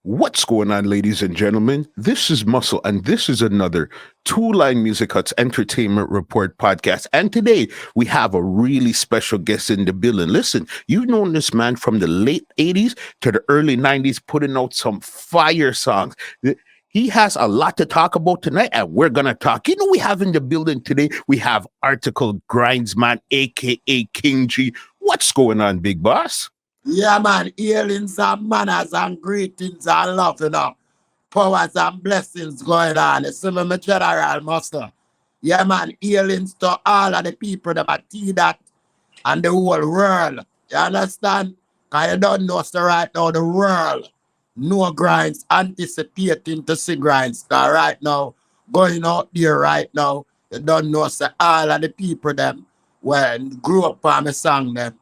What's going on, ladies and gentlemen? This is Muscle, and this is another Two Line Music Hut's Entertainment Report podcast. And today we have a really special guest in the building. Listen, you've known this man from the late 80s to the early 90s, putting out some fire songs. He has a lot to talk about tonight, and we're going to talk. You know, we have in the building today, we have Article Grindsman, aka King G. What's going on, big boss? Yeah, man, healings and manners and greetings and love, powers and blessings going on. It's my general master. Yeah, man, healings to all of the people that are that and the whole world. You understand? Because you don't know, so right now, the world, no grinds, anticipating to see grinds. Because right now, going out there right now, you don't know, so all of the people them, when grew up on me song them,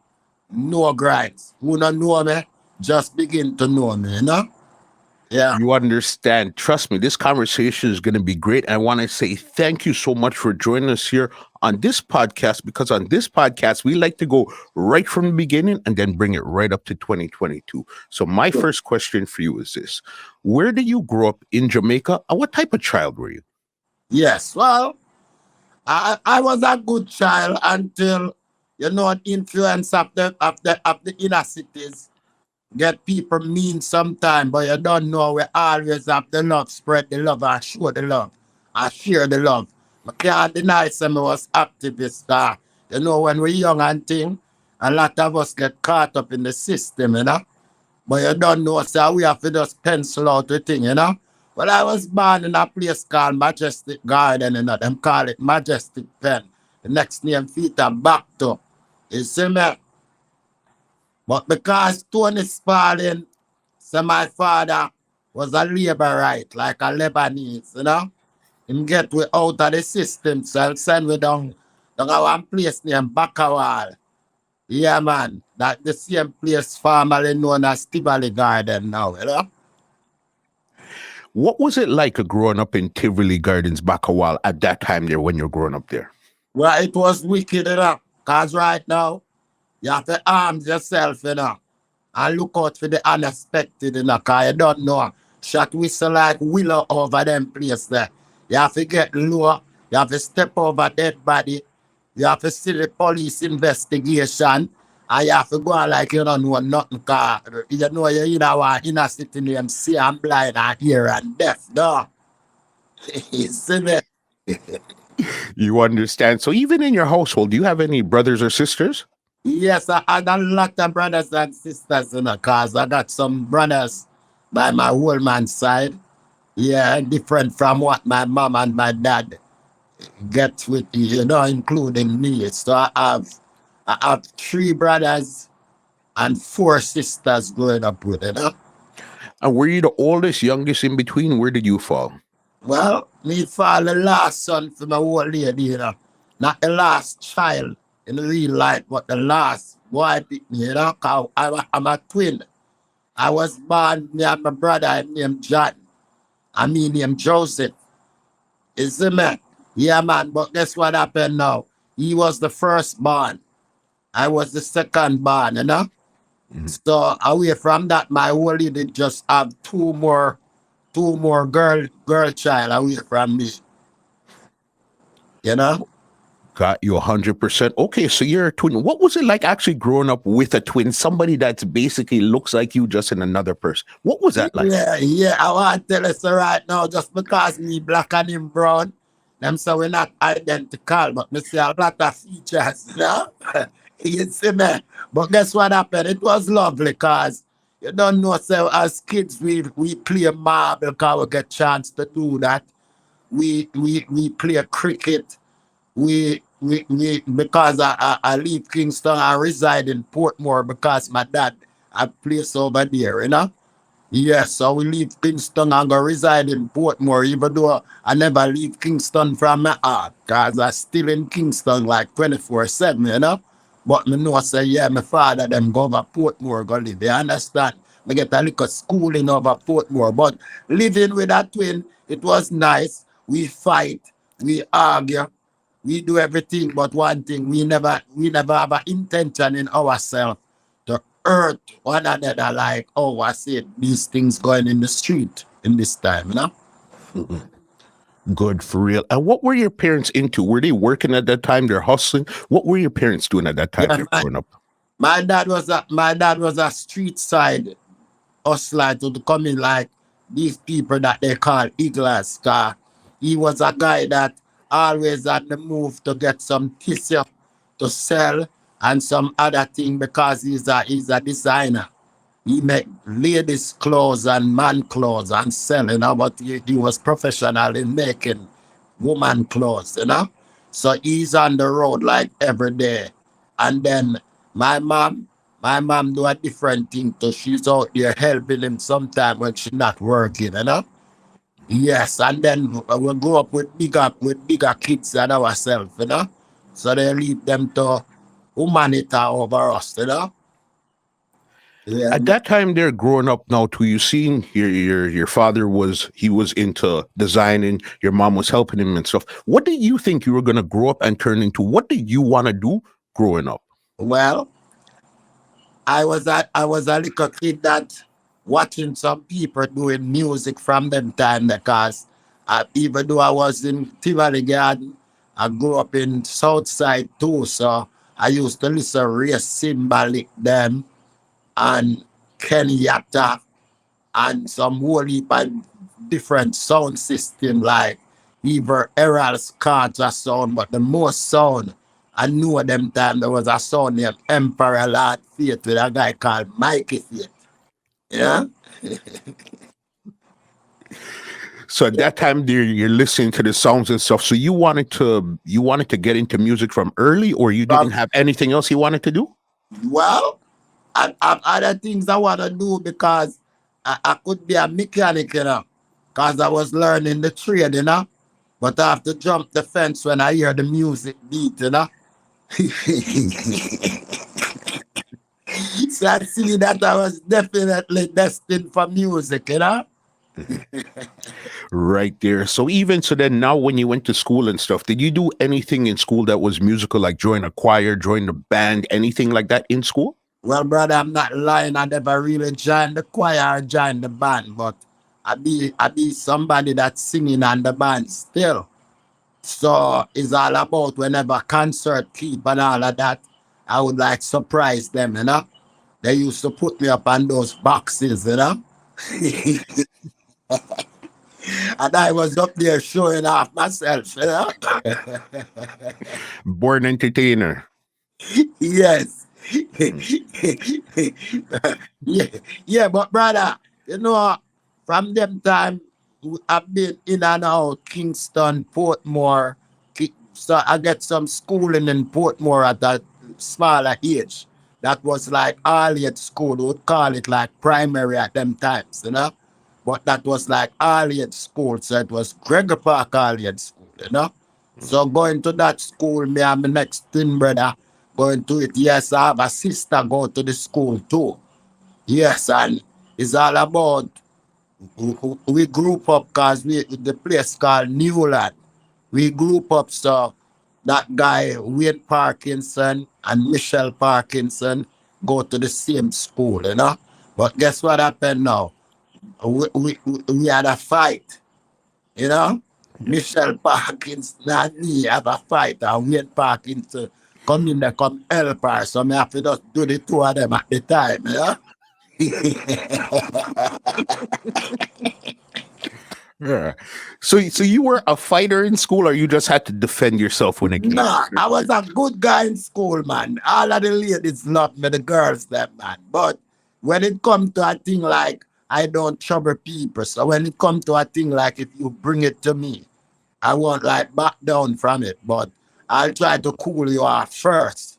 no grinds. Who don't know me, just begin to know me, Yeah. You understand. Trust me, this conversation is going to be great. I want to say thank you so much for joining us here on this podcast, because on this podcast, we like to go right from the beginning and then bring it right up to 2022. So my first question for you is this. Where did you grow up in Jamaica, and what type of child were you? Yes, well, I was a good child until, influence of the inner cities get people mean sometime, but you don't know, we always have the love, spread the love and show the love and share the love. I can't deny some of us activists. When we're young and thing, a lot of us get caught up in the system, but you don't know, so we have to just pencil out the thing, Well, I was born in a place called Majestic Garden, them call it Majestic Pen. The next name feet are back to. You see me? But because Tony's falling, so my father was a laborite, like a Lebanese, Him get we out of the system, so send we down one place named Bakawal. Yeah, man. That the same place formerly known as Tivoli Garden now. What was it like growing up in Tivoli Gardens, Bakawal, at that time there when you're growing up there? Well, it was wicked, because right now, you have to arm yourself, and look out for the unexpected, because you don't know. Shot whistle like willow over them place there. You have to get low. You have to step over dead body. You have to see the police investigation. And you have to go on like you don't know nothing, because you know you're in a city named see and blind and hear and deaf, no. You see me? You understand. So even in your household, do you have any brothers or sisters? Yes, I got a lot of brothers and sisters, because I got some brothers by my whole man's side. Yeah, different from what my mom and my dad get with, including me. So I have 3 brothers and 4 sisters growing up with, And were you the oldest, youngest, in between? Where did you fall? Well, me fall the last son for my old lady, Not the last child in real life, but the last boy pick me, 'cause I'm a twin. I was born, me and my brother named John. I mean named Joseph. You see me? Yeah, man, but guess what happened now? He was the first born. I was the second born, So away from that, my old lady just have two more girl child away from me. You know? Got you 100%. Okay, so you're a twin. What was it like actually growing up with a twin? Somebody that basically looks like you, just in another person. What was that like? Yeah. I want to tell you so right now, just because me black and him brown, them say we're not identical, but me see a lot of features, You see me? But guess what happened? It was lovely, because you don't know, so as kids we play marble, because we get chance to do that. We play cricket. We because I leave Kingston, I reside in Portmore because my dad had place over there, Yes, so we leave Kingston and go reside in Portmore, even though I never leave Kingston from my heart, because I still in Kingston like 24/7, But me know, say, yeah, my father them go over Portmore, go live. You understand? Me get a little schooling over Portmore. But living with a twin, it was nice. We fight, we argue, we do everything, but one thing, we never have an intention in ourselves to hurt one another like, oh, I see these things going in the street in this time, you know? Mhm. Good for real. And what were your parents into? Were they working at that time? They're hustling. What were your parents doing at that time? Yeah, They're growing up. my dad was a street side hustler to come in like these people that they call eagles. He was a guy that always on the move to get some tissue to sell and some other thing because he's a designer. He make ladies' clothes and man clothes and selling, but he was professional in making woman clothes, So he's on the road like every day. And then my mom, my mom do a different thing too. She's out there helping him sometime when she's not working. Yes, and then we grow up with bigger kids than ourselves. So they lead them to humanity over us. Yeah. At that time, they're growing up now. To you seen your father was into designing. Your mom was helping him and stuff. What did you think you were going to grow up and turn into? What did you want to do growing up? Well, I was a little kid that watching some people doing music from them time because even though I was in Tivoli Garden, I grew up in Southside too. So I used to listen to Ray Symbolic them and Kenny Yatta and some whole heap of different sound system like either Errol Scott or sound, but the most sound I knew at them time there was a sound named Emperor Lord Faith with a guy called Mikey Faith. Yeah? So at that time, you're listening to the songs and stuff. So you wanted to get into music from early, or you didn't From, have anything else you wanted to do? well, I other things I want to do because I could be a mechanic, because I was learning the trade. But I have to jump the fence when I hear the music beat. So I see that I was definitely destined for music. Right there. So even so, then now when you went to school and stuff, did you do anything in school that was musical, like join a choir, join the band, anything like that in school? Well, brother, I'm not lying. I never really joined the choir or joined the band, but I be somebody that's singing on the band still. So it's all about whenever concert keep and all of that, I would like surprise them. They used to put me up on those boxes. And I was up there showing off myself. Born entertainer. Yes. Mm. yeah, yeah, but brother, from them time I've been in and out Kingston, Portmore. So I get some schooling in Portmore at a smaller age. That was like all age school. We would call it like primary at them times. But that was like all age school. So it was Gregor Park all age school. So going to that school, me and my next twin brother going to it. Yes, I have a sister go to the school too. Yes, and it's all about we group up because the place called Newland. We group up so that guy Wade Parkinson and Michelle Parkinson go to the same school. But guess what happened now? We had a fight. Michelle Parkinson and me have a fight and Wade Parkinson come in there, come help her. So me have to just do the two of them at the time. Yeah. So you were a fighter in school, or you just had to defend yourself when it came? Nah, I was a good guy in school, man. All of the ladies love me, the girls, that man. But when it comes to a thing like I don't trouble people, so when it comes to a thing like if you bring it to me, I won't like back down from it. But I'll try to cool you off first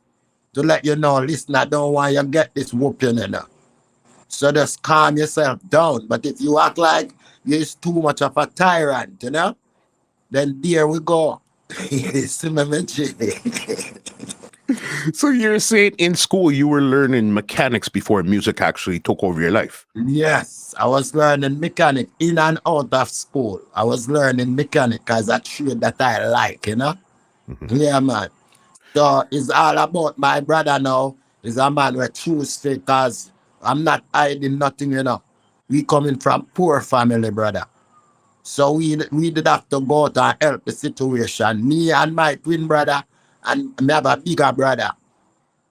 to let you know, listen, I don't want you to get this whooping. So just calm yourself down. But if you act like you're too much of a tyrant, then there we go. See my mention. So you're saying in school you were learning mechanics before music actually took over your life? Yes, I was learning mechanic in and out of school. I was learning mechanic as a trade that I like. Mhm. Yeah, man. So it's all about my brother now. Is a man with choose because I'm not hiding nothing, you know. We coming from poor family, brother. So we did have to go out and help the situation. Me and my twin brother and me have a bigger brother.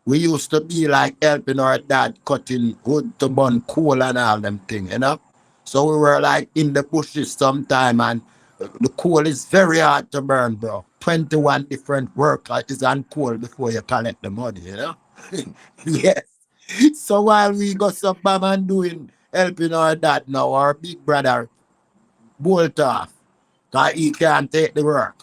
We used to be like helping our dad cutting wood to burn coal and all them things, you know. So we were like in the bushes sometime and the coal is very hard to burn, bro. 21 different work is on coal before you collect the money, you know. Yes. So while we got some bam and doing helping our dad now, our big brother bolt off. Cause he can't take the work.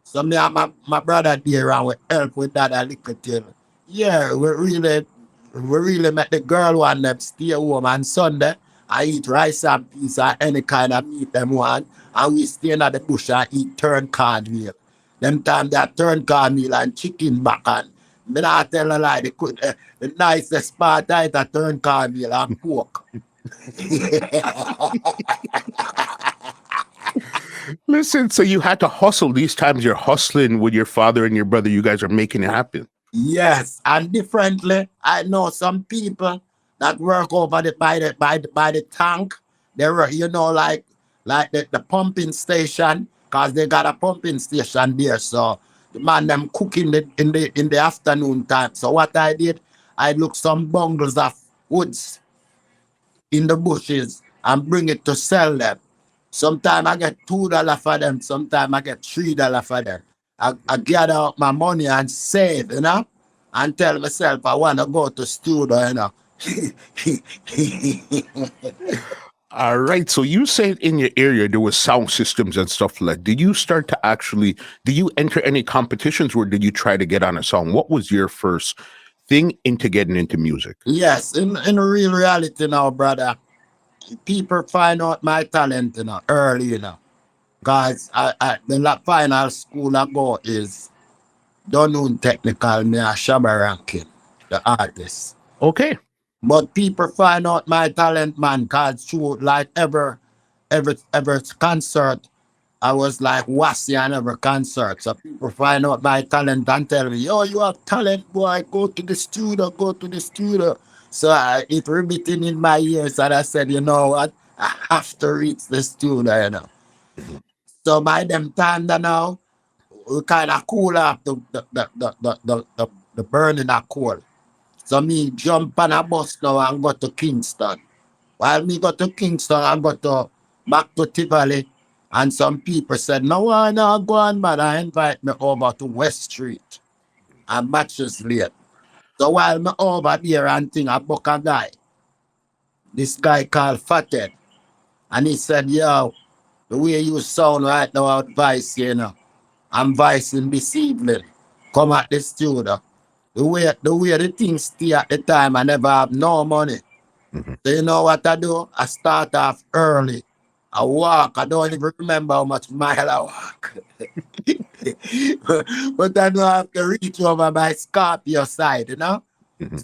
So me and my brother there and we help with that a little thing. Yeah, we really make the girl want them stay home on Sunday. I eat rice and peas or any kind of meat them want. And we stay in the bush and eat turn cornmeal. Them time that turn cornmeal and chicken back on. Me not tell a lie, the nicest part is a turn cornmeal and pork. Listen, so you had to hustle. These times you're hustling with your father and your brother. You guys are making it happen. Yes, and differently, I know some people that work over by the tank. They work, like the pumping station, cause they got a pumping station there. So the man them cooking in the afternoon time. So what I did, I look some bungles of woods in the bushes and bring it to sell them. Sometimes I get $2 for them. Sometimes I get $3 for them. I gather up my money and save, and tell myself I want to go to studio. All right. So you said in your area there was sound systems and stuff like. Did you start to actually? Did you enter any competitions, or did you try to get on a song? What was your first thing into getting into music? Yes, in real reality now, brother, people find out my talent, early, Guys, the final school I go is Dunoon Technical, me a Shabba ranking, the artist. Okay. But people find out my talent, man, cause through like every concert, I was like wassy on every concert. So people find out my talent and tell me, yo, you have talent, boy, go to the studio, go to the studio. So it riveting in my ears and I said, you know what? I have to reach the studio. So by them time now, we kind of cool off the burning of coal. So me jump on a bus now and go to Kingston. While me go to Kingston, I go to back to Tivoli. And some people said, no, I not go on, but I invite me over to West Street and matches late. So while me over there and thing, I book a guy. This guy called Fathead. And he said, yo, the way you sound right now out Vice, I'm vicing this evening. Come at the studio. The way the things stay at the time, I never have no money. Mhm. So you know what I do? I start off early. I walk. I don't even remember how much mile I walk. But I know I have to reach over by Scorpio side. Mhm.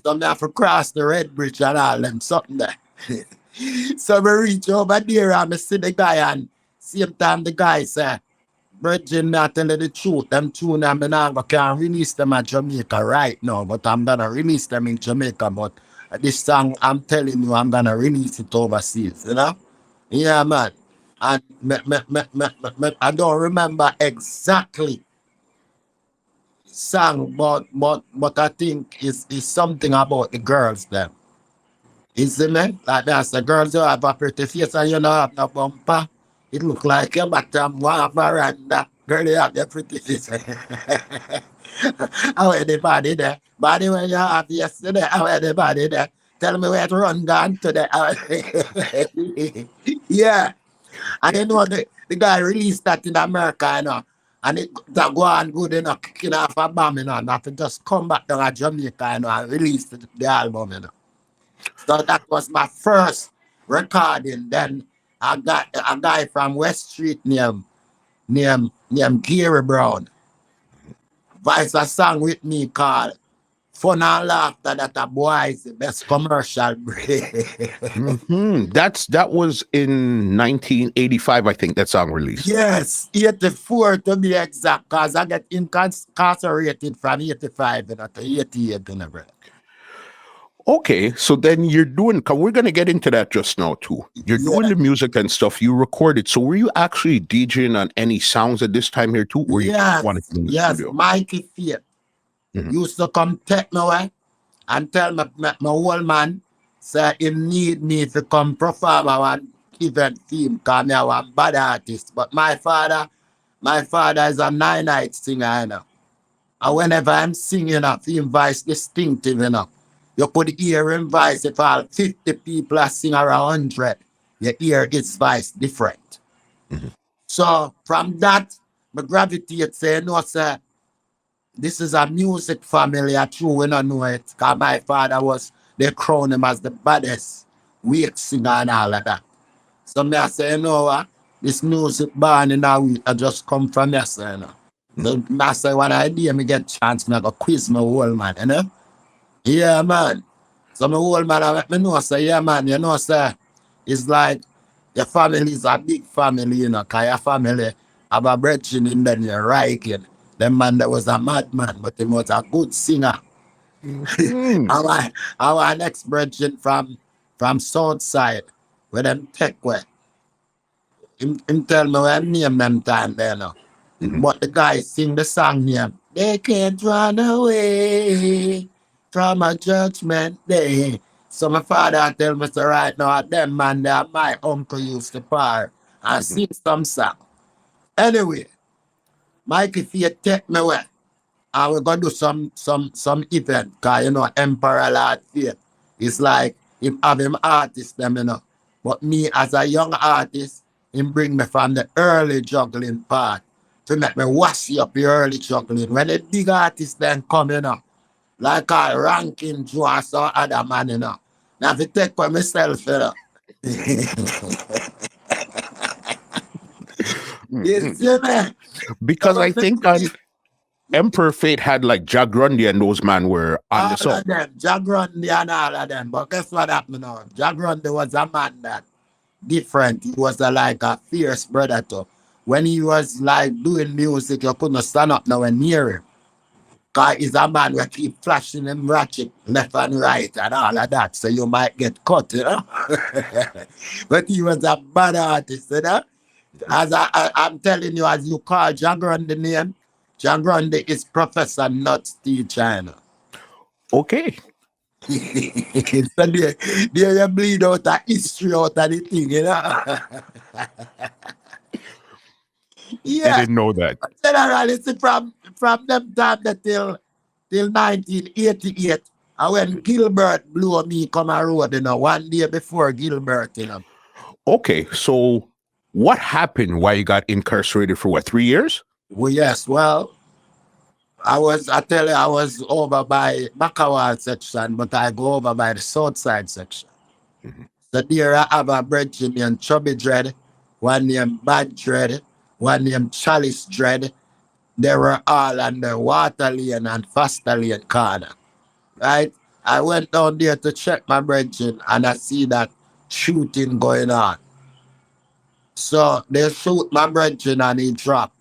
So I have to cross the Red Bridge and all them something there. So I reach over there and I see the guy and same time the guy say, Virgin, me I tell you the truth, them tune I'm not can release them at Jamaica right now, but I'm gonna release them in Jamaica. But this song, I'm telling you, I'm gonna release it overseas. Yeah, man. And I don't remember exactly song, but I think it's something about the girls there. You see me? Like that's the girls who have a pretty face and you know have no bumper. It look like your bottom one veranda. Girl, you have the pretty face. How is the body there? Body when you have yesterday, how is the body there? Tell me where to run gone today. Yeah. And you know the guy released that in America, and it that go on good, kicking off a bomb, and have to just come back down to Jamaica, and release the album. So that was my first recording. Then I got a guy from West Street named Gary Brown. Vice a song with me called Fun and Laughter that a boy is the best commercial break. That was in 1985, I think that song released. Yes, 84 to be exact, because I get incarcerated from 85 to 88. Okay, so then you're doing. 'Cause we're gonna get into that just now too. You're doing Yeah, the music and stuff. You recorded. So were you actually DJing on any sounds at this time here too, or you just wanted yes, to in the yes. studio? Mikey Faith Mhm. used to come take me away and tell my old man, say he need me to come perform at one event theme because me a one bad artist. But my father is a nine-night singer, you know. And whenever I'm singing a him voice distinctive, you know. You could hear him voice if all 50 people are singing around 100. You hear his voice different. Mhm. So from that, my gravitate say, no, sir, this is a music family. I true we don't know it. Because my father was, they crown him as the baddest wake singer and all of that. So me I say, you know what? This music born in a week, I just come from yesterday, you know. So me I say, when I do, me get chance, me I go quiz my whole man, you know? Yeah, man. So my whole man, I let me know, say, yeah, man, you know, sir, it's like your family is a big family, you know, because your family have a brethren in there, you're right, kid. The man that was a madman, but he was a good singer. Mhm. Our next brethren from South Side, where them take way. Him tell me what name them time there now. Mhm. But the guy sing the song name. They can't run away from a judgment day. So my father tell me so right now them man that my uncle used to par and Mhm. sing some song. Anyway, Mikey Faith take me away. And we're gonna do some event, cause you know Emperor Lord Faith. It's like him have him artist them, you know. But me as a young artist, him bring me from the early juggling part to make me wash up the early juggling. When the big artists then come, you know, like a ranking Joe or some other man, you know. Now if you take for myself, you know. You Mhm. see me? Because So I think on Emperor Fate had like Jagrundi and those man were on all the song. of them, Jagrandi and all of them. But guess what happened now? Jagrandi was a man that different. He was like a fierce predator. When he was like doing music, you couldn't stand up now and near him. Cause he's a man who keep flashing him ratchet left and right and all of that. So you might get caught, you know. But he was a bad artist, you know. As I'm telling you, as you call Jagrandi name, Jagrandi is Professor Nuts teacher, you know. Okay. So there you bleed out a history out of the thing, you know. Yeah, Didn't know that. generally see from them time that till 1988. And when Gilbert blew me come a road, you know, one day before Gilbert, you know. Okay, so what happened? Why you got incarcerated for what, 3 years? Well, yes, well, I tell you, I was over by Macawal section, but I go over by the south side section. Mhm. So there I have a brethren named Chubby Dread, one named Bad Dread, one named Chalice Dread. They were all on the water lane and faster lane corner. Right? I went down there to check my brethren and I see that shooting going on. So they shoot my brethren and he dropped.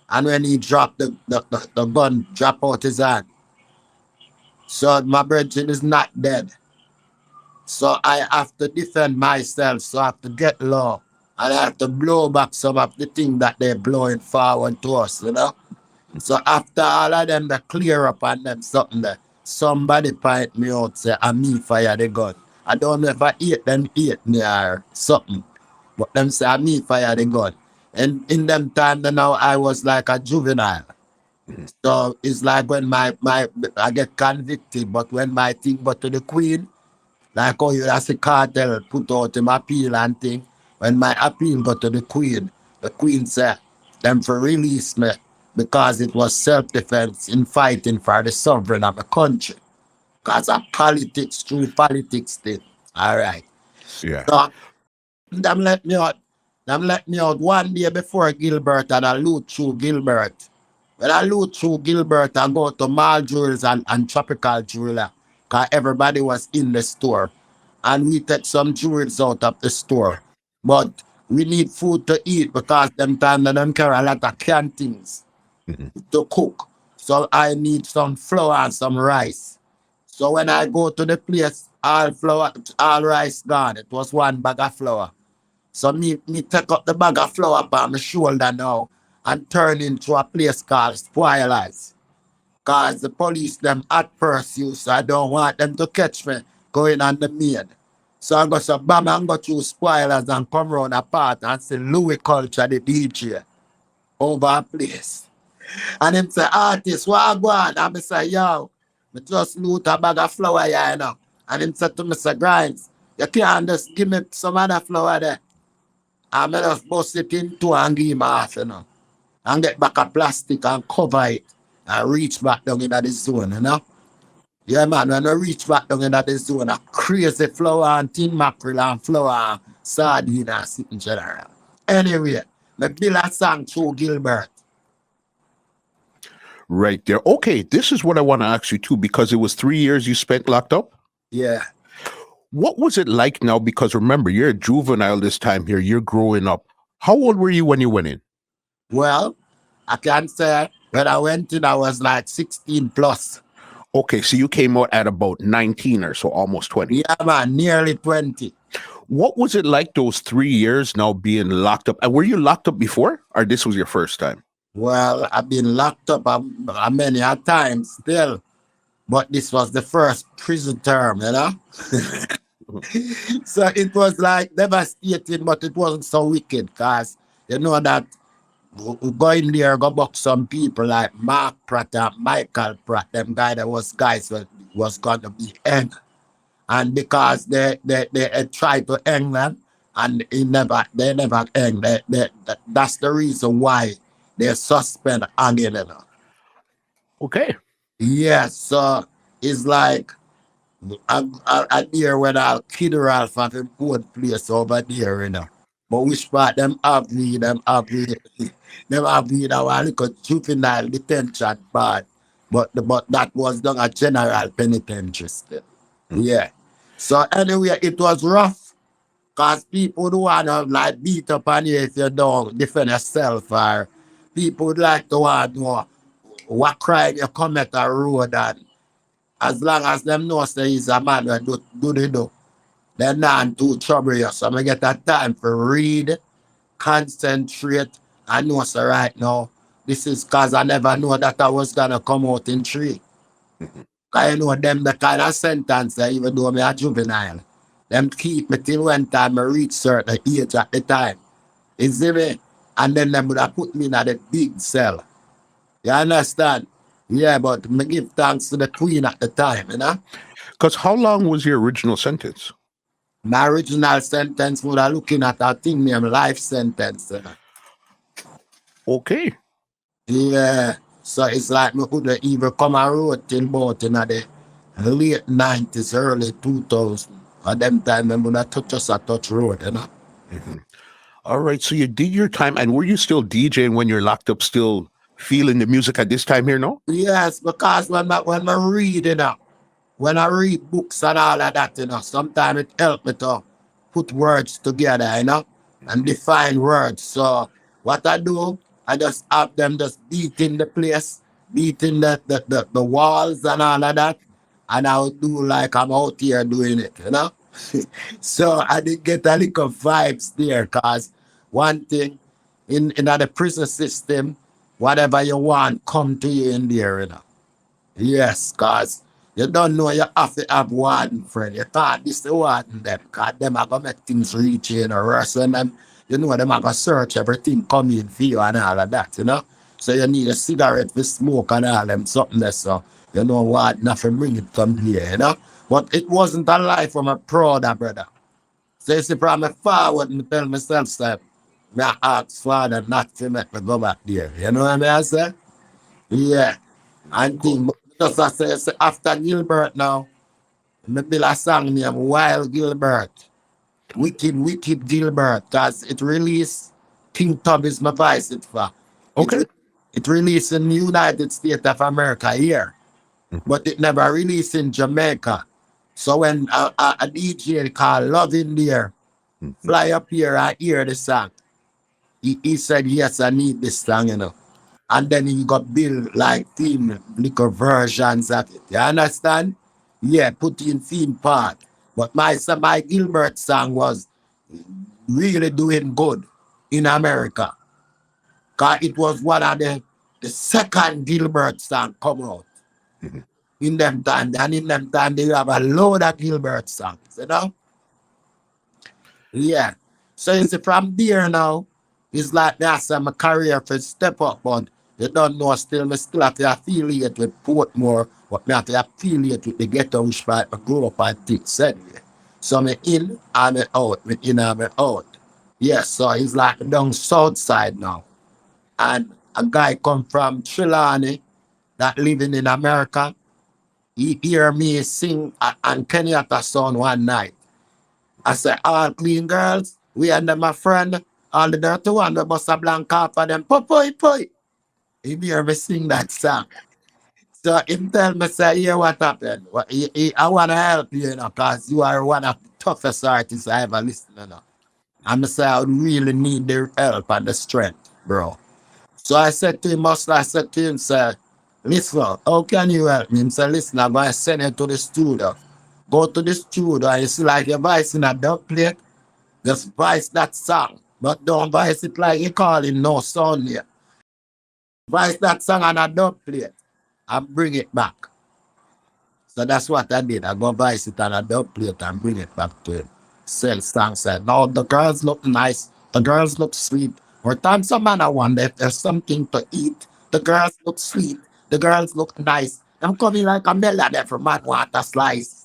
And when he dropped, the gun drop out his hand. So my brethren is not dead. So I have to defend myself. So I have to get low. And I have to blow back some of the things that they're blowing forward to us, you know? So after all of them, they clear up on them something there. Somebody point me out, say, I me fire the gun. I don't know if I eat them eat me or something. But them say I me fire the gun. And in them time then now I was like a juvenile. Mhm. So it's like when my I get convicted, but when my thing got to the queen, like how you as a cartel put out him appeal and thing. When my appeal got to the queen said them for release me because it was self-defense in fighting for the sovereign of the country. Because of politics, true politics thing. All right. Yeah. So them let me out. Them let me out one day before Gilbert and I loot through Gilbert. When I loot through Gilbert, I go to Mall Jewels and Tropical Jeweler. Because everybody was in the store. And we take some jewels out of the store. But we need food to eat because them time that them carry a lot of canned things Mhm. to cook. So I need some flour and some rice. So when I go to the place, all flour, all rice gone. It was one bag of flour. So me take up the bag of flour on my shoulder now and turn into a place called Spoilers. Cause the police them at pursuit, so I don't want them to catch me going on the main. So I go so bam and go through Spoilers and come round a part and see Louis Culture, the DJ, over a place. And him say, artist, what I go on? And I say, yo, me just loot a bag of flour here, you know. And him said to me, say, Grinds, you can't just give me some other flour there. And I just bust it in two and give him half, you know. And get back a plastic and cover it. And reach back down in the zone, you know. Yeah, man, when I reach back down in the zone, a crazy flour and tin mackerel and flour and sardine and sitting general. Anyway, me build a song through Gilbert. Right there. Okay, this is what I want to ask you too, because it was 3 years you spent locked up. Yeah. What was it like now? Because remember, you're a juvenile this time here. You're growing up. How old were you when you went in? Well, I can say when I went in, I was like 16 plus. Okay, so you came out at about 19 or so, almost 20. Yeah, man, nearly 20. What was it like those 3 years now being locked up? And were you locked up before, or this was your first time? Well, I've been locked up many a times still, but this was the first prison term, you know? So it was like devastating, but it wasn't so wicked because you know that we go in there, go box some people like Mark Pratt and Michael Pratt, them guy that was guys that was going to be hanged. And because they tried to hang them and they never hang, that's the reason why they suspend hanging, you know. Okay. Yes, so it's like I hear when I'll kid Ralph at the old place over there, you know. But which part them have me, them have me our little juvenile detention part. But that was done a general penitentiary still. Yeah. So anyway, it was rough. Cause people don't wanna like beat up on you if you don't defend yourself, or people would like to want to know what crime you commit a road, and as long as them know say he's a man that do they do. They're not too trouble you. So I get that time for read, concentrate. I know so right now. This is cause I never know that I was gonna come out in three. Cause you know them the kind of sentence even though me a juvenile. Them keep me till when time I reach certain age at the time. You see me? And then them would have put me in a big cell. You understand? Yeah, but me give thanks to the queen at the time, you know? Because how long was your original sentence? My original sentence would have looking at a thing named life sentence. Okay. Yeah. So it's like me could even come and road till about in the late 90s, early 2000s. At them time, I would have touch us a touch road, you know? All right. So you did your time, and were you still DJing when you're locked up, still feeling the music at this time here, no? Yes, because when I read, you know, when I read books and all of that, you know, sometimes it helps me to put words together, you know, and define words. So what I do, I just have them just beating the place, beating the walls and all of that. And I'll do like I'm out here doing it, you know. So I did get a little vibes there because one thing in the prison system, whatever you want come to you in there, you know. Yes, cause you don't know you have to have one friend. You can't this the one them cause them are gonna make things reach you or worse when them you know them are gonna search everything come in for you and all of that, you know. So you need a cigarette for smoke and all them something there, so you know what, nothing bring it come here, you know. But it wasn't a life from a prouder brother. So you see from my forward me tell myself say me ask father not to make me go back there. You know what I say? Yeah. And thing, just as I say, after Gilbert now, me build a song named Wild Gilbert. Wicked Gilbert, because it released King Tub is my voice it for. Okay. It released in the United States of America here, but it never released in Jamaica. So when a DJ called Love in there fly up here and hear the song, he said, yes, I need this song, you know. And then he got built like theme, little versions of it. You understand? Yeah, put in theme part. But my Gilbert song was really doing good in America. Cause it was one of the second Gilbert song come out Mhm. in them time. And in them time they have a load of Gilbert songs, you know? Yeah. So you see from there now, it's like that's my career for step up, but you don't know still me still have to affiliate with Portmore, but me have to affiliate with the ghetto which part I grew up and things anyway. So me in and me out, me in and me out. Yes, so it's like down south side now. And a guy come from Trelawney that living in America. He hear me sing and Kenyatta song one night. I said, all clean girls, we and them my friend, all the dirty one, we must have blank off for them. Poi, poi. He hear me sing that song. So him tell me, say, here what happened. I want to help you, you know, because you are one of the toughest artists I ever listened to. You know. And I say, I really need the help and the strength, bro. So I said to him, I said to him, say, listen, how can you help me? He said, listen, I'm going to send you to the studio. Go to the studio and you see like your voice in a dub plate. Just voice that song, but don't voice it like you call it no sound here. Voice that song on a dub plate and bring it back. So that's what I did. I go voice it on a dub plate and bring it back to him. Sell song said, no, the girls look nice. The girls look sweet. Or time some man I wonder if there's something to eat. The girls look sweet. The girls look nice. I'm coming like a melon every man want a slice.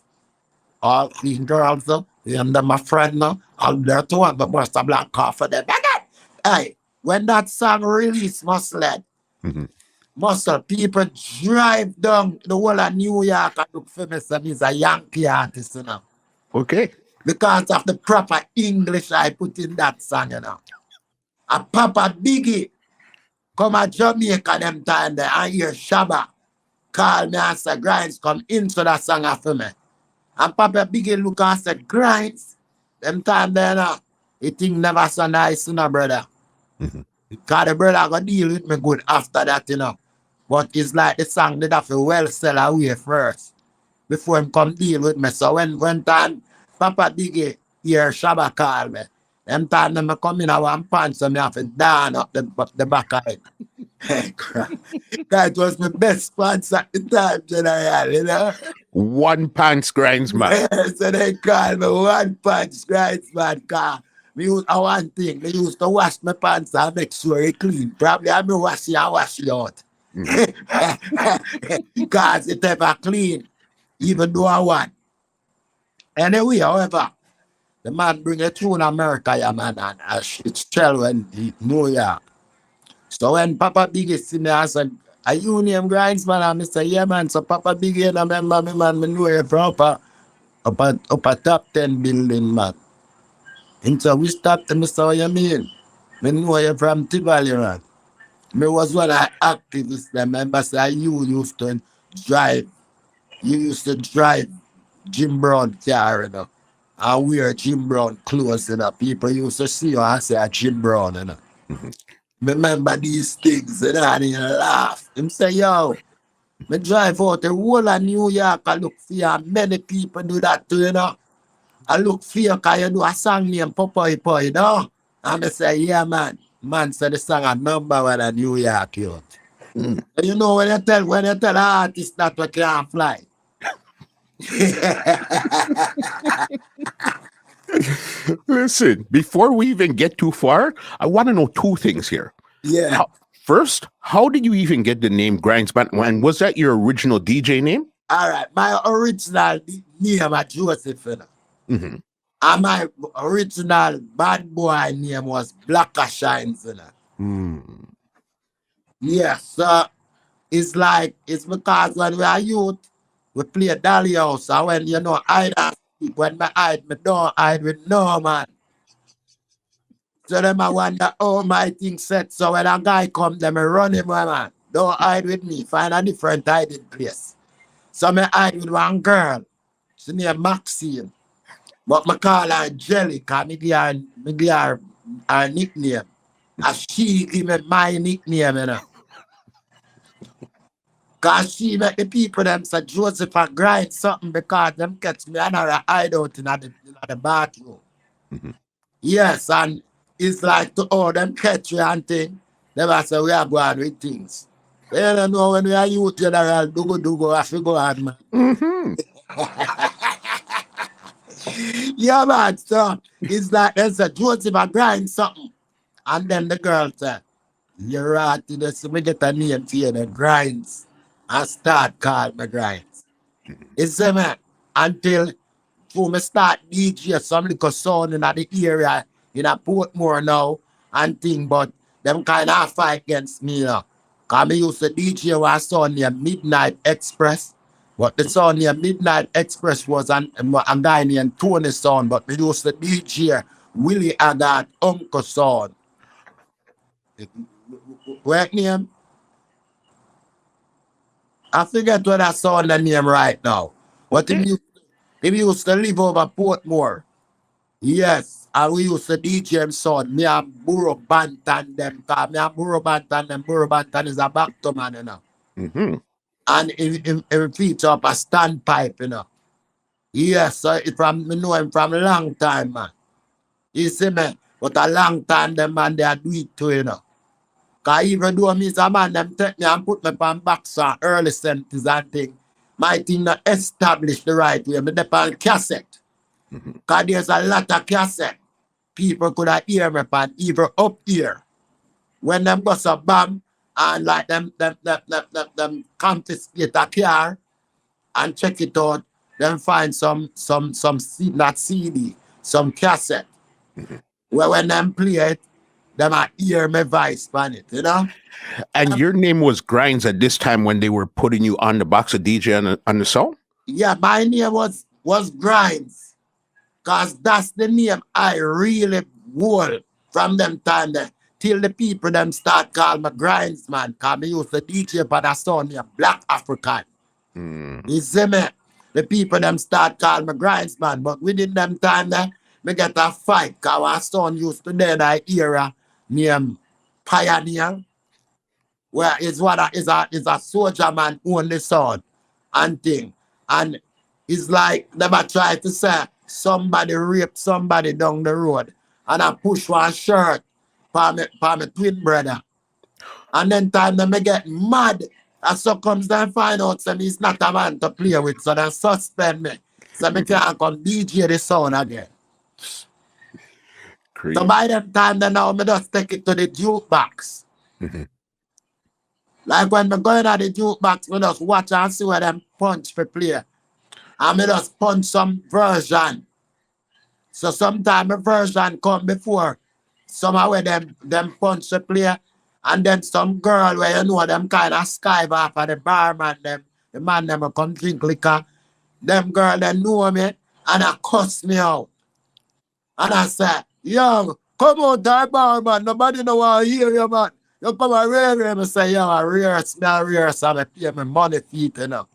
All clean girls, and then my friend, all there to one, but must have black coffee them. Hey, when that song released, Mhm. muscle people drive down the whole of New York and look for me, so he's a Yankee artist, you know. Okay. Because of the proper English I put in that song, you know. A Papa Biggie come at Jamaica them time there and hear Shabba call me and say, Grinds, come into that song after me. And Papa Biggie look and said, Grinds, them time there now, the thing never so nice, you know, brother. Mhm. Because the brother gonna deal with me good after that, you know. But it's like the song did have to well sell away first before him come deal with me. So when time Papa Biggie hear Shabba call me, them time them come in our pants so me have to down up the back of it. That was my best pants at the time, General, you know. One pants Grindsman. So they call me one punch Grindsman car. Me use one thing. They used to wash my pants and make sure it clean. Probably I me wash it and wash it out. Mhm. Because it ever clean. Even though I want. Anyway, however, the man bring it through in America, yeah, man, and it's tell when he New York. So when Papa Biggie see me, I said, are you name Grindsman? And I say, yeah, man. So Papa Biggie, and I remember me, man, me know you from up a top 10 building, man. And so we stopped and I said, what you mean? Me know you from Tivoli, man. Me was one of the activists, remember, say you used to drive, you used to drive Jim Brown car, you know. And wear Jim Brown clothes, you know. People used to see you and say, Jim Brown, you know. Mhm. Remember these things, you know, and he laugh. Him say, yo, me drive out the whole of New York, I look for you, and many people do that too, you know. I look for you because you do a song named Popoy Poi, you know? And I say, yeah, man. Man said the song a number one in New York, you. Mm. You know when you tell an artist that we can't fly. Listen, before we even get too far, I want to know two things here. Yeah. First, how did you even get the name Grindsman? And was that your original DJ name? All right. My original name is Joseph, you know. Mhm. And my original bad boy name was Blacker Shines, you know. Mm. Yeah, so it's because when we are youth, we play dolly house. And when you know hide and seek, when me hide, me don't hide with no man. So them I wonder how my thing set. So when a guy come, them I run him, man. Don't hide with me. Find a different hiding place. So me hide with one girl. She named Maxine. But me call her Jelly, cause me give her nickname. And she give me my nickname, you know. Cause she make the people them say Joseph a grind something because them catch me another hideout in the bathroom. Mhm. Yes, and it's like to all them catch you and thing. Them I say we are going with things. They don't know when we are youth general do I feel go on, man. Mhm. Yeah, man. So it's like there's a Joseph a grind something. And then the girl said, you're right, so me get a name for you, the grinds. I start call me grinds. You see me? Until before me start DJ some little sound in the area in a Portmore now and thing, but them kind of fight against me now. Cause me used to DJ one sound near Midnight Express. But the sound near Midnight Express was a guy named Tony Sound, but me used to DJ Willie Haggard Uncle Sound. What name? I forget what I saw the name right now. But Okay. if you used to live over Portmore, yes, and we used to DJ him son. Me and Buju Banton them. Cause me and Buju Banton them. Buju Banton is a back to man, you know. Mhm. And he feature up a standpipe, you know. Yes, so it from me know him from a long time, man. You see me? But a long time them man they do it too, you know. Cause even though me is a man, them take me and put me on boxer early 70s and thing. My thing not established the right way. Me dep on cassette. Mhm. Cause there's a lot of cassette. People could have hear me pan even up here. When them bust a bomb and like them confiscate a car and check it out, then find not CD, some cassette. Mhm. Where when them play it, them I hear my voice on it, you know? And your name was Grinds at this time when they were putting you on the box of DJ on the song? Yeah, my name was Grinds. Cause that's the name I really wore from them time there. Till the people them start call me Grindsman. Cause me used to DJ but I saw me a Black African. Mm. You see me? The people them start call me Grindsman. But within them time there, me get a fight. Cause our son used to there that era named Pioneer. Where is a soldier man only son and thing. And it's like never try to say somebody raped somebody down the road and I push one shirt for my twin brother. And then time them me get mad. And so comes then find out that he's not a man to play with. So they suspend me. So me can't come DJ the sound again. So Crazy. by them time then now me just take it to the jukebox. Mhm. Like when me going at the jukebox, me just watch and see where them punch for play. And me just punch some version. So sometimes a version come before. Somehow where them punch the play. And then some girl where you know them kind of skive off of the barman them. The man them will come drink liquor. Them girl they know me and I cuss me out. And I say, yo, come out that barman. Nobody know want to hear you, man. You come and rear me. I say, yo, I rehearse, and I pay me money feet, you know.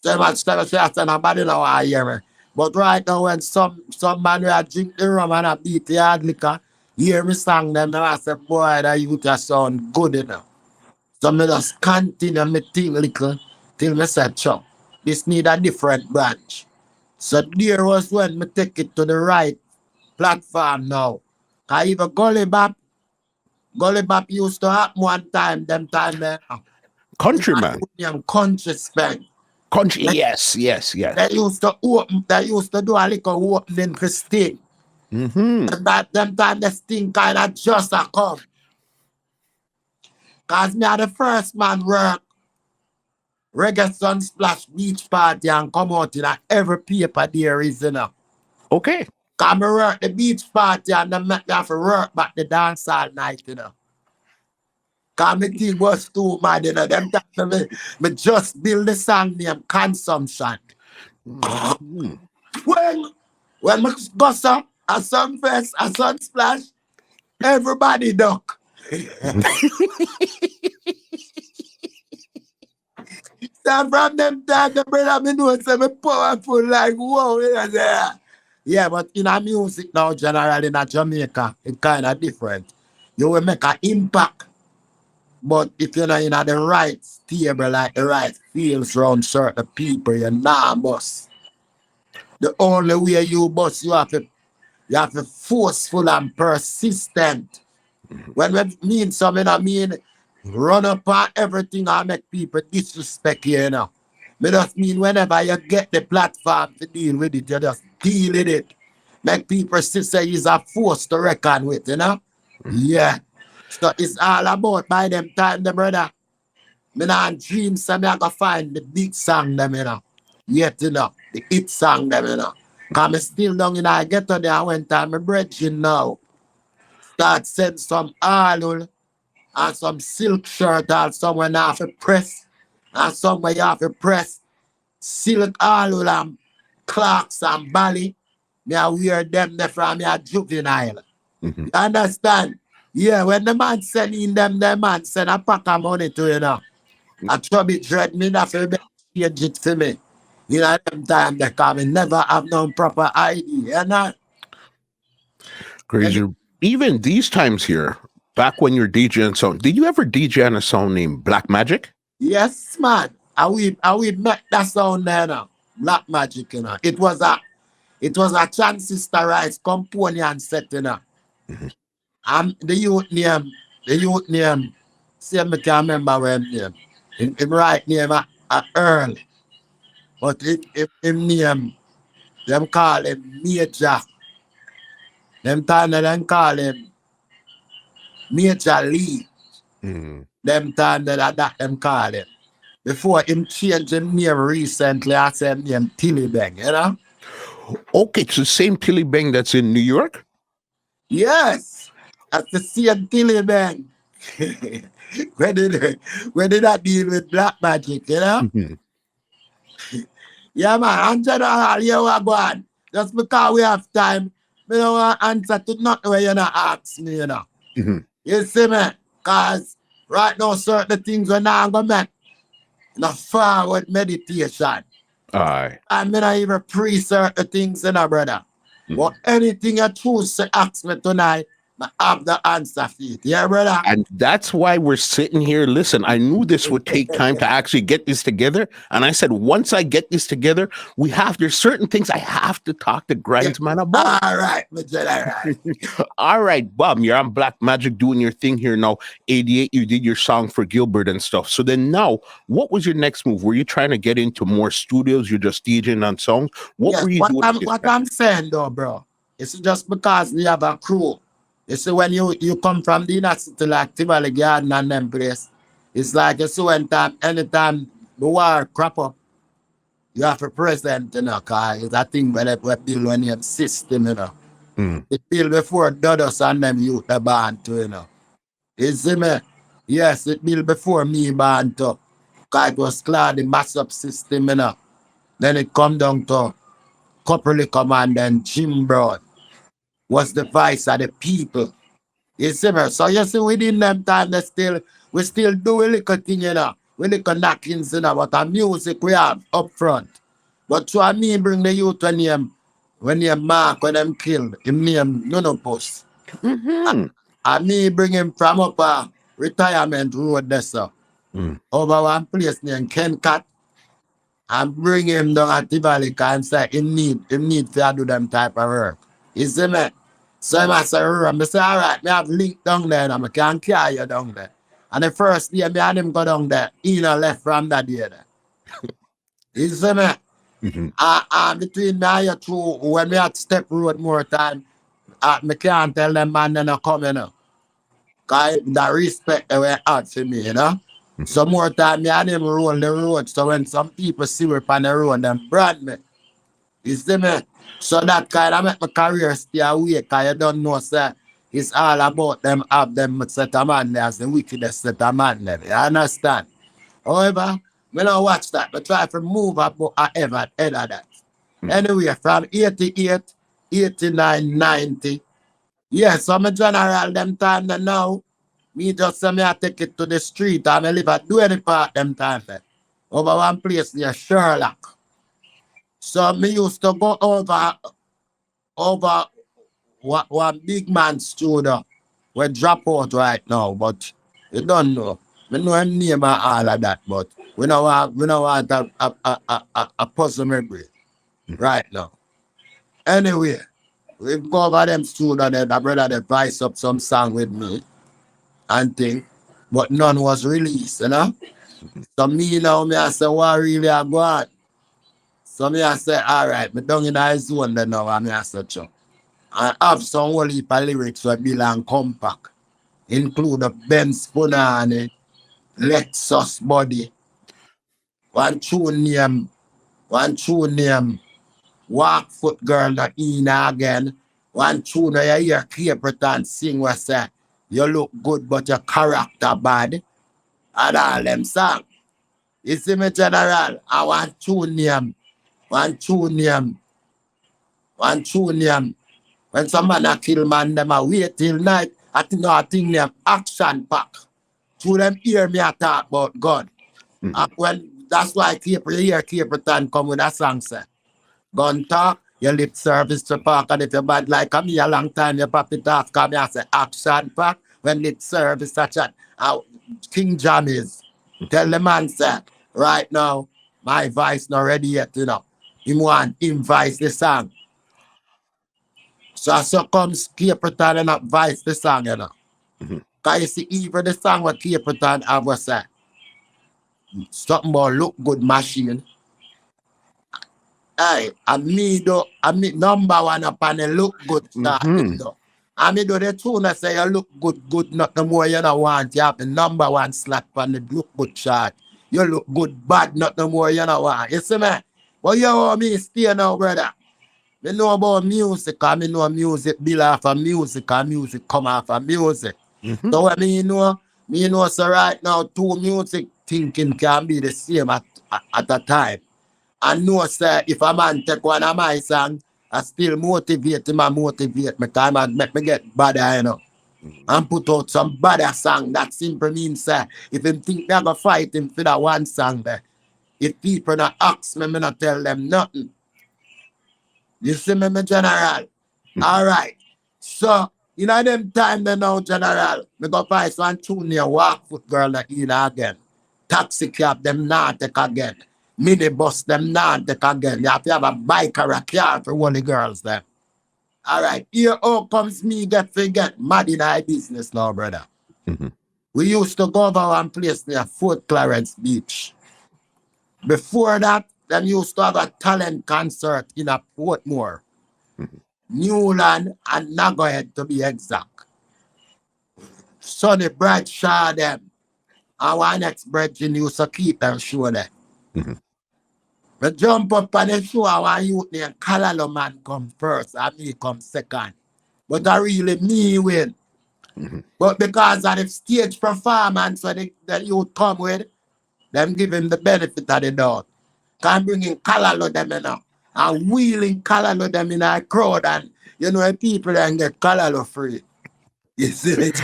So much time I say, nobody know I hear me. But right now, when some man will drink the rum and I beat the hard liquor, hear me sing them, and I say, boy, that you just sound good enough. So me just continue me think little till me say, chop, this need a different branch. So there was when me take it to the right platform now. I even Gully Bop used to happen one time, them time there. Countryman. Country spend. Country. Yes, yes, yes. They used to do a little opening for Sting. Hmm. And that them time the Sting kind of just a come. Cause me are the first man work Reggae Sunsplash Beach Party and come out in every paper there is, you know. Okay. Cause me work the beach party and them make me have to work back the dance all night, you know. Cause me think was too mad, you know. Them time me just build the song named Consumption. Mhm. When me go up a Sunfest, a Sunsplash, everybody duck. So from them time, the brother me know say me powerful like whoa, you know, there. Yeah, but in a music now, generally in a Jamaica, it kind of different. You will make an impact. But if you're not in the right stable, like the right fields around certain people, you're not bust. The only way you bust, you have to forceful and persistent. When we mean something, I mean run up on everything and make people disrespect you, you know. Me just mean whenever you get the platform to deal with it, you just deal with it. Make people see say he's a force to reckon with, you know? Yeah. So it's all about by them time, the brother. Me not dream so me I go find the big song them, you know. Yet, you know, the hit song them, you know. Cause me still down in I get to there one time, my brethren now. Start send some oil and some silk shirt and someone have to press. And somewhere you have to press silk oil and clocks and bally. Me I wear them there from me a juvenile. Mhm. You understand? Yeah, when the man send in them, the man send a pack of money to you now. I trouble dread me that for me change it for me. You know, them time they come and never have no proper ID. You know? Crazy. Even these times here, back when you're DJing song, did you ever DJ on a song named Black Magic? Yes, man. I we met that sound there now. Black Magic, you know. It was a transistor component set, you know. Mhm. The youth name, see me can remember where him name. Him right name a Earl. But him name, them call him Major. Them time them call him Major Lee. Mm. Them time that them call him. Before him change him name recently, I said him name Tilly Bang, you know? Okay, it's the same Tilly Bang that's in New York? Yes. That's the same Tilly Bang. when did I deal with Black Magic, you know? Mhm. Yeah, man, in general, you are going. Just because we have time, we don't want to answer to nothing where you not ask me, you know. Mhm. You see me? Because right now, certain things are not going to make no forward meditation. Aye. I mean, I even pre certain things, you know, brother. Mhm. But anything you choose to ask me tonight, I have the answer for it. Yeah, brother? And that's why we're sitting here. Listen, I knew this would take time to actually get this together. And I said, once I get this together, there's certain things I have to talk to Yeah. Grindsman about. All right, Mr. All right. All right, Bob, you're on Black Magic doing your thing here now. 88, you did your song for Gilbert and stuff. So then now, what was your next move? Were you trying to get into more studios? You're just DJing on songs? What Yes, were you what doing I'm at this what time? I'm saying though, bro, it's just because we have a crew. You see, when you come from the inner city like Tivoli Garden and them place, it's like you see anytime the war crop up, you have to present, you know, cause it's a thing where they build one name system, you know. Mm. It built before Dodos and them youth the born to, you know. You see me? Yes, it built before me born to. Cause it was called the mass up system, you know. Then it come down to Couple Command and Jim Broad was the voice of the people. You see me? So you see within them time we still do a little thing, you know. We little knockings, you know, but the music we have up front. But so I mean bring the youth when you mark when them killed, him name Nonopus. Hmm. I me bring him from up a retirement road there, so Mm. over one place named Ken Cat. And bring him down at the valley and say he need to do them type of work. You see me? So I say, I say, all right, me have link down there and I can carry you down there. And the first day me and him go down there, he no left from that day there. You see me? Mhm. Between me and you two, when me at step road more time, me can't tell them man they not come, you know. Cause the respect they were out for me, you know. Mhm. So more time me and him roll the road. So when some people see me on the road, them brand me. You see me? So that kind of make my career stay away, cause you don't know, sir. It's all about them have them set a man there as the wickedest set a man there. You understand? However, when I watch that, I try to move up ahead of that. Mm. Anyway, from 88, 89, 90. Yes, I'm a general them time that now. Me just say me I take it to the street and I live at do any part them time there. Over one place near Sherlock. So me used to go over one big man studio. We drop out right now, but you don't know. We know him name and all of that, but we don't want a puzzle memory right now. Anyway, we go over them students and the brother they vice up some song with me and thing, but none was released, you know? So me now, me I say, what really I go on? So me I say, all right, me down in the zone then now, and me I say, Chuck. I have some whole heap of lyrics that belong compact, include the Benz Punany, Lexus Body, one tune name, Walk Foot Girl that Ina again, one tune where you hear Capleton sing where say, you look good but your character bad, and all them songs. You see me, General, I want tune name, one tune name, one tune name. When somebody a kill man, them a wait till night. I think them action pack. To them hear me a talk about God. And when that's why Capleton come with a song say, gun talk, your lip service to park, and if you bad like me a long time, you pop it off, come here and say action pack. When lip service such a King Jammys, tell the man say, right now, my voice not ready yet, you know. Him want him voice the song. So comes Capleton and advise the song, you know. Because you see, even the song what Capleton have was say, something about look good machine. Hey, I me number one upon the look good start. I me do the tune that say you look good, not the more you don't want. You have the number one slot on the look good chart. You look good bad, not the more you don't want. You see me? But you want me stay now, brother. Me know about music, and me know music build off of music, and music come off of music. So what me know, so right now, two music thinking can be the same at a time. I know, sir, if a man take one of my song, I still motivate him and motivate me, time and make me get better, you know. And put out some better song. That simply means, sir, if him think they're going to fight him for that one song there, if people not ask me, me not tell them nothing. You see me, General? All right. So, in them time then now, General, me go find one tune near Walk Foot Girl that in again. Taxi cab, them not take again. Minibus, them not take again. You have to have a bike or a car for one of the girls there. All right. Here how comes me get mad in our business now, brother. We used to go over one place near Fort Clarence Beach. Before that, them used to have a talent concert in a Portmore. Newland and Nagohead to be exact. Sonny Bradshaw them. Our next brethren used to keep them show there. We jump up on the show, our youth named Kalalo man come first and me come second. But I really me win. But because of the stage performance when the youth come with, them give him the benefit of the doubt. Can bring in Kalalo them you know, and wheeling Kalalo them in a crowd and you know people then get Kalalo free. You see it?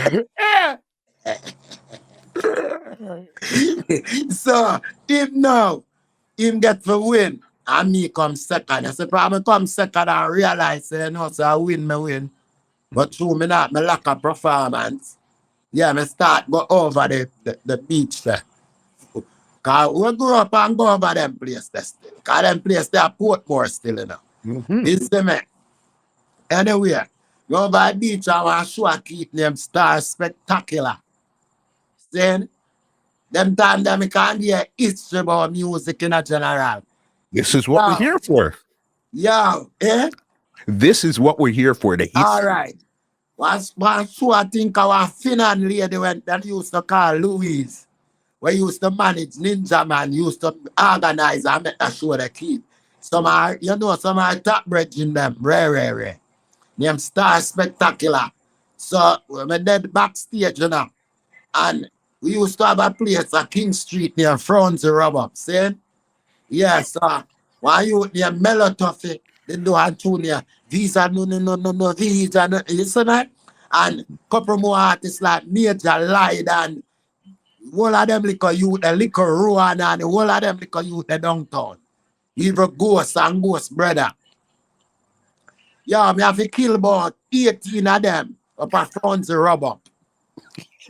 So him get to win and me come second. I said, probably come second and realize, you know, so I win. But through me not, me lack of performance. Yeah, me start go over the beach there. Because we grew up and go over them place there still. Because them place there are Portmore still, you know. You see me? Anyway, go over the beach and I show a keep them Star Spectacular. Then, them time them can't hear history about music in a general. This is what we're here for. Yeah, This is what we're here for. The history. all right. One show I think our Finland lady went that used to call Louise. We used to manage Ninja Man, used to organize and make a show the keep. Some are, you know, some are top bridge in them, rare. Name Star Spectacular. So we dead backstage, you know. And we used to have a place at King Street near Franz Rubber. See? Yes, one you near Melotoffy, they do a tune near Visa, no, Visa, no, you see that? And couple more artists like Major Light and all of them liquor youth, the liquor Rowan and all of them liquor youth, the downtown. Even Ghost and Ghost brother. Yeah, me have to kill about 18 of them up at Franz Rubber.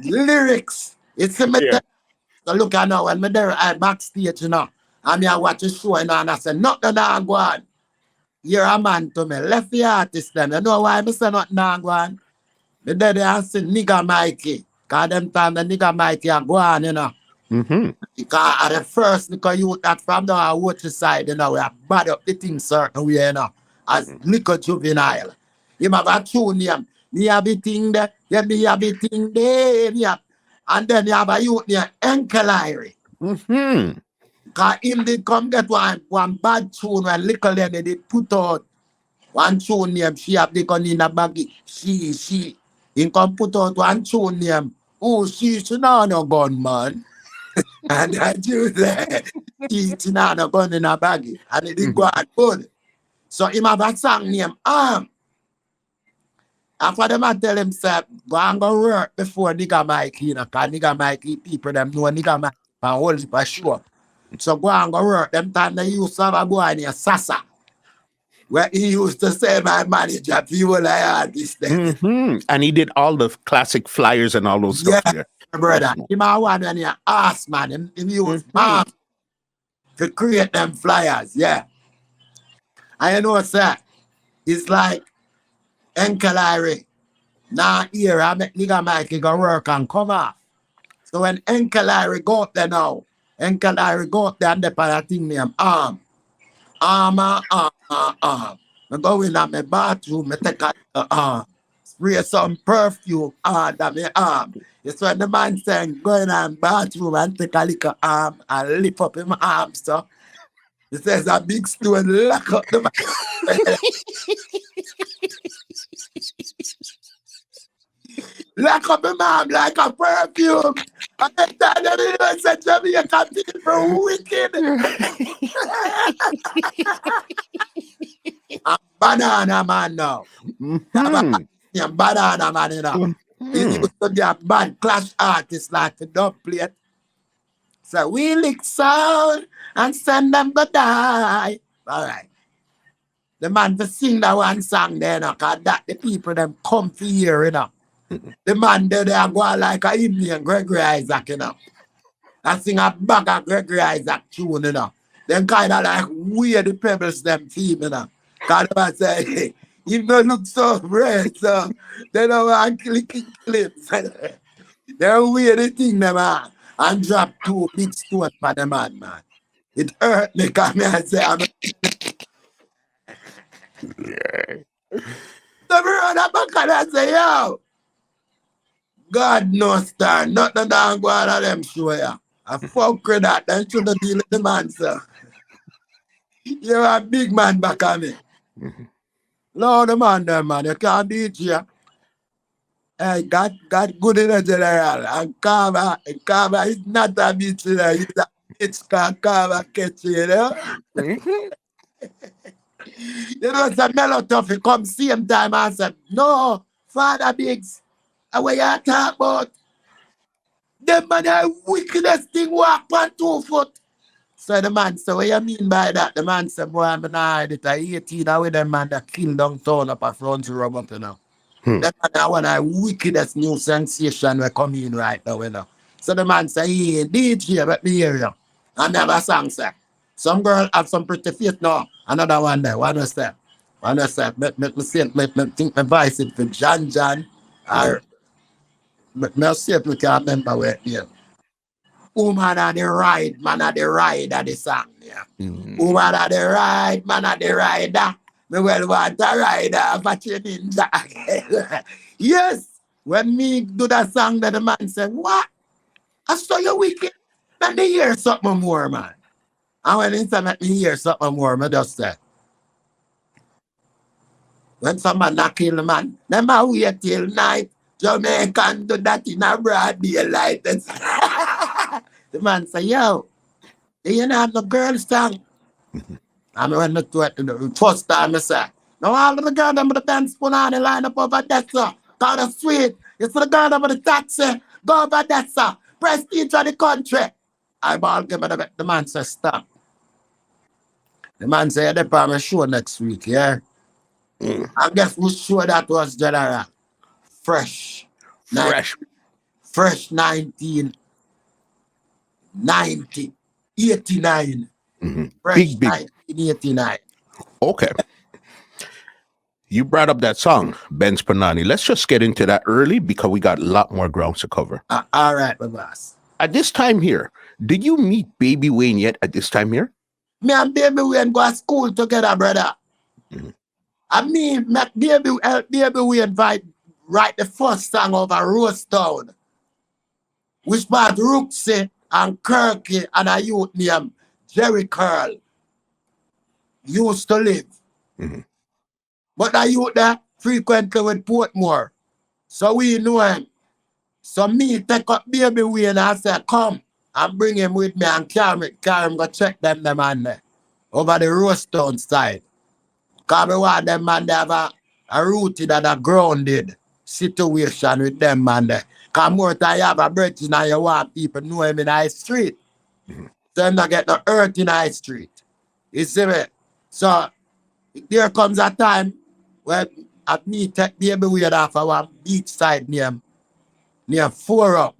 Lyrics. It's a So look at now, when me there I backstage, and me I watch the show, and I say, nothing nah go on. You're a man to me. Left the artist them. You know why me say nothing nah go on? Me there and say nigga Mikey. Cause them time the nigga Mikey are go on, Mm-hmm. Because at the first little youth that from the watch side, we have bad up the thing certain way, as little juvenile. You have a true name. Me have a thing there, me have a thing there, and then you have a youth named Enkelary. Mm-hmm. Because him did come get one bad tune when little then they did put out one tune name, she have the gun in a baggy. She. He come put out one tune name. Oh, she know no gun, man. And that you there, she know no gun in a baggy. And it did go out good. So him have a song name, after them I tell him, say, go and go work before nigga Mikey, because nigga Mikey people, them know nigga Mikey, and hold it for sure. So go and go work. Them time they used to have a boy named Sasa, where he used to say my manager, people like artists. Mm-hmm. And he did all the classic flyers and all those stuff. Yeah, brother. He my one when he asked, man. Him used to create them flyers, yeah. And you know, sir, it's like Enkelary. Now here, I make nigga Mikey go work and come off. So when Enkelary go up there now, Enkelary go up there and they put a thing named arm. I go in at my bathroom, I take a spray some perfume under my arm. It's when the man saying, go in the bathroom and take a little arm and lift up his arm, so. He says a big stone lock up the man. Lock up his arm like a perfume. And then that he said Jamaica people wicked. I'm banana man now. I'm banana man, He used to be a bad clash artist like the dub plate. So we lick sound and send them to die. All right. The man to sing that one song there, because that the people them come for here, The man there, they go like a Indian Gregory Isaac, I sing a bag of Gregory Isaac tune, Them kind of like weird the pebbles them team, Because I say, you don't look so red, so they don't want to click clips. They're weird the thing, man. And drop 2 big stones for the man. It hurt me because I say, the brother back and I say, yo, God no star, nothing down go out of them show ya. I fuck with that, then shouldn't deal with the man, sir. You're a big man back on me. Lord, the man there, man, you can't beat you. Hey, God good in the general. And Kava is not a bitch, It's called Kava catch you, Some mellow tough, come same time and said, no, Father Biggs, what you talk about? The man the wickedest thing walk on 2 foot. So the man said, what you mean by that? The man said, boy, I'm not it. I 18 with them man that kill downtown up at front to rub up, That man one of the wickedest new sensation we come in right now, So the man said, he DJ, but me hear you. I never sang, sir. Some girl have some pretty face now. Another one there. What was that? Let me think my voice it for John. Or me see if we can remember where here. Woman at the ride, man at the ride of the song. Yeah. Woman at the ride, man at the rider. Me well want a rider for training that. Yes. When me do that song that the man said, what? I saw you wicked. Let me hear something more, man. And when inside let me hear something more, I just say, when someone not kill the man, them a wait till night. Jamaican do that in a broad daylight. The man say, yo, you know have the girl song. And when I do it the first time I say, now all of the girls them with the Benz Punany line up over that, sir. Call the sweet. It's for the girl them with the taxi. Go over that, sir. Prestige of the country. I ball give the man say, stop. The man say, they're on my show next week, yeah? I guess whose show that was, General? Fresh. Fresh. Fresh 19. 90, 89. Fresh Big. 1989. Okay. You brought up that song, Benz Punany. Let's just get into that early because we got a lot more ground to cover. All right, my boss. At this time here, did you meet Baby Wayne yet at this time here? Me and Baby Wayne go to school together, brother. I mean, Baby Wayne write the first song over Rose Town, which part Rooksy and Kirky and a youth named Jerry Curl used to live. But the youth there frequently with Portmore. So we know him. So me take up Baby Wayne and say, come and bring him with me and carry him go check them man there over the Rose Town side. Because we want them man they have a rooted and a grounded situation with them man there. Because more time you have a bridge and you want people know him in the high street. So him not get no hurt in the high street. You see me? So there comes a time when at me take Baby Wayne off of one beach side near Forum,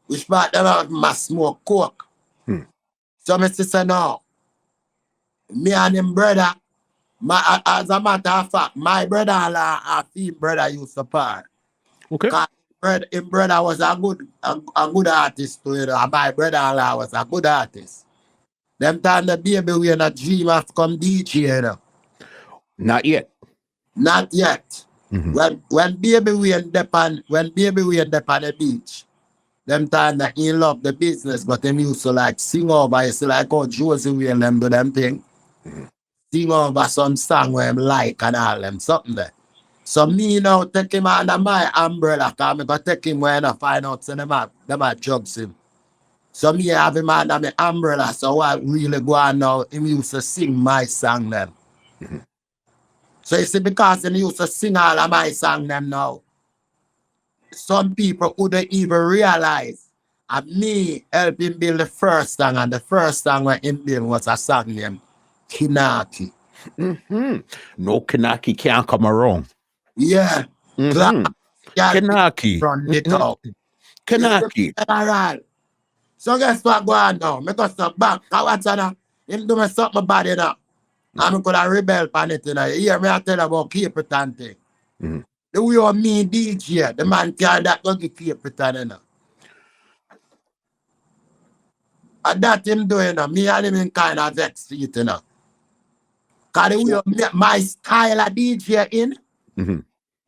which part them out my smoke coke. So my sister now, me and him brother, as a matter of fact, my brother-in-law and his brother used to part. Okay. His brother was a good artist too, you know, and my brother-in-law was a good artist. Them time the Baby Wayne a dream of come DJ, you know. Not yet. Not yet. When Baby Wayne dep on the beach, them time that he love the business, but them used to like sing over, you see like how Josie Wayne them do them thing. Sing over some song where him like and all them something there. So me now take him under my umbrella, cause me go take him when I find out so them a drugs him. So me have him under my umbrella, so what really go on now, him used to sing my song them. So you see, because he used to sing all of my song them now, some people wouldn't even realize that me help him build the first song, and the first song when him build was a song named Kinaki. No Kanaki can't come around. Yeah. Kanaki. From the top. Kanaki. So guess what go on now? Me go stop back. I watch that. Him do me something bad enough. I'm gonna rebel on it, you know. You hear me I tell you about Capleton thing. The way of me DJ, the man carry that go get Capleton, you know. And that him doing, you know, me and him in kind of vex for it, you know. Cause the way of my style of DJ in,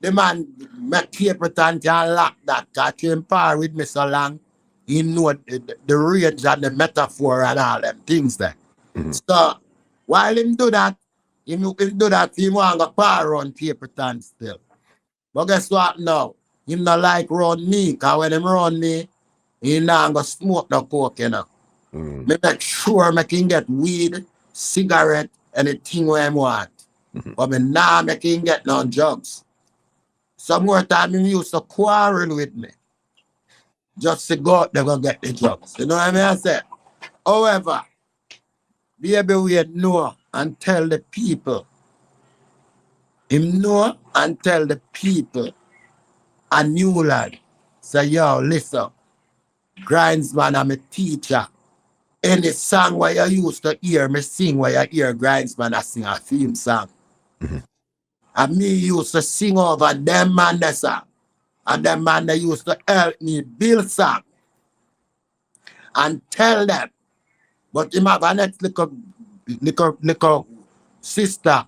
the man make Capleton can lock that. Cause he par with me so long, he know the range and the metaphor and all them things there. So while him do that, he want to par on Capleton still. But guess what now? Him not like run me, because when him run me, he not going to smoke no coke, you know. Me make sure I can get weed, cigarette, anything where him want. But me nah make him get no drugs. Some more time he used to quarrel with me. Just to go out there and get the drugs. You know what I mean? I say. However, Baby Wayne know and tell the people. Him know and tell the people a new lad. Say, yo, listen. Grindsman, I'm a teacher. Any song where you used to hear me sing, where you hear Grindsman, I sing a theme song. And me used to sing over them man that song. And them man that used to help me build song. And tell them. But him have a next little sister.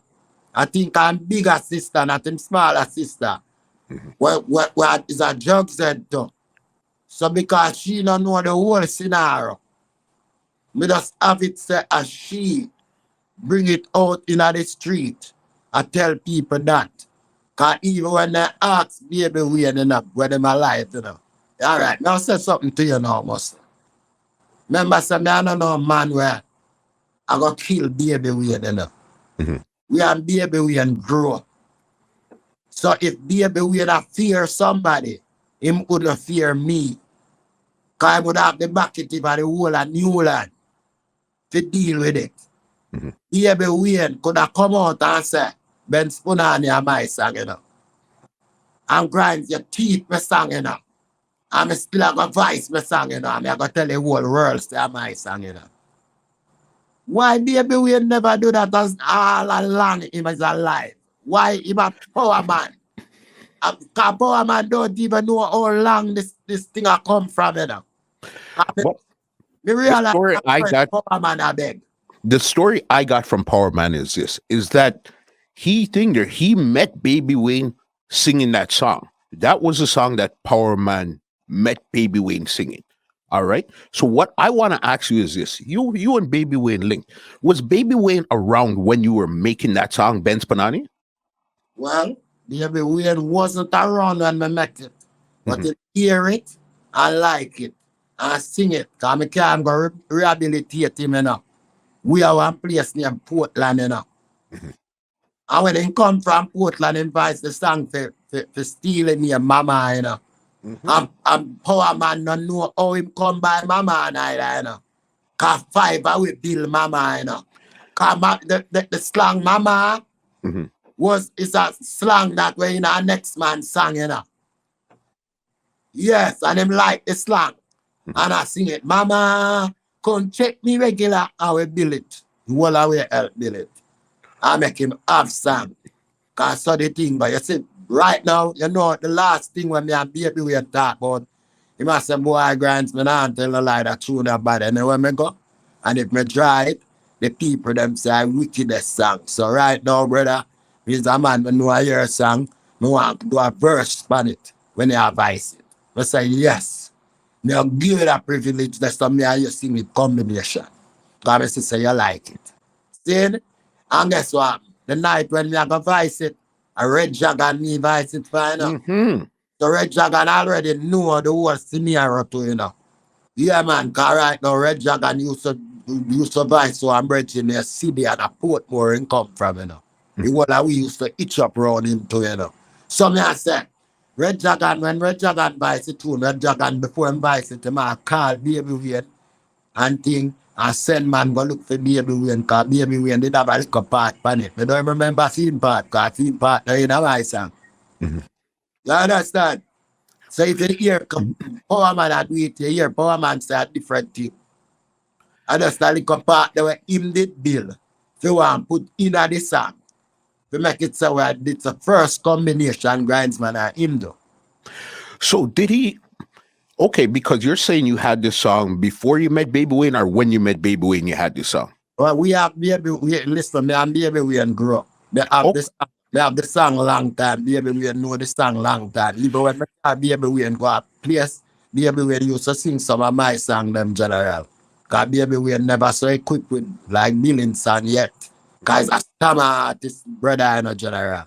I think I'm bigger sister, not him smaller sister. What is a drug center. So because she don't know the whole scenario, me just have it say as she bring it out in the street. I tell people that. Because even when they ask Baby Wayne enough, when them alive, you know. All right, now say something to you now, Muslim. Remember, say, me I don't know a man where I got kill Baby Wayne, you know. We and Baby Wayne grow. So if Baby Wayne fear somebody, him wouldn't fear me. Because I would have the bucket if I the whole of New Land to deal with it. Baby Wayne could have come out and say, Benz Punnany are my song, you know. And grind your teeth, my song, you know. I'm still have a voice my song, you know. I'm gonna tell the whole world say my song, you know. Why baby we never do that as all along him is alive? Why him a power man? Cause power man don't even know how long this thing a come from, you know. Well, Me the realize story that I got power man a beg. the story I got from Power Man is this: is that he met Baby Wayne singing that song. That was a song that Power Man met Baby Wayne singing. All right. So what I want to ask you is this: you and Baby Wayne linked. Was Baby Wayne around when you were making that song, Benz Punany? Well, baby Wayne wasn't around when I met it. But Mhm, you hear it, I like it. I sing it. Cause I can't go rehabilitate him, you know. We are one place named Portland, you know. mhm, And when he come from Portland, he invites the song for stealing me mama, you know. mhm. I'm power man don't know how him come by mama neither, you know. Cause five I will build mama, you know. Cause the slang mama Mhm. is a slang that way in our next man's song, you know. Yes, and him like the slang. Mhm. And I sing it. Mama, come check me regular, I will build it. Well, I will help build it. I make him have song. Cause so the thing, but you see, right now, you know, the last thing when me and baby we talk about, he must say, boy, Grindsman, I tell a lie that tune that bad. And then when me go, and if me try it, the people them say I wickedest song. So right now, brother, he's a man when know I hear a song, me want to do a verse on it when they advise it. I say, yes. Me I'll give you that privilege that's something I you sing with combination. Because I say you like it. See? And guess what? The night when me I go voice it, a red dragon me voice it fine. Mhm. The red dragon already know the whole scenario to you know. Yeah man, cause right now red dragon used to buy so I'm bridging the city and a Portmore and come from, you know. It was like we used to itch up around him too, you know. So me I say, Red Dragon, when Red Dragon buys it too, Red Dragon before him buys it, him a call Baby Wayne and thing and send man go look for Baby Wayne cause Baby Wayne did have a little part on it. I don't remember seeing part cause seeing part there in a my song. Mhm. You understand? So if you hear Power Man and do it, you hear Power Man say a different thing. I just a little part that where him did bill. If you want put in a the song, to make it so that it's the first combination Grindsman and him do. So did he? Okay, because you're saying you had this song before you met Baby Wayne, or when you met Baby Wayne, you had this song. Well, we have baby, listen, me and baby we and grow up. They have the song long time. Baby we know the song long time. Even when me have baby we and go up place, baby we used to sing some of my song them general. Cause baby we never so equipped with like million song yet. Cause a stammer artist brother in a general.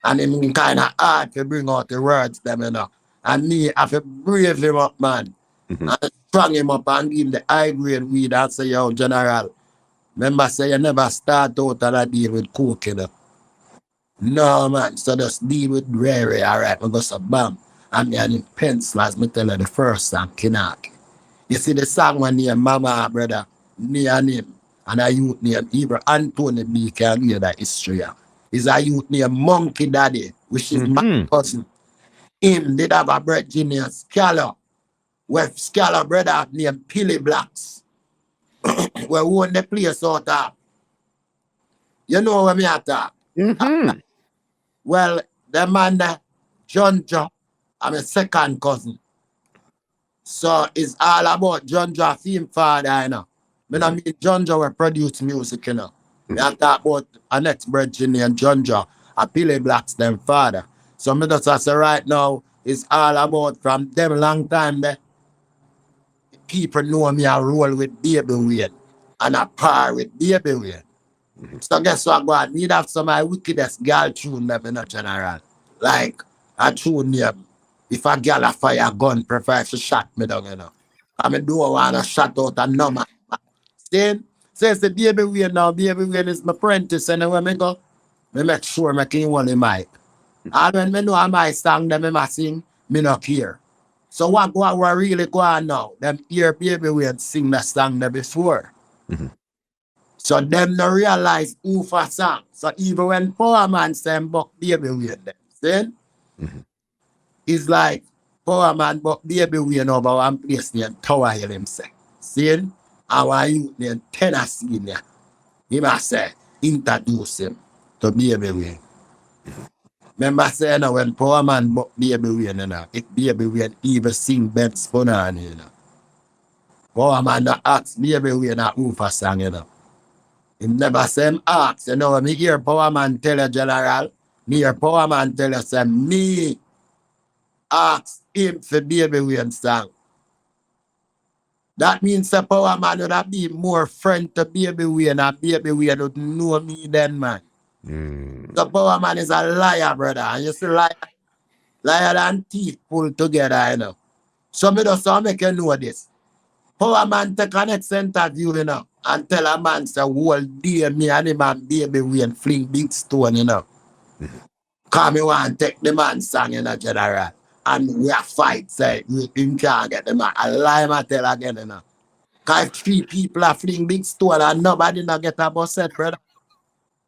And him kind of hard to bring out the words them, you know. And me have to brave him up, man. Mhm. And strong him up and give him the high grade weed and say, yo, general. Remember, say you never start out and I deal with coke, you know. No, man. So just deal with rare, all right. We go some bam. And me and him pencil, as me tell you the first song, Kinaki. You see the song when name Mama, brother, me and him, and a youth named Ibra Anthony B. can hear that history. Is a youth named Monkey Daddy, which is my Mhm. cousin. Him did have a brother named Scala, with Scala brother named Pilly Blacks, where own the place out of. You know what me at talk? Mhm. Well, the man, John Joe, I'm a second cousin. So it's all about John Joe, film father, you know. Me I Mhm. mean John Joe will produce music, you know. Me Mhm. I talk about a next brethren named John Joe, a Billy Blacks, them father. So me just say right now, it's all about from them long time there. People know me I roll with Baby Wayne and I par with Baby Wayne. Mhm. So guess what, God? Need have some of my wickedest girl tune them in a general. Like a tune name. If a girl a fire gun, prefer to shot me down, you know. I mean, do want to shot out a number. Then says the Baby Wayne now, Baby Wayne is my apprentice, and when me go, me make sure me can one in mic. And when me know I might song them, me must sing, me not care. So what really go on now? Them hear Baby Wayne sing that song there before. Mhm. So them no realize who for song. So even when poor man say buck baby with them, see? Mhm. It's like Power man, but baby Wayne over one place named Tower Hill himself. See? Our youth named Tennessee there. He must say, introduce him to baby Wayne. Remember saying when Power man book baby Wayne, if baby Wayne even sing Benz Punany, Power man not ask baby Wayne who for song, He never say him ask, when me hear Power man tell a general, me hear Power man tell us, say, me ask him for baby Wayne song. That means the Power man would have been more friend to baby Wayne and baby Wayne would know me then, man. The Power man is a liar, brother. And you see liar and thief pull together, So me just want to make you know this. Power man take a next interview, and tell a man, say, whole day me and him and baby Wayne fling big stone, Cause me want to take the man song, general. And we are fight, say, him can't get the man. I lie, I tell again, Cause 3 people are fling big stone and nobody not get a bus set, brother.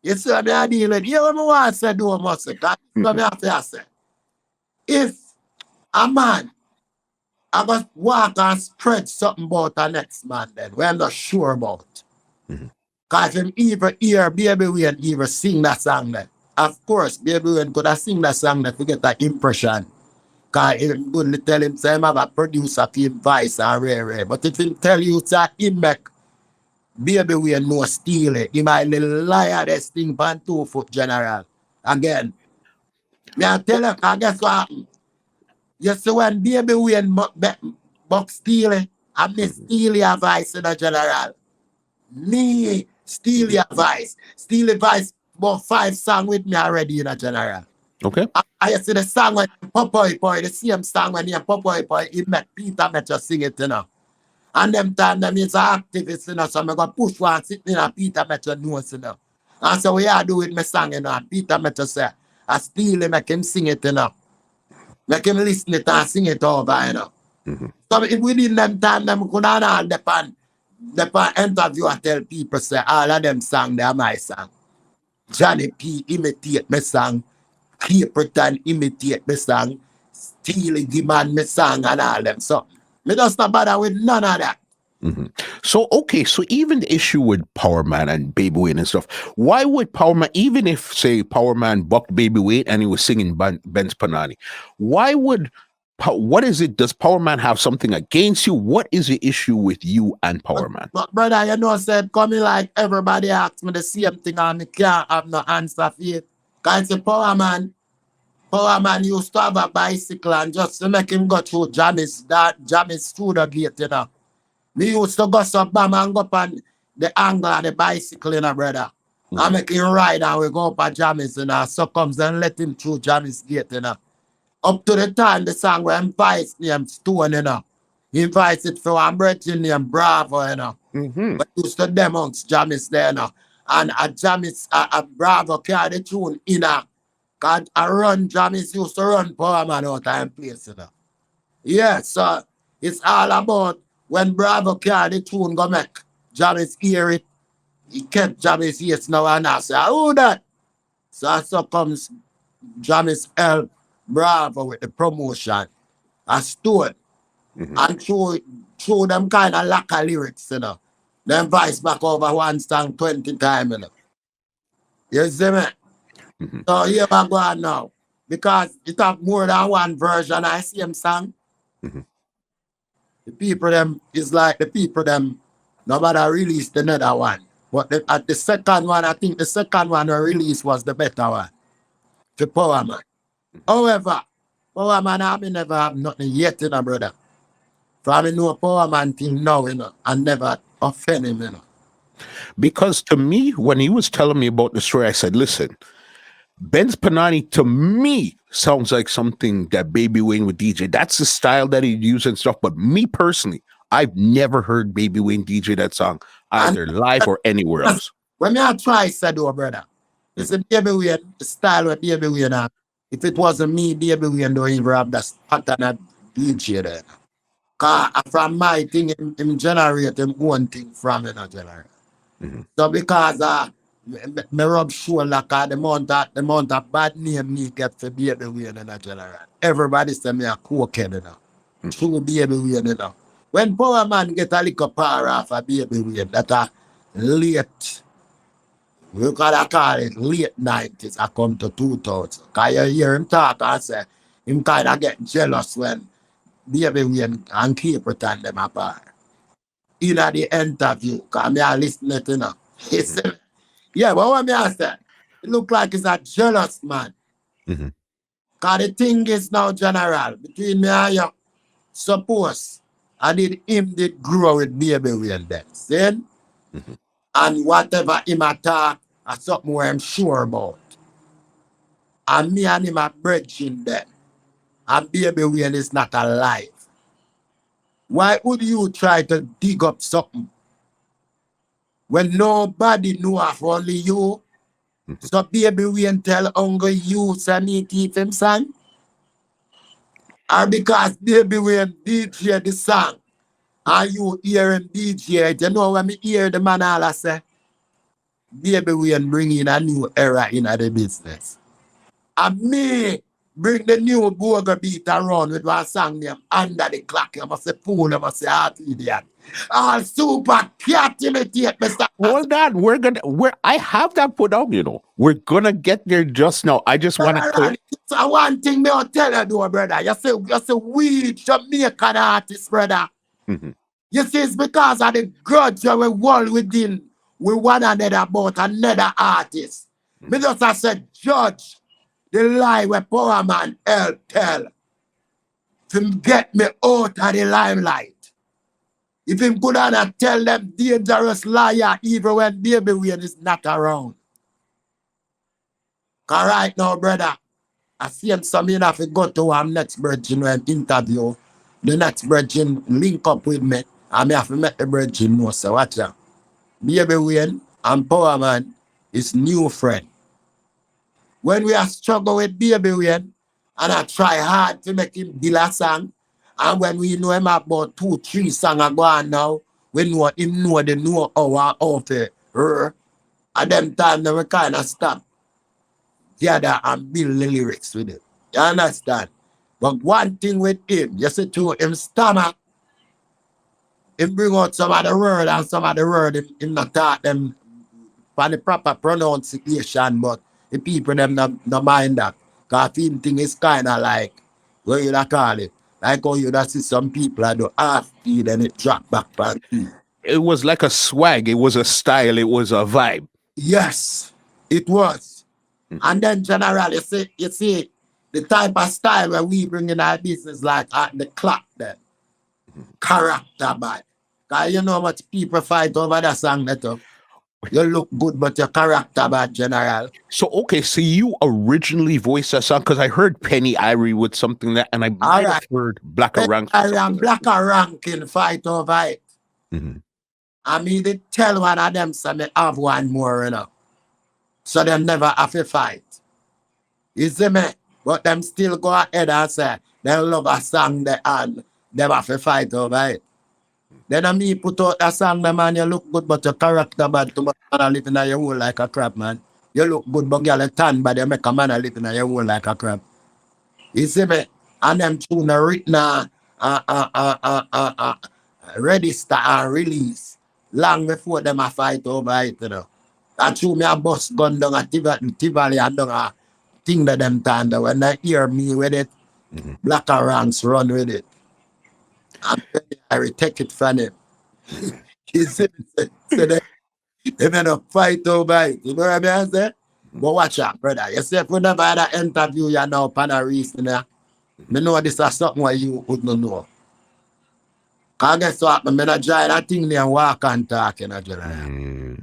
You see what I deal with? You know what I want to say, do must say. Cause what I have to say. If a man I got walk and spread something about the next man then, we're not sure about. Cause him even hear baby Wayne even sing that song then. Of course, baby Wayne could have sing that song that to get that impression. Cause him couldn't tell him say him have a producer for him voice and rare. But if him tell you that him make baby Wayne no steal it, he might little liar this thing pan 2 foot general. Again. Me I tell you, I guess what happened? You see when baby Wayne buck steal it, and me steal your voice in the general. Me steal your voice. Steal your voice about 5 songs with me already in the general. Okay. I see the song when Popoy, the same song when you Popoy, he met Peter Metro sing it, And them time them is an activist, so I'm going to push one sitting in a Peter Metro nose, And so we are doing my song, and Peter Metro say, I steal him, make him sing it, Make him listen it and sing it over, So if within them time, them could not all depend interview and tell people, say, all of them song, they are my song. Johnny P imitate my song. Capleton imitate my song. Steely demand my song and all them. So, me just not bother with none of that. So, okay, so even the issue with Power Man and Baby Wayne and stuff, why would Power Man, even if, say, Power Man bucked Baby Wayne and he was singing Benz Punany, why would, what is it, does Power Man have something against you? What is the issue with you and Power Man? But brother, said, coming like everybody asks me the same thing and me can't have no answer for it. Because the Power Man used to have a bicycle and just to make him go through Jammys through the gate, Me used to go some bam and go up on the angle of the bicycle, brother. I make him ride and we go up at Jammys, so comes and let him through Jammys gate, Up to the time the song where him vice named Stone, He invites it for one brethren named Bravo, But used to them amongst Jammys there, And a Jammys, a Bravo carry the tune Cause I run Jammys used to run Power Man out of place, Yeah, so it's all about when Bravo carry the tune go make Jammys hear it. He kept Jammys ears now and I say, who that? So comes Jammys help Bravo with the promotion. I stood and show them kind of lack of lyrics, Then vice back over one song 20 times, You see me? So here I go on now. Because it have more than one version I see him song. The people them is like the people them nobody released another one. But at the second one, I think the second one released was the better one. The Power Man. However, Power Man I never have nothing yet, brother. From I know Power Man thing now, and never offend him, Because to me, when he was telling me about the story, I said, listen, Benz Punany to me sounds like something that Baby Wayne would DJ. That's the style that he'd use and stuff. But me personally, I've never heard Baby Wayne DJ that song either live or anywhere else. When me I try said, brother, it's a Baby Wayne style with Baby Wayne. If it wasn't me, Baby Wayne don't even have that pattern of DJ there. Cause from my thing, him generate him own thing from generate. So because me rub shoulder cause the amount of bad name me get for baby Wayne in a general. Everybody say me a cokehead, you know. True baby Wayne, you know. When power man get a little power off a baby Wayne, that a late, we gotta call it late 90s, I come to 2000. Cause you hear him talk and say, him kind of get jealous when baby Wayne and Capleton them apart. In the interview, cause me a listen to it, you know. He said, yeah, but what me I say? It look like he's a jealous man. Mhm. Cause the thing is now, general, between me and you, suppose I did grow with baby Wayne then. See? Mhm. And whatever him attack, I something where I'm sure about. And me and him are bridging them. And baby Wayne is not alive. Why would you try to dig up something when nobody know of only you? So baby Wayne tell Uncle you say me keep him son? Or because baby Wayne DJ the song and you hear him DJ it, you know when me hear the man all I say, baby Wayne bring in a new era in the business. And me bring the new burger beat around with one song named Under the Clock. You must say fool, you must say heart idiot. All super cat imitate Mr. Hold on, I have that put out, you know. We're gonna get there just now. I just want to clear. So one thing me will tell you though, brother. You say we Jamaican artist, brother. Mhm. You see, it's because of the grudge that we hold within with one another about another artist. Me just I said, judge the lie where power man tell to get me out of the limelight. If him could not tell them dangerous liar even when baby Wayne is not around. Cause right now, brother, I see him some enough to go to our next virgin when interview. The next virgin link up with me. And me have to make the virgin know. So watch out. Baby Wayne and Power Man is new friend. When we are struggle with baby Wayne, and I try hard to make him build a song, and when we know him about 2-3 songs ago and now, we know him know the know our outfit her. At them time we kind of stop gather and build the lyrics with it. You understand? But one thing with him, you see to him stammer, him bring out some of the word and some of the word him not taught them for the proper pronunciation, but the people them no mind that. Cause him thing is kinda like what you call it. Like how you see some people that do half speed and it drop back back. It was like a swag. It was a style. It was a vibe. Yes, it was. And then general, you see the type of style where we bring in our business like at the clock then. Character bad. Cause you know how much people fight over that song that you look good, but your character bad, general. So okay, so you originally voiced that song because I heard Penny Irie with something that, and I might have heard Black Ranks. I am Black ranking fight over it. Mhm. I mean, they tell one of them so me have one more, you know. So them never have to fight. You see me? But them still go ahead and say they love a song they and them have to fight over it. Then me put out a song, the man, you look good, but your character bad too much man live in your hole like a crap, man. You look good, but girl, you tan bad, you make a man live in your hole like a crap. You see me? And them tune written register and release long before them a fight over it, you know. And through me a bus gun down a Tivoli and down a thing that them time when they hear me with it, Black Ranks run with it. And I will take it from him. He said, they made a fight over it. You know what I mean? Say? But watch out, brother. You see, if we never had an interview, you know, upon a reason, I know this is something where you wouldn't know. Because guess what? I'm not try that thing there and walk and talk in a general.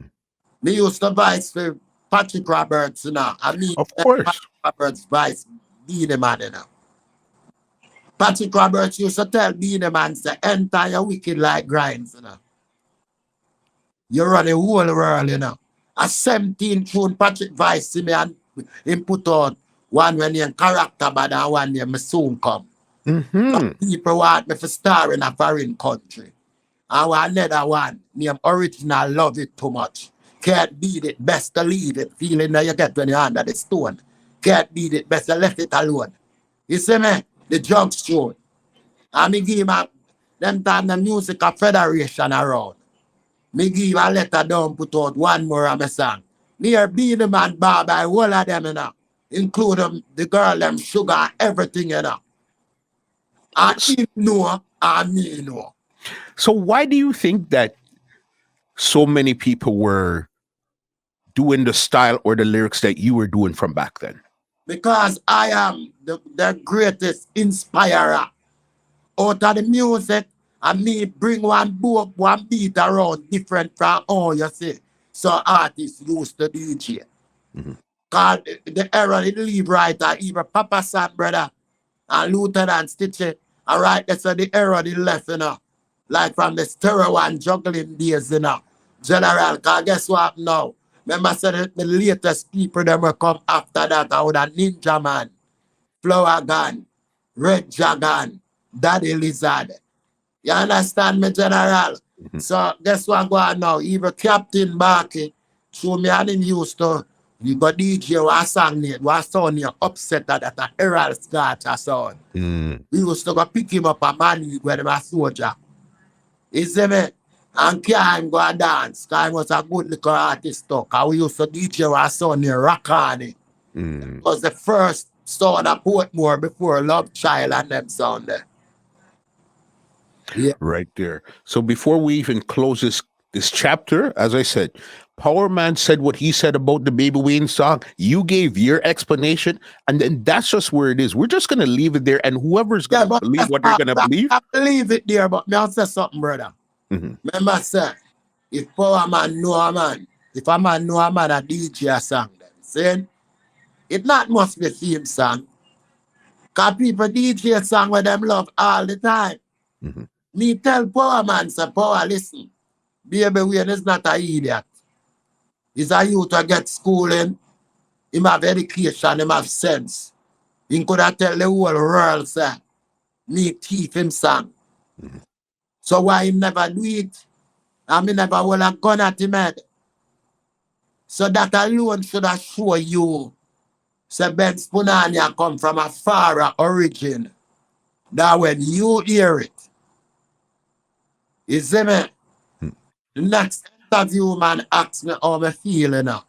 Me used to vice for Patrick Roberts, you know. I mean, Of course. Patrick Roberts vice Beanie Man, you know. Patrick Roberts used to tell Beanie Man, say, enter your wicked like grinds, you know. You run the whole world, you know. A 17 tune Patrick Vice see me and him put out one when you're character bad and one year me soon come. Some people want me to star in a foreign country. And another one, named Original Love It Too Much. Can't beat it, best to leave it. Feeling that you get when you're under the stone. Can't beat it, best to left it alone. You see me? The junk show. And me give him them time the music of federation around. Me give him a letter down, put out one more of my song. Near Be the Man Bob, I all of them, you know. Include them, the girl, them sugar, everything, you know. And he know, and me know. So why do you think that so many people were doing the style or the lyrics that you were doing from back then? Because I am the greatest inspirer out of the music, and me bring one beat around different from all you see. So artists used to DJ. Mm-hmm. Cause the era they leave right even Papa Sam brother and Lieutenant Stitchy. All right, that's the era they left, you know. Like from the stereo and juggling days, you know. General, cause guess what now? Remember I said the latest people that will come after that are with a Ninja Man, Flower Gun, Red Dragon, Daddy Lizard. You understand me, General? Mm-hmm. So guess what go on now? Even Captain Barky, show me and him used to, you got DJ was sang it, was sound you upset that a Herald Scotch a sound. Mm. We used to go pick him up a man when he was soldier. You see me? And can't go and dance. Cause he was a good little artist too. Cause we used to DJ was sound near rock on it. Mm. It was the first sound of Portmore before Love Child and them sound there. Yeah. Right there. So before we even close this chapter, as I said, Power Man said what he said about the Baby Wayne song. You gave your explanation, and then that's just where it is. We're just gonna leave it there, and whoever's gonna believe what they're gonna believe. I believe it there, but me I'll say something, brother. Mm-hmm. Remember, sir, if Power Man know a man, if a man know a man a DJ a song, then saying it not must be theme song. Cause people DJ a song where them love all the time. Mm-hmm. Me tell Power Man, say, Power, listen, Baby Wayne is not an idiot. He's a youth to get schooling. He have education, he have sense. He could have tell the whole world, say, me thief him song. Mm-hmm. So why he never do it? And me never hold a gun at him head. So that alone should have show you, say Benz Punany come from a far origin. That when you hear it, you see me? Mm-hmm. The next interview man asks me how me feel, you know.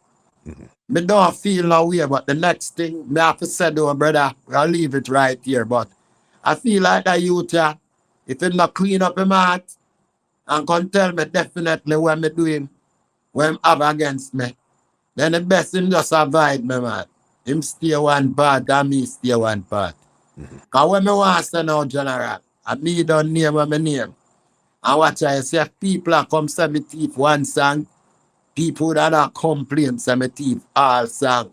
Mm-hmm. Me don't feel no way, but the next thing me have to say to him, brother, I'll leave it right here. But I feel like that youth here, if he not clean up him heart and can tell me definitely what me doing, what him have against me, then the best him just avoid me, man. Him stay one part and me stay one part. Mm-hmm. Cause when me want to say now, General, and me don't name what me name. And watch I say if people are come say me thief one song, people that are complain say me thief all song.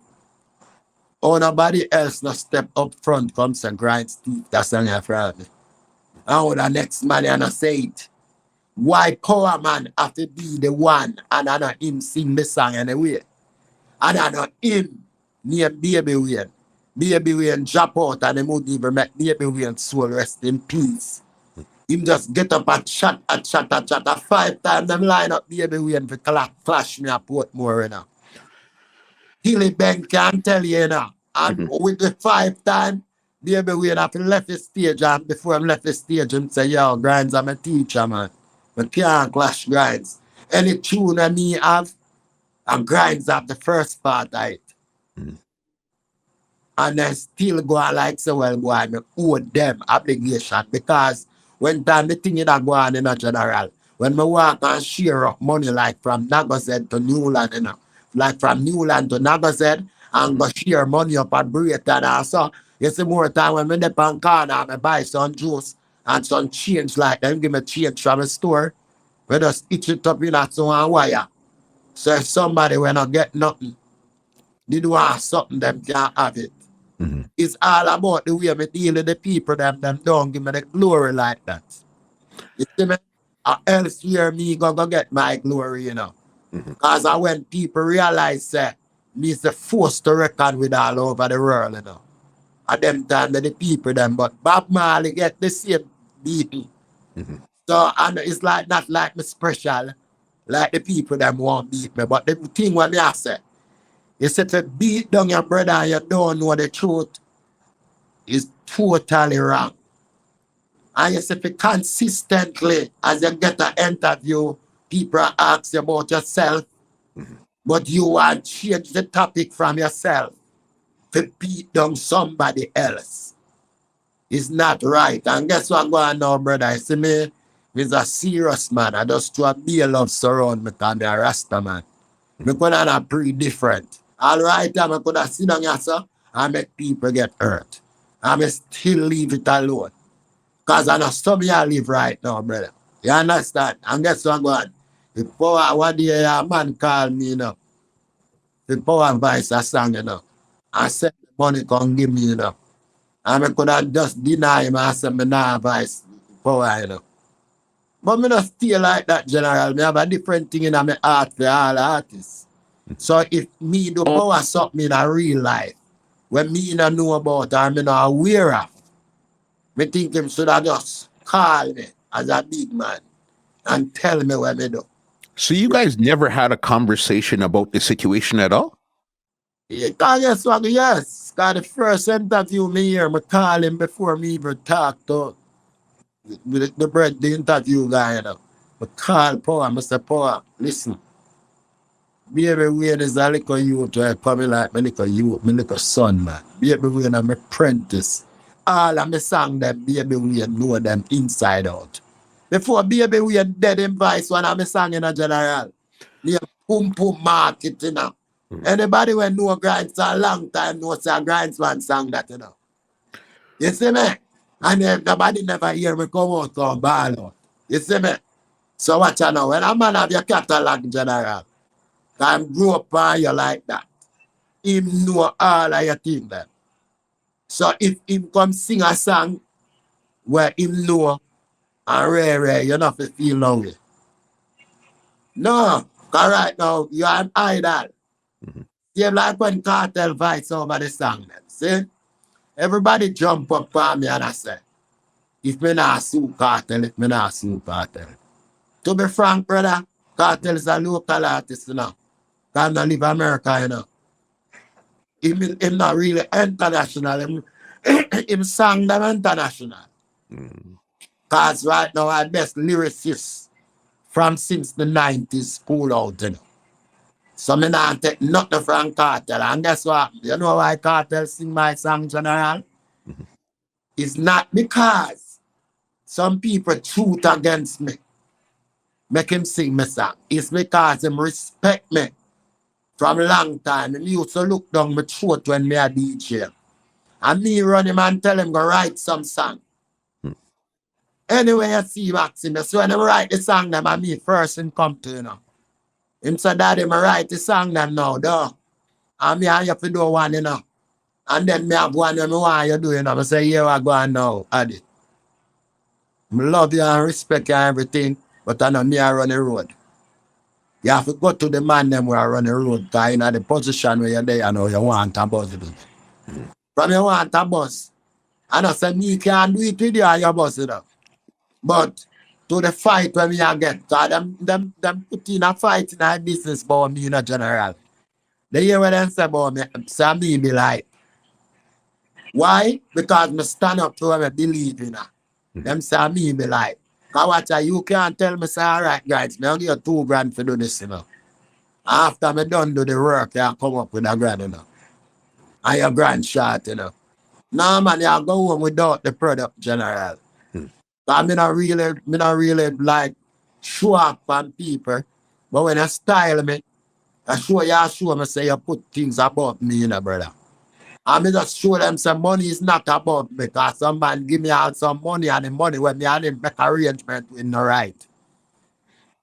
Or nobody else no step up front come say Grinds thief that song in front of me. And when the next man and I say it. Why Power Man have to be the one and I not him sing the song anyway? And I not him near Baby Wayne. Baby Wayne drop out and they would even make Baby Wayne soul rest in peace. Him just get up and chat. 5 times them line up Baby Wayne for clash me at Portmore, you know. Hilly Ben can tell you, you know. And with the 5 times, Baby Wayne have left the stage, and before him left the stage, him say, yo, Grinds, I'm a teacher, man. But can't clash Grinds. Any tune that me have, and Grinds have the first part of it. Mm-hmm. And then still go on like so well go on, me owe them obligation because when time the thing that go on in a general, when me walk and share up money like from Nagazed to Newland, you know, like from Newland to Nagazed and go share money up at Brayton and so you see more time when me dip on corner I buy some juice and some change like them give me change from the store, we just itch it up in that one wire. So if somebody when not get nothing, they do want something them can't have it. Mm-hmm. It's all about the way me deal with the people them don't give me the glory like that. You see me? Or else here me go get my glory, you know. Because when people realize that me is the force to reckon with all over the world, you know. At them time the people them, but Bob Marley get the same beating. Mm-hmm. So and it's like not like me special. Like the people that won't beat me. But the thing what me I say, is if you beat down your brother and you don't know the truth, is totally wrong. And you say if you consistently, as you get an interview, people ask you about yourself, but you want to change the topic from yourself to beat down somebody else. It's not right. And guess what going on now, brother? You see me? He's a serious man. I just to be a love surround me and be a Rasta man. Me could have pretty different. All right, I could have sit down here, sir, and make people get hurt. I still leave it alone. Because I know some I live right now, brother. You understand? And guess what, God? The power, one day a man called me, you know. The power voice a song, you know. I said the money can give me, you know. And I could have just deny him and said, me nah voice power, you know. But me not stay like that, general. Me have a different thing in my heart for all artists. So if me do power something in a real life, when me not know about or me not aware of, me think him should have just call me as a big man and tell me what me do. So you guys never had a conversation about the situation at all? Yeah, guess what? Yes. Because the first interview me here, me call him before me even talk to the interview guy, you know. Me call Power, I say, Power, listen. Baby Wayne is a little youth where coming like me little youth, me little son, man. Baby Wayne I'm apprentice. All of my song them, Baby Wayne know them inside out. Before Baby Wayne dead in voice, one of my song in a general. Me Pum Pum Market, you know. Anybody when know Grindsman a long time knows a Grindsman song that, you know. You see me? And then nobody never hear me come out or ball out. You see me? So watch out now. When a man have your catalog general, and grow up on you like that, him know all of your things then. So if him come sing a song where him know and rare, you not feel lonely. No, because right now you are an idol. You like when Cartel fights over the song then. See? Everybody jump up on me and I say, if me not sue Cartel, if me not sue Cartel. To be frank, brother, Cartel is a local artist, you know. Because I live in America, you know. Him not really international. Him sang them international. Because right now, our best lyricists from since the 90s pull out, you know. So me not take nothing from Cartel. And guess what? You know why Cartel sing my song, General? It's not because some people shoot against me, make him sing my song. It's because him respect me from a long time. He used to look down my throat when me a DJ. And me run him and tell him go write some song. Anyway, I see Maxim. So when him write the song, them and me first him come to, you know. Him said, Daddy, I write the song them now, though. And me I have to do one, you know. And then me have one when I want you do, you know. I say, yeah, I go on now, Addy. I love you and respect you and everything, but I know me I run the road. You have to go to the man them where I run the road, because in the position where you're there, you know, you want a bus. From you want a bus. And I said, me can't do it with you and your bus, you know. But to the fight when me I get, because them put in a fight in a business about me in a general. They hear what they say about me, so me be like, why? Because me stand up to what I believe in. Them say me be like, because watch you can't tell me, say, all right, guys, me I'll give you $2,000 for do this, you know. After me done do the work, you come up with $1,000, you know. And your grand shot, you know. No, man, you go home without the product, general. Because me not really like show up on people. But when I style me, I show me, say you put things about me, you know, brother. And me just show them some money is not about me, because some man give me out some money and the money when me and him make arrangement with no right.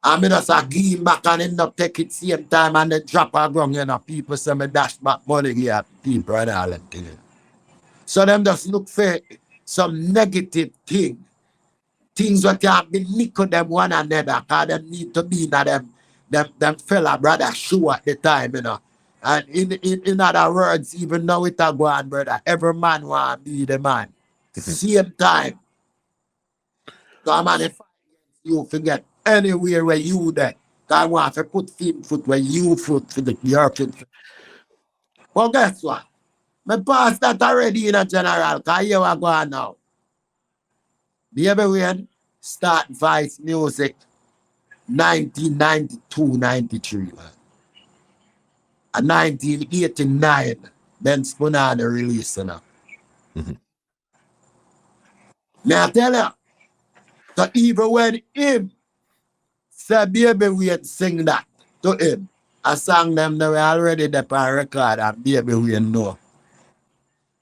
And me just give him back and him not take it same time and they drop a ground, you know. People say me dash back money here, people and all that thing. So them just look for some negative thing. Things that can be nickel them one another, because them need to be in them fella brother show at the time, you know. And in other words, even though it a go on, brother, every man want to be the man. Same time. Come on, if you forget anywhere where you there, I want to put foot where you foot for the European. Well, guess what? Me pass that already in a general, because here we go now. Baby Wayne start Vice Music 1992-93. And 1989, Benz Punany release now. Mhm. Now I tell you, so even when him say Baby Wayne sing that to him, I sang them they were already there on record and Baby Wayne know.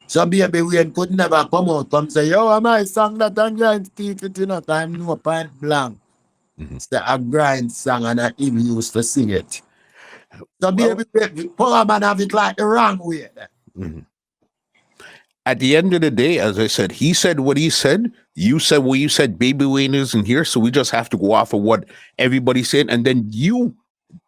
So Baby Wayne could never come out and say, yo, am I song that and grind teeth it in a time no point blank. Mhm. It's a grind song and I him used to sing it. So Well, Baby Wayne, poor man have it like the wrong way. mhm. At the end of the day, as I said, he said what he said. You said what you said. Baby Wayne isn't here, so we just have to go off of what everybody said, and then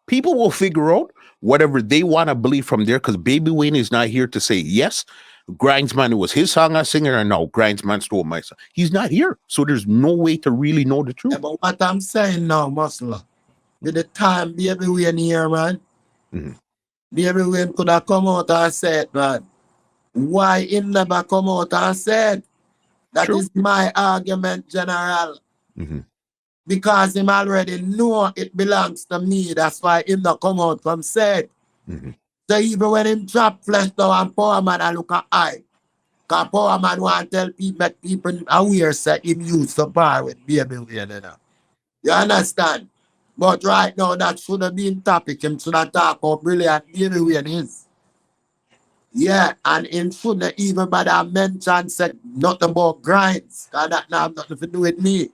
people will figure out whatever they want to believe from there. Because Baby Wayne is not here to say yes, Grindsman, it was his song I sing it, or no, Grindsman stole my song. He's not here, so there's no way to really know the truth. Yeah, but what I'm saying now, Muscle, with the time Baby Wayne here, man, Mhm. Baby Wayne could have come out and said, man, why him never come out and said? That True. is my argument, General. Mhm. Because him already know it belongs to me. That's why him not come out from said. Mhm. So even when him drop flesh now and poor man I look at eye. Because poor man want to tell people, make people aware that him used to bar with Baby Wayne, you know. You understand? But right now that should have been topic. Him should have talk about brilliant Baby Wayne is. Yeah, and him shouldn't even bother mention said nothing about grinds. Because that now have nothing to do with me.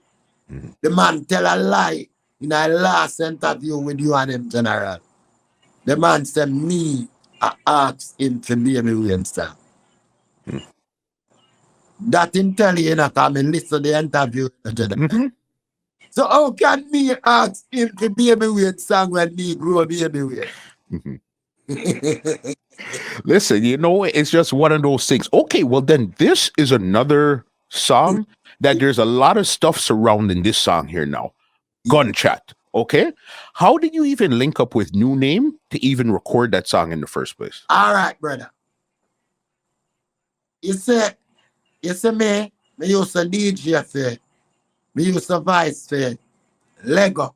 Mhm. The man tell a lie in a last interview with you and him, General. The man said me, I asked him to be a Winston. Mhm. That him tell you, come and listen to the interview, General. Mhm. So how can me ask him to be a Winston when me grow Baby Wayne? Mhm. Listen, it's just one of those things. Okay, well then this is another song that there's a lot of stuff surrounding this song here now. Gun Chat. Okay. How did you even link up with New Name to even record that song in the first place? All right, brother. You see me used to DJ for, me used to vice for Lego,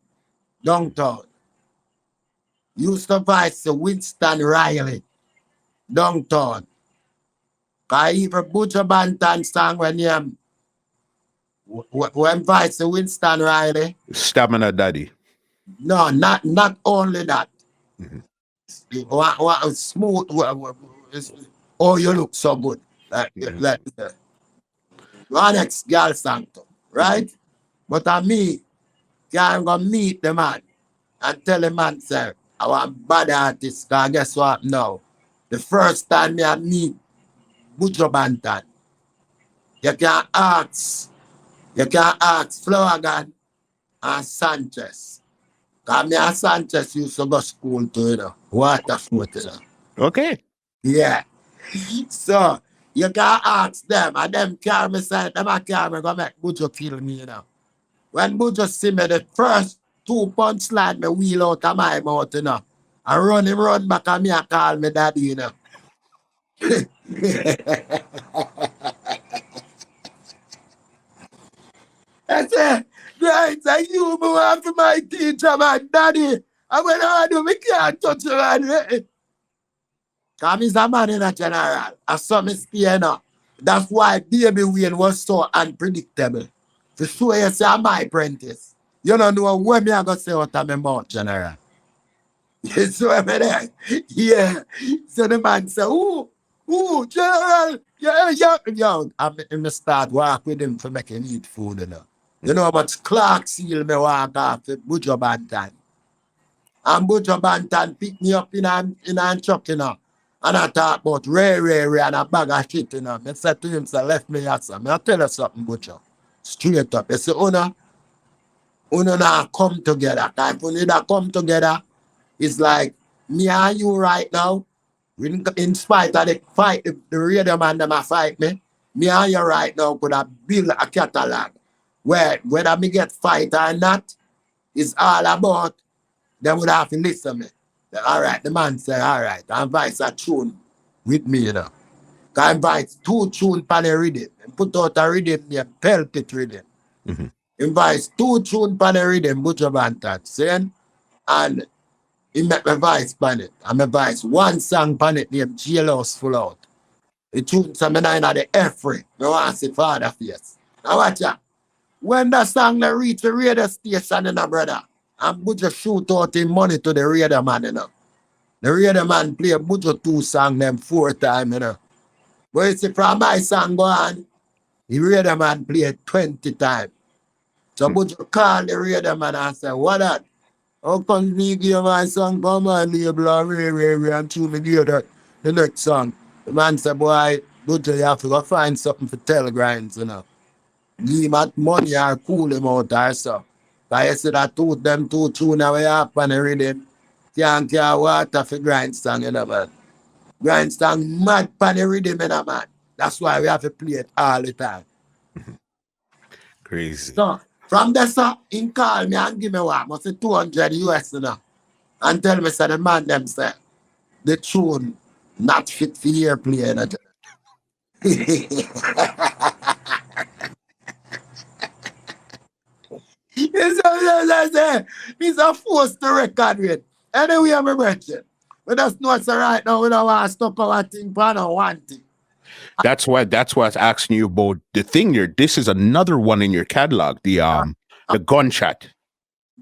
downtown. Used to vice for Winston Riley, downtown. Cause even Buju Banton song when vice for Winston Riley. Stamina Daddy. No, not only that. Mhm. What smooth. Oh, you look so good. Mhm. One ex girl sang to, right? But me, I'm gonna meet the man and tell the man, sir, I want bad artist. Cause guess what now? The first time I meet Buju Banton, you can ask Flowergan and Sanchez. Cause me and Sanchez used to go school too, water foot, Okay. Yeah. So you can ask them and them carry me say them a carry me go make Buju kill me, When Buju see me the first 2 punch slide me wheel out of my mouth, and run back and me a call me daddy, I say, right, I you me want for my teacher, my daddy. And when I do, me can't touch you, man. Cause he's a man in a general. I saw me stay now. That's why Baby Wayne was so unpredictable. To show you say I'm my apprentice. You don't know when me I go say out of my mouth, general. You see what I mean? Yeah. So the man say, general, yeah. I'm in the start walk with him for making eat food, You know how much Clark seal me walk off with Buju Banton. And Buju Banton pick me up in a truck, And I talk about Ray, and a bag of shit, I said to him, so left me at some. I tell you something, Buju. Straight up. I say, Una now come together. If we need to come together, it's like me and you right now, in spite of the fight, the radio man them a fight me and you right now could have build a catalog where whether me get fight or not, it's all about they would have to listen to me. All right, the man said, all right, I invite a tune with me, you know. I invite 2 tune pan a rhythm and put out a rhythm named Pelt It Rhythm. Mm-hmm. Invite 2 tune pan a rhythm, Buju Banton, saying, and he make my voice pan it. And my voice 1 song pan it named Jailhouse Full Out. The tune some in the F-ray. I want to see Father Face. Now watch that. When the song they reach the radio station, you know, brother, and Buju shoot out him money to the radio man, you know. The radio man play Buju 2 song them 4 times, you know. But you see, from my song go on, the radio man play 20 times. So Buju call the radio man and say, what that? How come me give my song for my label and tune me give that the next song? The man said, boy, Buju, you have to go find something for tell grinds, you know. Give him that money or cool him out or so. Because you see that them 2 tune away up and the rhythm. Can't care water for grindstone, you know, man. Grindstone mad pan the rhythm, you know, man. That's why we have to play it all the time. Crazy. So, from there, sir, he call me and give me what? Must say 200 US, you know. And tell me, say, the man them say, the tune not fit for airplay, you know. He's a force to record with. Anyway, I'm a brethren. But that's not so right now. We don't want to stop our thing, but I don't want it. That's why I was asking you about the thing here. This is another one in your catalog, the gunshot.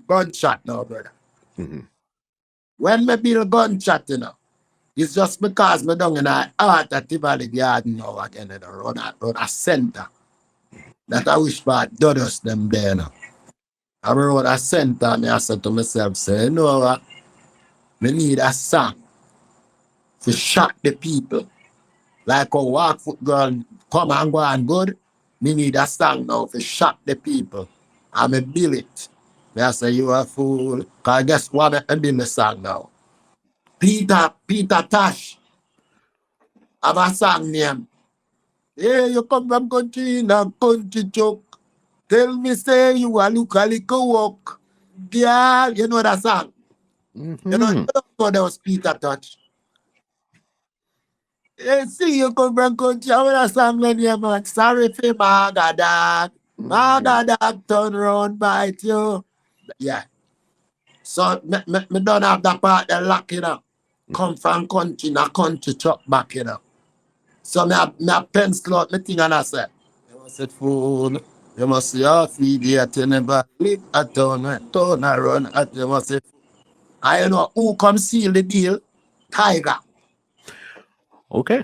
Gunshot now, brother. Mm-hmm. When me build gunshot, you know, it's just because me down in the heart of Tivoli Garden now again, you know, run a center. That I wish about Dodos them there, you know. I run a center and I said to myself, say, you know what? Me need a song to shock the people. Like a walk foot girl come and go and good. Me need a song now to shock the people. And me build it. I say, you a fool. Because guess what? I build the song now. Peter Tosh have a song name. Hey, you come from country in a country joke. Tell me, say you a look a little walk. Girl, you know that song? Mm-hmm. You know that was Peter Tosh. Hey, see you come from country. I want a song when you man. Sorry for Maga Dog. Maga Dog turn round bite you. Yeah. So me don't have that part that lock, you know. Come from country, na country truck back, you know. So me a pencil out me thing and I said, you must say fool, you must see your feed here to never live a town a run at you must say. I know who come seal the deal? Tiger. Okay.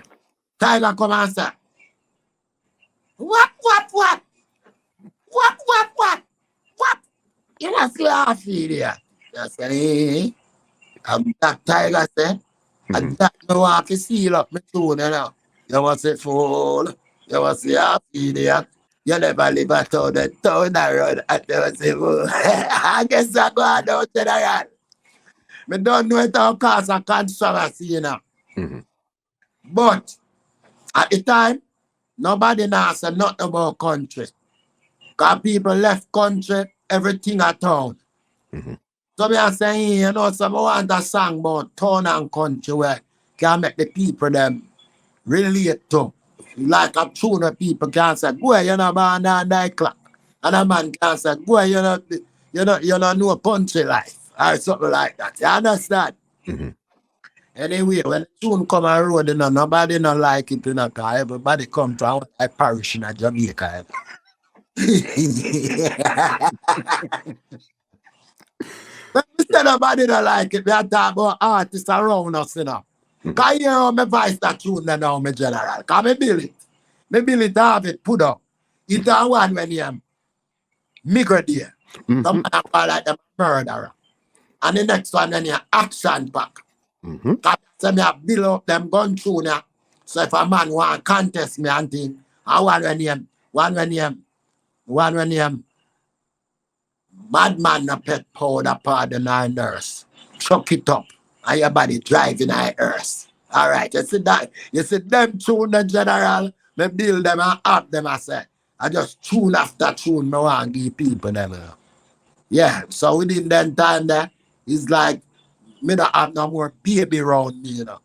Tiger come and say, what? You must see your feed here. I said, hey. That Tiger said, and that me want to seal up my tune, you know. You must say fool, you must see your feed here. You never live a town a run at you must say fool. I guess I go on down to the run. Me don't know it how cause a controversy, you know. Mm-hmm. But at the time, nobody knows nothing about country. Because people left country, everything at town. Mm-hmm. So me are saying, you know, some want a song about town and country where can make the people them relate to. Like a tune of people can say, go you know, man, and die clock. And a man can say, go you know country life. Or something like that. You understand? Mm-hmm. Anyway, when the tune come on road, you know, nobody not like it, you know, because everybody come to our parish in Jamaica. But instead nobody don't like it, we are talking about artists around us, you know. Because you hear my voice that tune now, my general. Because me build it. Me build it, have it, put up. It's the one when you migrate there. Some man call like them murderer. And the next one then you action pack. Because so me have build up them gun tune now. So if a man want contest me and thing, I one when you madman a pet powder pardon the nurse. Chuck it up. And your body driving our earth. All right, you see that? You see them tune the general, me build them and up them, I say. I just tune after tune, me want to give people them. Yeah, so within that time there, It's like me not have no more baby around me, you know.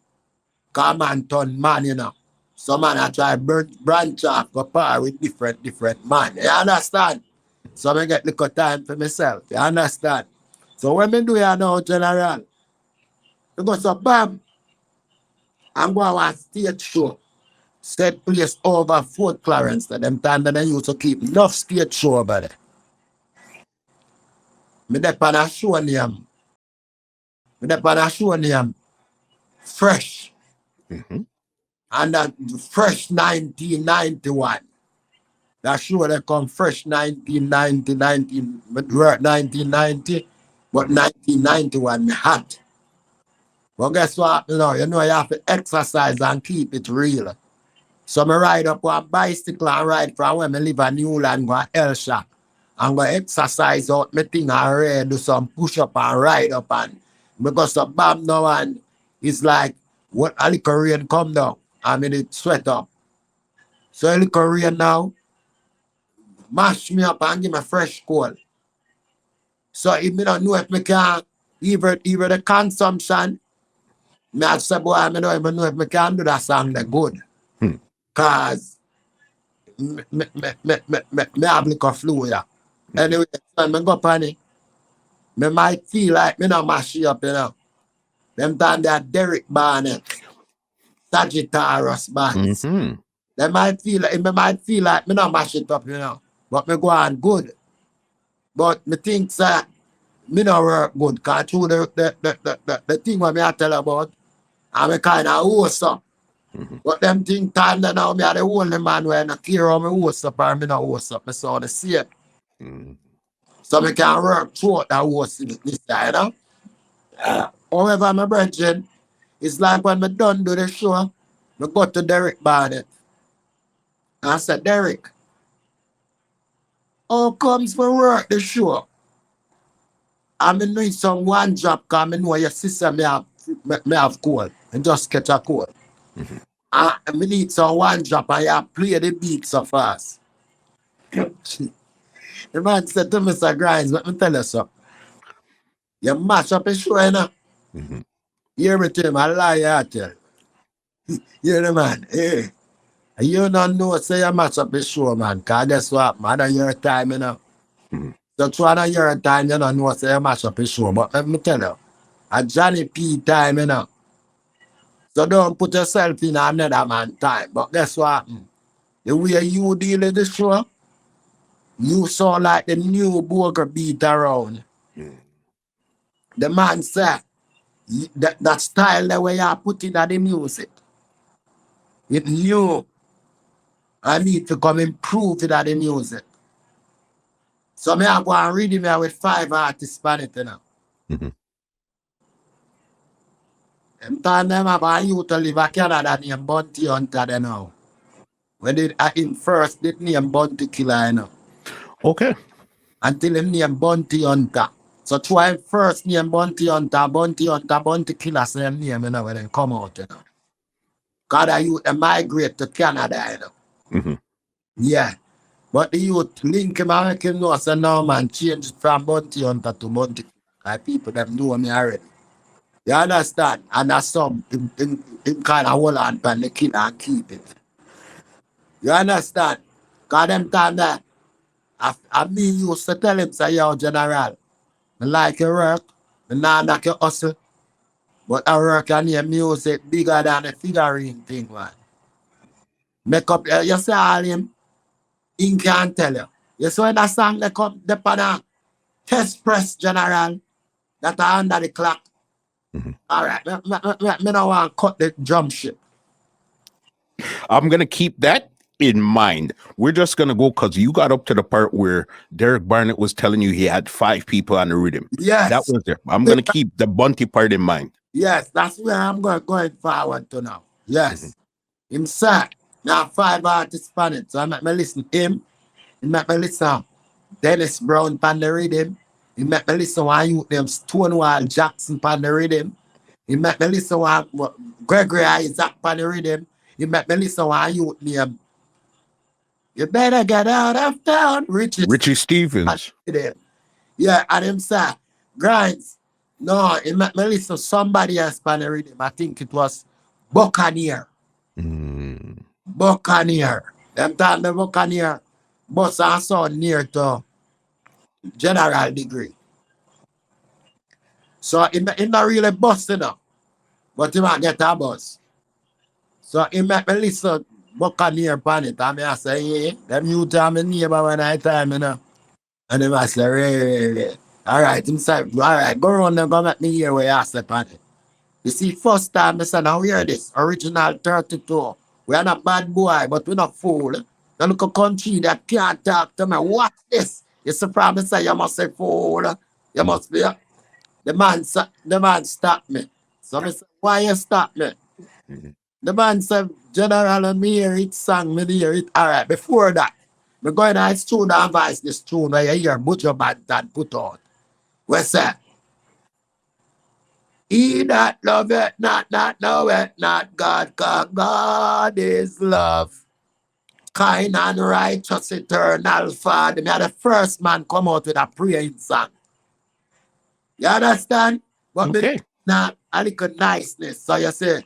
Cause man turn man, you know. Some man I try branch off, go par with different man. You understand? So I get little time for myself. You understand? So when me do it now, general, because so bam, I'm going to watch stage show. Set place over Fort Clarence. Them time that I used to keep enough stage show over there. Me dep on a show name. Me dep on a show name. Fresh. Mhm. And that Fresh 1991. That show they come Fresh 1990, 1990, but 1991 me hot. But guess what? You know you have to exercise and keep it real. So I ride up on a bicycle and ride from where I live in Newland, go to L Shop. And go exercise out my thing and ride, do some push up and ride up. And because the bomb now and it's like what a little rain come down. I mean it sweat up. So a little rain now, mash me up and give me fresh cold. So if me don't know if me can even the consumption, me I say boy, I don't even know if me can do that song that good. Hmm. Cause me have liquor flu, yeah. Anyway, when me go Punany, me might feel like me not mash it up, you know. Them time that Derrick Barrnett, Sagittarius bands. Mhm. They might feel like me not mash it up, you know. But me go on good. But me think that me not work good. Cause through the thing what me I tell about, I'm a kind of host up. Mhm. But them thing time that now me are the only man where I not care how me host up or me not host up. Me saw the same. Mhm. So me can work throughout that host this side, you know. However, my brethren, it's like when me done do the show, me go to Derrick Barrnett. I said, Derrick, how comes for work the show? I mean, doing some one job because I know your sister may have cold and just catch a cold. Mhm. I need some one job and you play the beat so fast. The man said to Mr. Grinds, let me tell you something. You mash up a show, you know. Mhm. Hear me to him, I lie you tell. Hear the man, hey. You don't know, say you mash up a show, man. Because guess what, man, on your time, you know. Mhm. So try on your time, you don't know, say you mash up a show. But let me tell you, at Johnny P time, you know. So don't put yourself in another man's time. But guess what? The way you deal with the show, you saw like the new burger beat around. Mhm. The man said, that style the way you put in the music, it new. I need to come improve it at the music. So me I go and read me with 5 artists on it, you know. Mhm. Them time them have a youth to live in Canada named Bounty Hunter, you know. When did I him first did name Bounty Killer, you know. Okay. Until him name Bounty Hunter. So try first name Bounty Hunter, Bounty Killer, same name, you know, when they come out, you know. Cause the youth they migrate to Canada, you know. Mhm. Yeah. But the youth link him and make him know, say no man, change it from Bounty Hunter to Bounty Killer. Like people them know me already. You understand? And that's some him kind of hold on to the kid and keep it. You understand? Cause them time that I me used to tell him, say, yo, General, I like your work, I not like your hustle, but I work on your music bigger than the figurine thing, man. Make up, you say all him, he can't tell you. You see when that song they come, they on a test press, General, that are under the clock. Mhm. All right, me don't want to cut the drum shit. I'm gonna keep that in mind. We're just gonna go because you got up to the part where Derrick Barrnett was telling you he had 5 people on the rhythm. That Yes, was there. I'm gonna keep the Bunty part in mind. yes, that's where I'm going forward to now. Mhm. Yes. Him say, now 5 artists on it. So I make me listen to him. He make me listen to Dennis Brown pan the rhythm. He make me listen to you them Stonewall Jackson pan the rhythm. He make me listen to Gregory Isaac pan the rhythm. He make me listen to you name. You better get out of town, Richard. Richie Stevens. Yeah, and him say, Grinds. No, it made me listen to somebody else on the rhythm. I think it was Buccaneer. Mm. Buccaneer. Them time the Buccaneer bus and sound near to general degree. So it not really busting up, but he might get a bus. So it make me listen Buccaneer pan it. And I say, yeah, them you tell me neighbor when I time, you know. And then I say, really? All right, him say, all right, go around and go make me hear where you say pan it. You see, first time I said, now hear this, original 32. We are not bad boy, but we're not fool. You look a country that can't talk to me. What this? You see, probably say, you must say fool. You must be. The man stopped me. So I said, why you stop me? Mhm. The man said, General, and me hear it, sang me hear it. All right, before that, me going to his tune and voice this tune where you hear Buju Banton put out. We say, he that love it, not know it, not God, God is love. Kind and righteous, eternal Father. Me are the first man come out with a praying song. You understand? But me Okay. not a little niceness. So you say,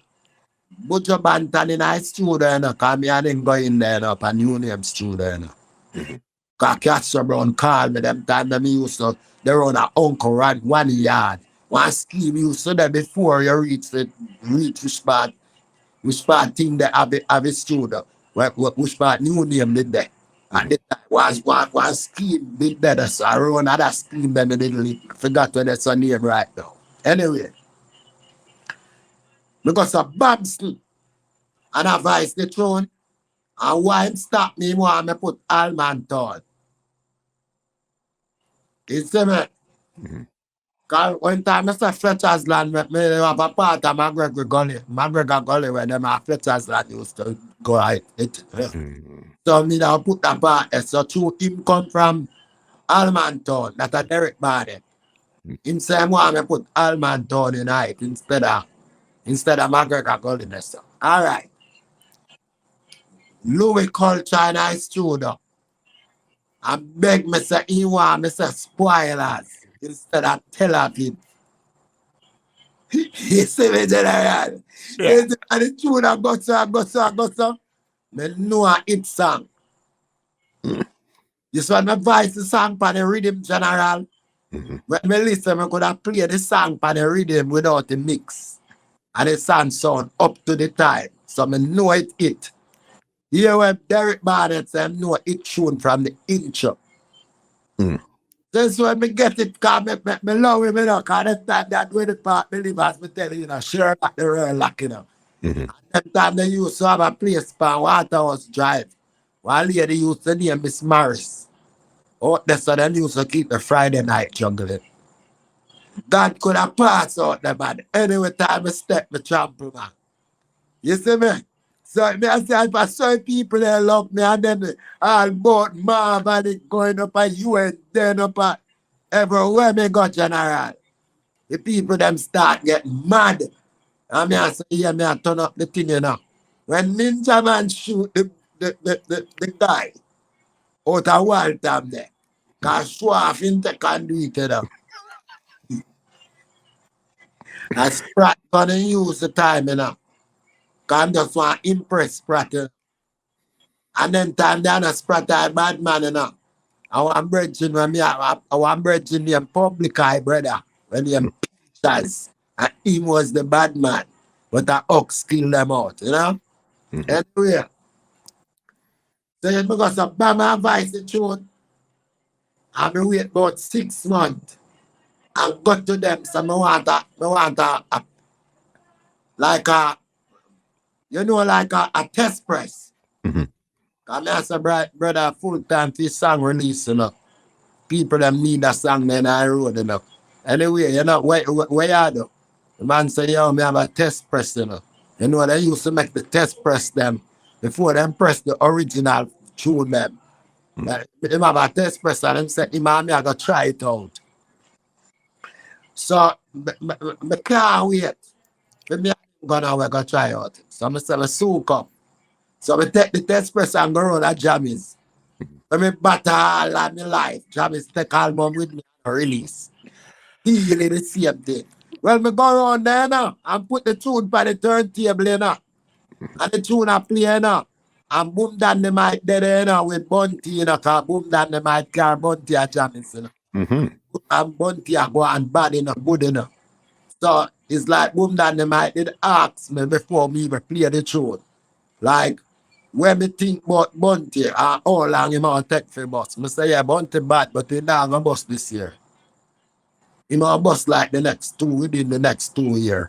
Buju Banton in high studio, you know, because me and him go in there, you know, and new name studio, you know. Mhm. Because Catcher Brown called me them time that me used to, they run a uncle run 1 yard. One scheme used to there before you reach which part thing they have a studio. Which part new name did they? And Mhm. the one scheme did that, so I run another scheme that me didn't forgot what that's a name right now. Anyway, because of Babson and I vice the throne, and why him stop me, want me put Alman Todd. You see me? Mhm. Cause one time Mr. Fletcher's land, me have a part of McGregor Gully where them Fletcher's land used to go out. Mhm. So me now put that part there. So through him come from Almantown, that a Derrick Barrnett. Him say him want me put Almantown in it instead of McGregor Gully. So, all right. Louis Culture in his studio. I beg me say he want me say spoilers instead of tell of it. You see me, General? Yeah. And the tune I got so. Me know a hit song. Mhm. This one my voice the song for the rhythm, General. Mhm. When me listen, I could have played the song for the rhythm without the mix. And the sound up to the time. So me know it. Here when Derrick Barrnett said know it tune from the intro. Mhm. That's when me get it, cause me love him, you know, cause that time that way the part believers me tell you know, sure about the real luck, you know. Mhm. That time they used to have a place for Waterhouse Drive. One lady used to name Miss Morris. Oh, that's so them used to keep the Friday night juggling. God could have passed out the man. Anyway, time I step me trample man. You see me? So me I say for some people they love me and then all about Marv and it going up at you and then up at everywhere me go general. The people them start getting mad. And me I say, yeah, me I turn up the thing, you know. When Ninja Man shoot the guy out of wild time there. Cause show off inte can do it, you know. And Sprat gonna use the time, you know. Cause I'm just want to impress Sprat. You know. And then time down a Sprat I bad man, you know. I want bridging when me I want bridging the public eye brother. When them pictures. And him was the bad man. But the ox kill them out, you know? Mhm. Anyway. So it's because of Bama advice the tune. I me wait about 6 months. And got to them, so me want a like a like a test press. Mhm. Cause me as a brother full time for song release, you know. People them need a song then I road, you know. Anyway, you know, where you do? The man say, yo, me have a test press, you know. You know, they used to make the test press them before them press the original tune them. Mhm. Him have a test press and them say, him and me I go try it out. So, me can't wait. For me, I'm gonna we go try out. So I say, me soak up. So I take the test press and go run at Jammys. When me battle all of my life, Jammys take album with me and release. Really the same thing. Well, me go around there now and put the tune by the turntable, you know. And the tune I play, you know. And boom Dandimite there, you know, with Bunty, you know, cause boom Dandimite car Bunty a Jammys, you know. Mm-hmm. And Bunty a go and bad, you know, good, you know. So it's like boom Dandimite did ask me before me even play the tune. Like, when me think about Bunty and how long him all take for bus. Me say, yeah, Bunty bad, but he not gonna bust this year. He gonna bust like within the next 2 years.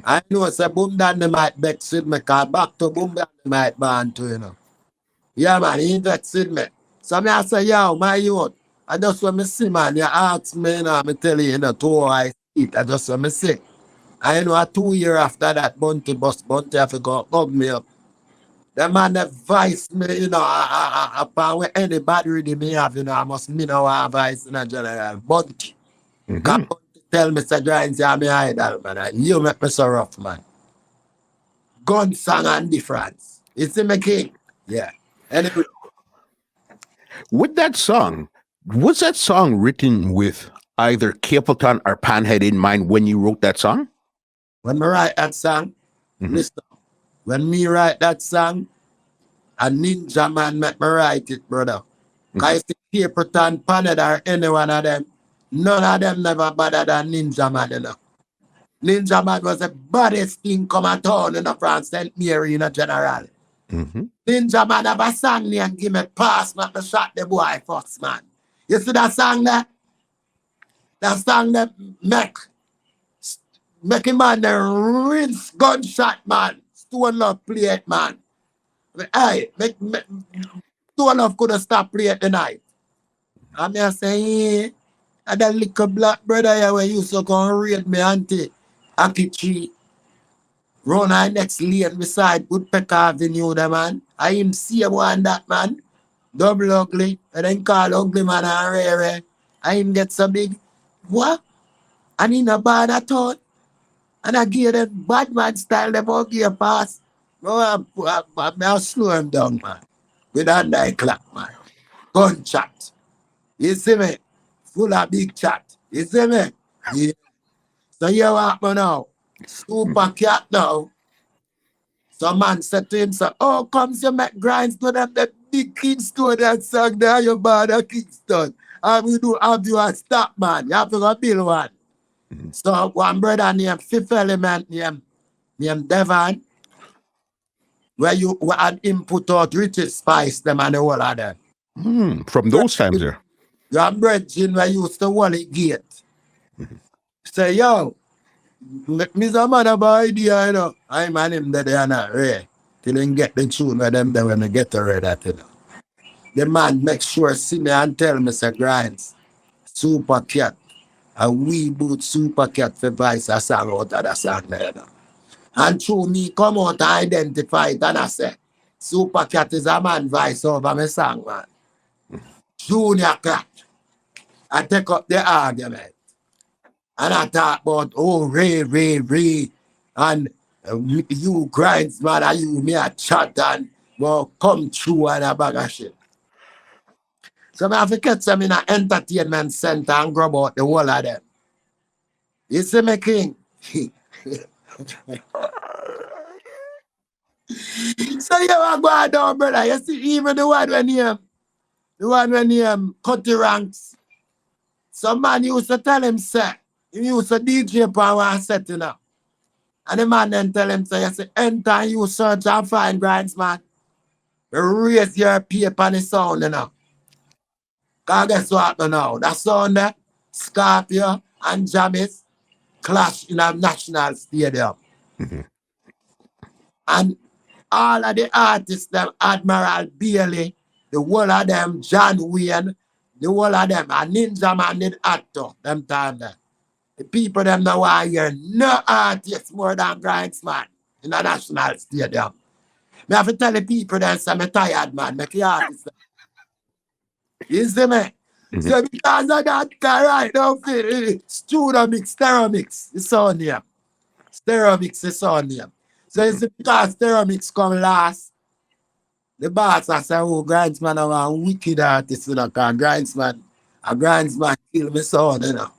I know say boom Dandimite vex with me, cause back to boom Dandimite band too, you know. Yeah, man, he vex with me. So me I say, yo, my youth, I just when me see, man, you ask me, you know, me tell you, you know, 2 hours eat, I just when me see. I know a 2 year after that, Bunty have to go hug me up. The man advised me, you know, upon where anybody really me have, you know, I must me know advice in a general. Bunty. Mm-hmm. Come tell me, Mr. Giants, I'm my idol, man. And you make me so rough, man. Gun song and difference. You see me, King? Yeah. Anyway, With that song, was that song written with either Capleton or Panhead in mind when you wrote that song? when me write that song, listen, when me write that song, a ninja man make me write it, brother. Because you see Capleton, Panhead, or any one of them, none of them never better than Ninja Man, you know. Ninja Man was the baddest thing come at town in the France St. Mary in a general. Mm-hmm. Ninja Man have a song there and give me pass, man, to shot the boy first, man. You see that song there? That song that make him man the rinse gunshot, man. Stone Love play it, man. Hey, Stone Love could have stopped playing it tonight. And I say, yeah. And that little black brother here where used to come raid me auntie, Akichi. Run our next lane beside Woodpecker Avenue, the man. I him see one that man. Double ugly. And then call ugly man and rare. I him get so big. What? And in a bad at all. And I give them bad man style, them all give a pass. No, I'll slow him down, man. With that 9 o'clock, man. Gunshot. You see me? Full of big chat. You see me? Yeah. So you what me now? Super cat now. Some man said to him, so, oh, comes you make Grindsman and that big Kingston that song there, you bother Kingston. And we do have you a stop, man. You have to go build one. So one brother named Fifth Element named Devon, where you had input out Richard Spice, them and the whole of them. From those times there. Your brethren where used to hold it gate. Say, yo, Mr. Man have an idea, you know. I man him that they are not ready. Till they get the tune where them there when they get to read that, you know. The man make sure see me and tell me, say, Grinds, Super Cat, a wee boot Super Cat for Vice a song out of the song there, you know. And through me come out and identify it and I say, Super Cat is a man voice over my song, man. Junior Cat. I take up the argument. And I talk about, oh, Ray. And you Grindsman and you me a chat and well, come through and a bag of shit. So I have to catch them in an entertainment center and grab out the whole of them. You see me, King? So you are going down, brother. You see, even the one when he Cutty Ranks. Some man used to tell him, say, he used to DJ power and set, you know. And the man then tell him, say, you say, enter you search and find Grindsman. You raise your paper and the sound, you know. Because guess what now? That sound there, Scorpio and Jammys clash in a national stadium. And all of the artists, them Admiral Bailey, the whole of them, John Wayne, the whole of them, a Ninja Man did actor, them time there. The people them now are here, no artist more than Grindsman in a national stadium. Me have to tell the people them, say, I'm tired, man, make the artists. You see me? So because of that, right now, studio mix, stereo mix, it's on here. Stereo mix is on here. So it's because stereo mix come last. The boss I say, oh, Grindsman are a wicked artist, you know, because Grindsman kill me sound, you know.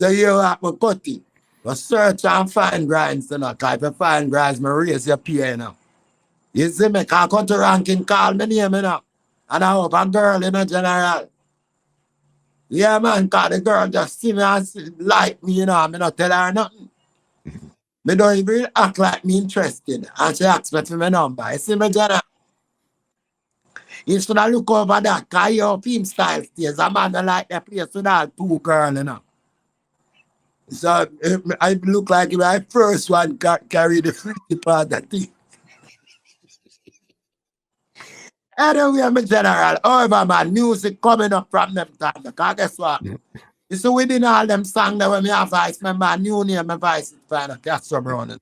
So you have my Cutty. Go search and find grinds, you know. Cause if you find grinds, me raise your pay, you know. You see me, cause Cutty Ranking call me name, you know. And I hope a girl, you know, general. Yeah, man, cause the girl just see me and like me, you know. Me not tell her nothing. Me don't even act like me interested. And she asks me for my number. You see me, general. You should have look over that, cause your film style stays. A man don't like that place with all two girls, you know. So I look like my first one carry the free part of that thing. Anyway, my general, however, man, music coming up from them time. Because guess what? You see, within all them songs that when me have voice, my man, new name, my voice is fine, Castro Brown.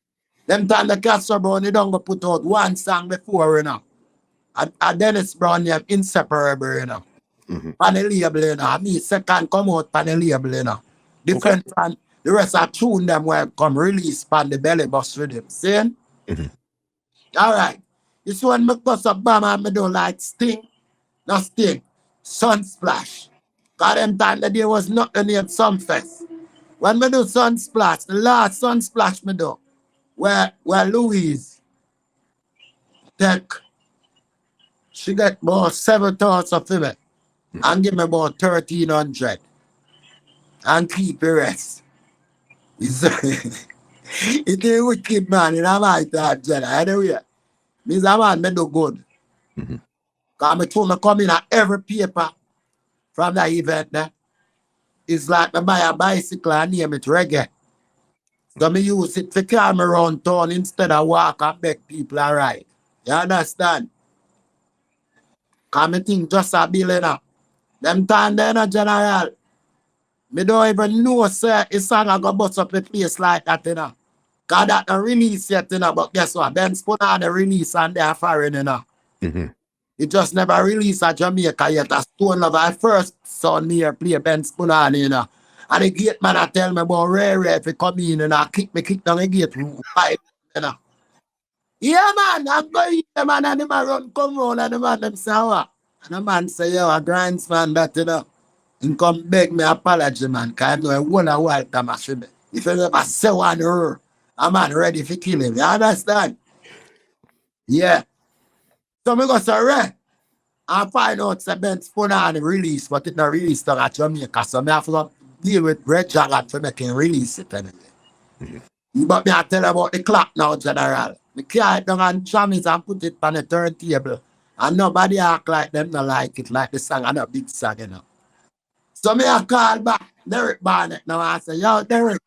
Them time the Castro Brown, you don't go put out one song before, you know. And Dennis Brown, you have Inseparable, you know. On the label, you know. Me second come out on the label, you know. Different from the rest of tune them will come release on the belly bus rhythm. See? All right. This one me cuss up Bama, me don't like Sting. Not Sting. Sunsplash. Cause them time the day was nothing named Sunfest. When me do Sunsplash, the last Sunsplash me do, where Louise take, she get about 7 thoughts of it and give me about 1,300 and keep the rest. It ain't wicked, man. In my thought, Jenna. Anyway, means a man me do good. Because me told me come in at every paper from that event there. It's like me buy a bicycle and name it reggae. So me use it to carry me around town instead of walk and beg people to ride. You understand? Because me think just a billionaire. Them time there, no general. Me don't even know, sir, it's song I go bust up a place like that, you know. Because that not release yet, you know. But guess what? Benz Punany release and they are foreign, you know. It just never released at Jamaica yet. A Stone Love, I first saw near play Benz Punnany, you know. And the gate man I tell me about rare if he come in and I kick down the gate. Right, you know. Yeah, man, I'm going the man and the man run come round and the man them say what? And the man say, yo, a Grindsman that, you know. And come beg me apology, man, because I know I won a wild time I should be. If I never say one word, a man ready to kill him. You understand? Yeah. So me go say, Ray, I find out the Benz Punany release, but it not released at Jamaica. So I have to deal with Red Jagged for making release it anyway. But me I tell you about the clock now, General. Me carry it down on Jammys and put it on the turntable. And nobody act like them not like it, like the song and a big song, you know. So me I call back Derrick Barrnett now and I say, yo, Derrick,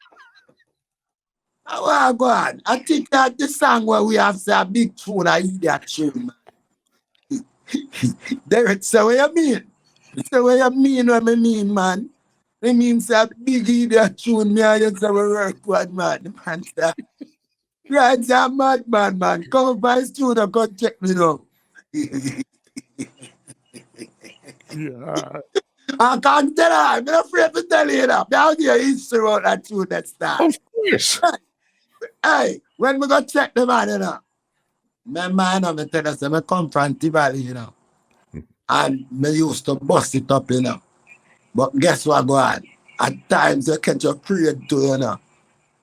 how I go on? I think that the song where we have say a big tune, I eat that tune, man. Derrick say, what you mean? Say, what you mean, what I mean, man? It means that big idiot tune me and you say, we work one, man. The man say, right, say, I'm mad, man. Come up by his studio, come check me now. Yeah. I can't tell her. I'm not afraid to tell you that. I'll give you history about that tune that start. Of course. Hey, when we go check the man, you know. My man, I tell us, I come from Tivoli, you know. And me used to bust it up, you know. But guess what go on? At times you catch a period too, you know.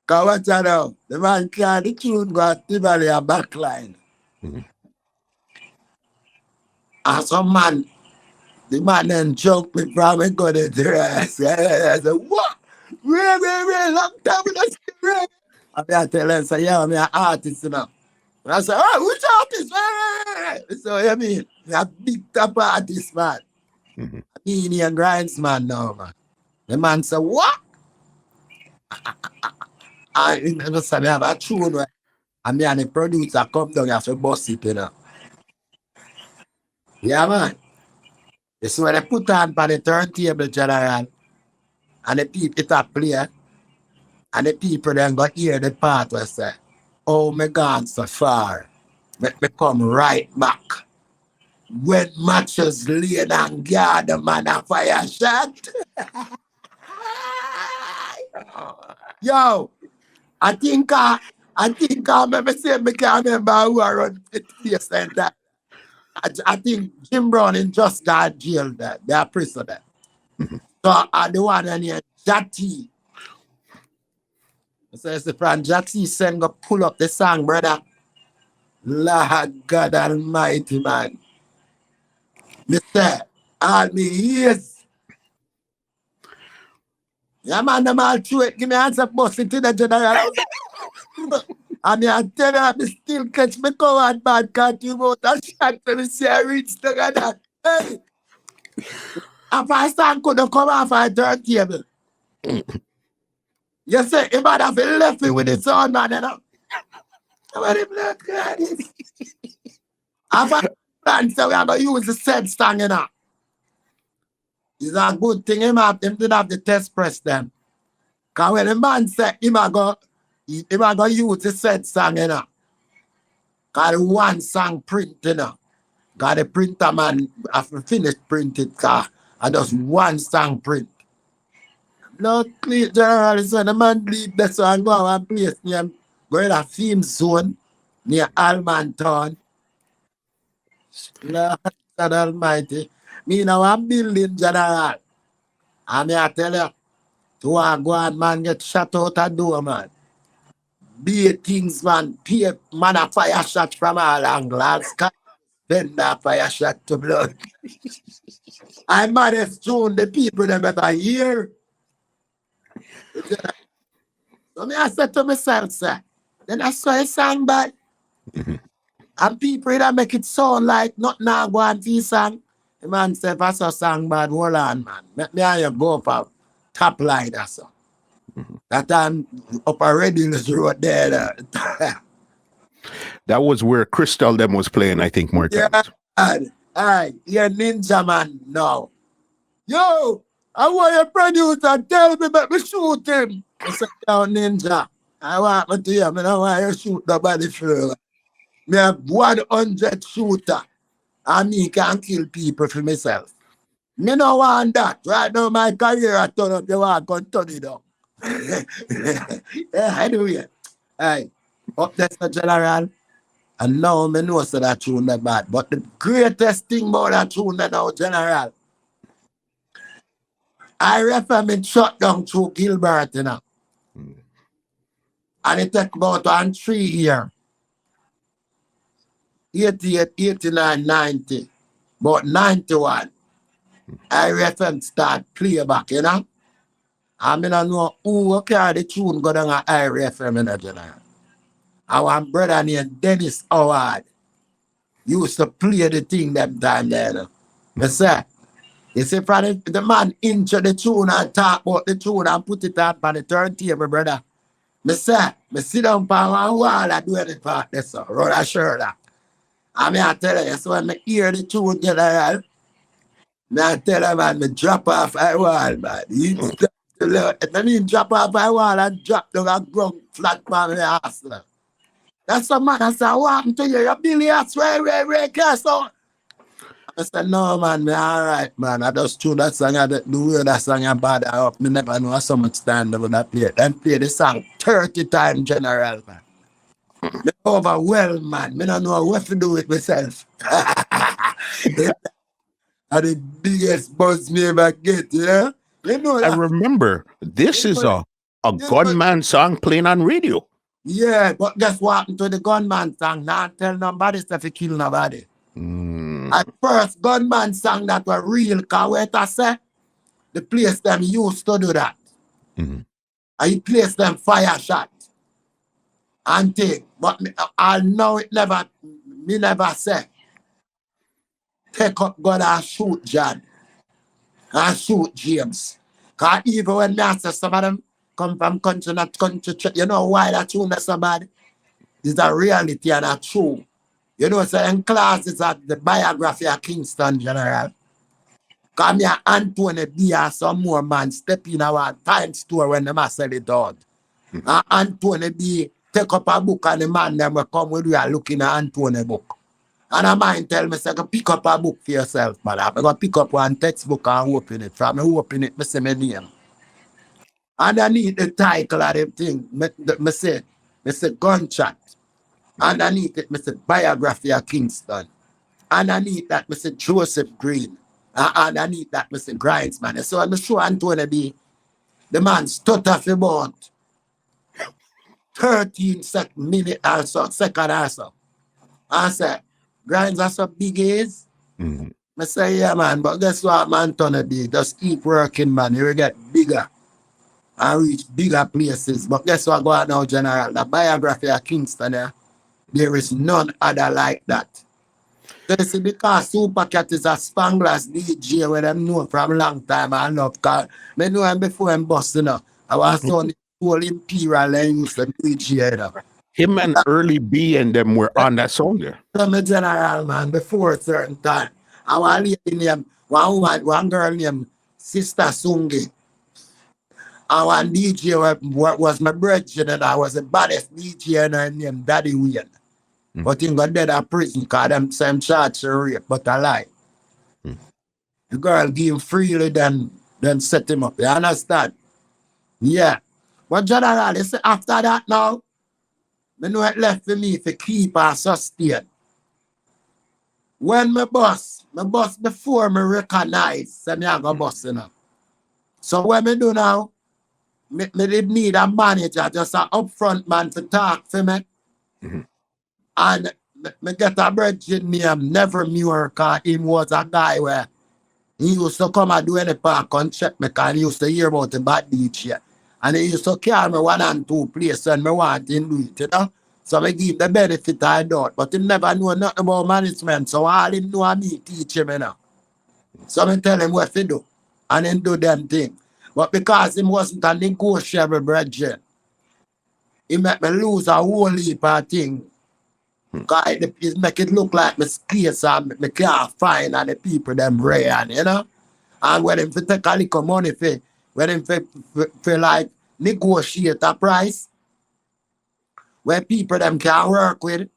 Because what you know, the man can't the tune go at Tivoli a backline. And some man, the man then joke me from me go to the rest. I said, what? Ray, long time with us, Ray. I tell him, say, yeah, I'm an artist, you know. And I say, oh, which artist? So, I mean, a big top artist, man. Me and Grindsman now, man. The man say, what? I never said, I have a tune, right? And me and the producer come down after bust it, you know. Yeah, man. This is when they put on by the turntable, General. And the people, it a play. And the people then got hear the part where say, oh, me gone so far. Let me come right back. When matches laid and guard the man a fire shot. Yo, I think I remember saying me can't remember who I run the place and that. I think Jim Brown just got jailed there. They are prisoner. So I the one named Jatty. So it's the Fran Jackson send go pull up the song, brother. Lord God Almighty, man. Mister, all me ears. Yeah, man, them all through it. Give me answer, bust it to the general. I mean, I tell you, I still catch me coward bad can't you about a shot to me see I reach together. Hey, if I stand could have come off a turntable. You say, if I'd have left me with his son, man, you know. What him look at it? If I plan, so we are going to use the said stang, you know. It's a good thing him did have the test press them. Because when the man said him a go use the said song, you know. Because the one song print, you know. Because the printer man have to finish printed because I just one song print. No clear general, so the man leave the song go and place name. Go in a theme zone near Almantown. Lord God Almighty. Me now I'm building general. And me I tell you, to go and man get shot out a door, man. Be things, man. Pay man a fire shot from all angles. Then a fire shot to blood. I might have shown the people that better hear. So me I said to myself, sir, then I saw a song bad. And people that make it sound like not now go and see song. The man said, if I saw song bad, hold on, man. Let me and you go for top line or so. That time up already in the road there. That was where Crystal them was playing, I think, more times. Alright, you're ninja man now. Yo, I want your producer tell me about me shoot him. I said, yo, ninja. I want me to hear me. I want you shoot the body floor. Me have 100 shooter. And me can kill people for myself. Me no want that. Right now my career I turn up, you want to turn it down. Yeah, anyway. Hey, up that's the general. And now me know so that tune that bad. But the greatest thing about that tune that now, general, I refer me shut down through Gilbert, you know. And it take about 1 3 years. 88, 89, 90. But 91, I refer start playback, you know. I mean, I know who carry the tune go down at IRFM in the general. Our brother named Dennis Howard used to play the thing them time there. I say, you see, from the man into the tune and talk about the tune and put it up on the turntable, brother. I say, I sit down on one wall and do it part there, so run a shirt. I mean, I tell you, so when I hear the tune, general, I tell you, man, I drop off a wall, man. If I mean drop off a wall and drop down and ground flat on the ass. That's a man. I said, what happened to you? You're billiards, way, so. I said, no, man, me all right, man. I just tune that song, the way that song I bad up. Me never know so much stand over that play. Then play the song 30 times, general, man. Me overwhelmed, man. Me don't know what to do with myself. And the biggest buzz me ever get, yeah? You know I that. remember this is a gunman song playing on radio. Yeah, but guess what happened to the gunman song? Now tell nobody stuff to kill nobody. At first gunman song that were real, cause what I say, the place them used to do that. And he placed them fire shot and take. But I know it never, me never say, take up gun and shoot John and shoot James. Cause even when me say some of them come from country, not country, you know why that tune that somebody? It's a reality and a true. You know, so in class is at the biography of Kingston General. Come here, Anthony B and some more man step in our time store when them a sell it out. And Anthony B take up a book and the man them will come with you and looking at Anthony book. And a man tell me, say, go pick up a book for yourself, man. I'm going to pick up one textbook and open it. From me open it, I say my name. Underneath the title of the thing, I say gunshot. Underneath it, I say biography of Kingston. Underneath that, I say Joseph Green. Underneath that, I say Grindsman. So I'm sure Anthony B, the man stutter for about minute or so, second or so. I said, Grinds are so big is. Mhm. I say, yeah, man, but guess what, man, Tony did? Just keep working, man. You will get bigger and reach bigger places. But guess what, go out now, General? The biography of Kingston, there is none other like that. So you see, because Supercat is a Spanglers DJ where them know from long time I love, because I know him before I'm busting up. I was on the whole Imperial and used to DJ, you know. Him and Early B and them were on that song there. I'm a general, man, before a certain time. I was lady named, one girl named Sister Sungi. And one DJ was my brother, and I was the baddest DJ, and her name Daddy Wayne. But he got dead at prison because them same charge of rape, but I lie. The girl give him freely, then set him up. You understand? Yeah. But general, you see, after that now, I know it left for me to keep and sustain. When my boss before me recognize, say me I go boss, you know. So what me do now, me did need a manager, just an upfront man to talk for me. And me get a bridge name, Never Muir, because he was a guy where he used to come and do any park and check me, because he used to hear about the bad DJ. And he used to carry me 1 and 2 places when me want him do it, you know. So I give the benefit I doubt, but he never know nothing about management, so all he know me teach him, you know. So I tell him what to do, and he do them thing. But because he wasn't a negotiable brethren, he make me lose a whole heap of thing. Because it make it look like my space and me can't find and the people them rare, you know. And when him take a little money when him for like negotiate a price, where people them can work with,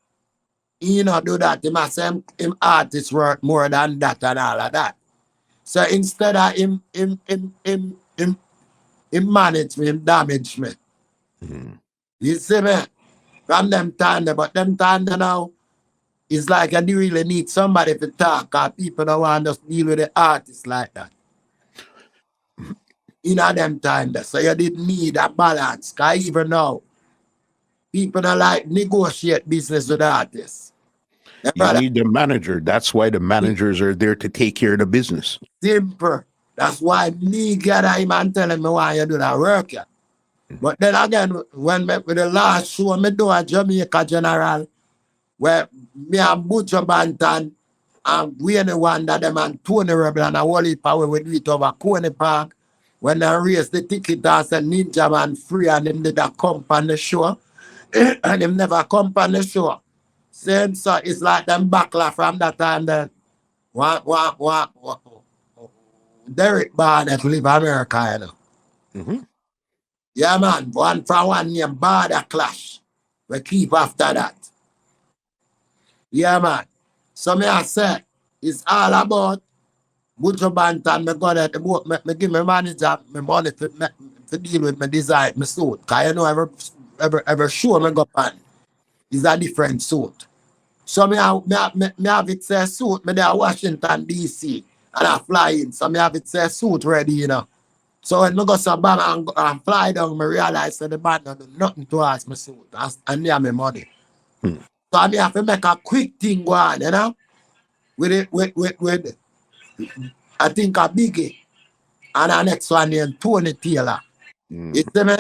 he not do that. He must say him artists work more than that and all of that. So instead of him manage me, him damage me. You see me? From them time there, but them time there now, it's like I do really need somebody to talk, because people don't want to just deal with the artists like that. In them time there. So you did need a balance, because even now, people don't like negotiate business with artists. You need the manager. That's why the managers are there to take care of the business. Simple. That's why me get him and tell him why you do that work. Yeah. But then again, when with the last show me do a Jamaica General, where me and Buju Banton and we the one that them and Tony Rebel and a whole heap of we do it over Coney Park, when they raised the ticket and said Ninja Man free and him did a come on the show, and him never come on the show. Same so it's like them backlash from that time that Derrick Barrnett live America, you know. Yeah, man, one name, Border Clash. We keep after that. Yeah, man. So me I say, it's all about Buju Banton. Me go there to work, me give my manager my money to deal with my design, my suit. Because you know, every show me go on is a different suit. So me have it say suit, me there Washington, D.C. and I fly in. So me have it say suit ready, you know. So when I go to Bama and fly down, I realize that the band don't do nothing to ask my suit. And me have my money. So I have to make a quick thing go on, you know? With I think a Biggie. And the next one named Tony Taylor. You see me?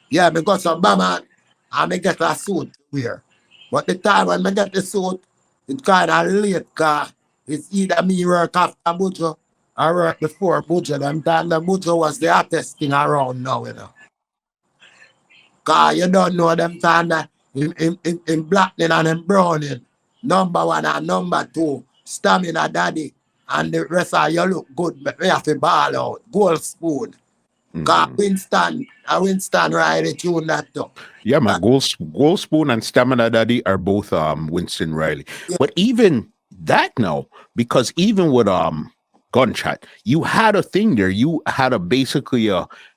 Yeah, because to Bama and I get a suit to wear. But the time when I get the suit, it's kind of late, because it's either me work after Buju, I worked before Buju. Them time the Buju was the hottest thing around now, you know. Because you don't know them time that in Blackening and in Browning, number 1 and number 2, Stamina Daddy, and the rest of you look good, but we have to ball out. Gold Spoon. Because Winston ride the tune that too. Yeah, man. Gold Spoon and Stamina Daddy are both Winston Riley. Yeah. But even that now, because even with Gunshot, you had a thing there. You had a basically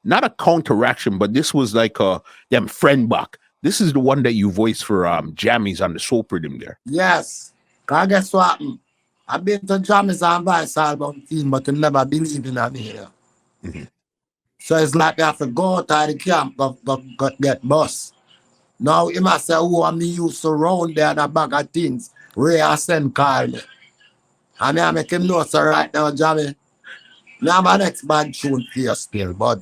not a counteraction, but this was like them friend buck. This is the one that you voiced for Jammys on the Soul Rhythm there. Yes. Because guess what? I've been to Jammys and Vybz album team, but I never believe in me. So it's like I have to go to the camp, go get bus. Now he must say, oh, me used to round there and a bag of things. Ray Hassan call me. And I make him know, so right now, Jammy, me have my next bad tune for you still, but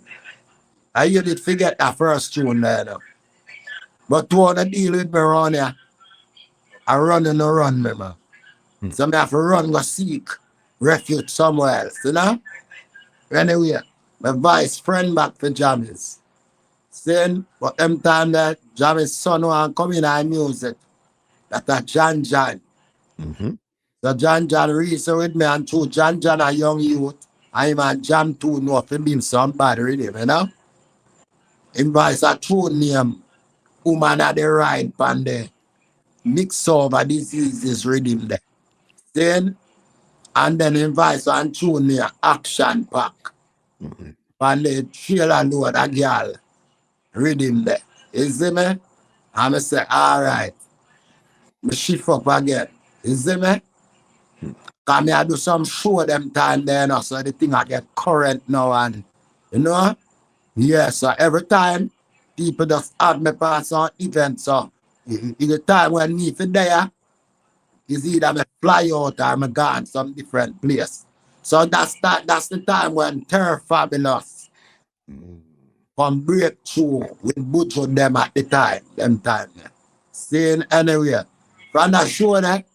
you did forget that first tune there. Now. But to want to deal with me around here, I run and I run, me, man. So me have to run, go seek refuge somewhere else, you know? Anyway, my vice friend back for Jammys. Saying, but them time that Jammys son want come in our music. That's a John John. Mm-hmm. So John John reason with me and two John John a young youth. I'm a jam too know for being somebody with him, you know? Invite a true name, woman at the right pan there. Mix over diseases rhythm there. Then and then invite one true name, action pack. Mm-hmm. And the trailer load a girl rhythm there. You see me? I'm say, all right. Me shift up again. You see me? Cause me I do some show them time there now, so the thing I get current now and you know? Yeah, so every time people just add me pass on events, so in the time when me for there, is either me fly out or me gone some different place. So that's the time when Terror Fabulous come breakthrough with Buju them at the time, them time. Yeah. Saying anyway. From that show that,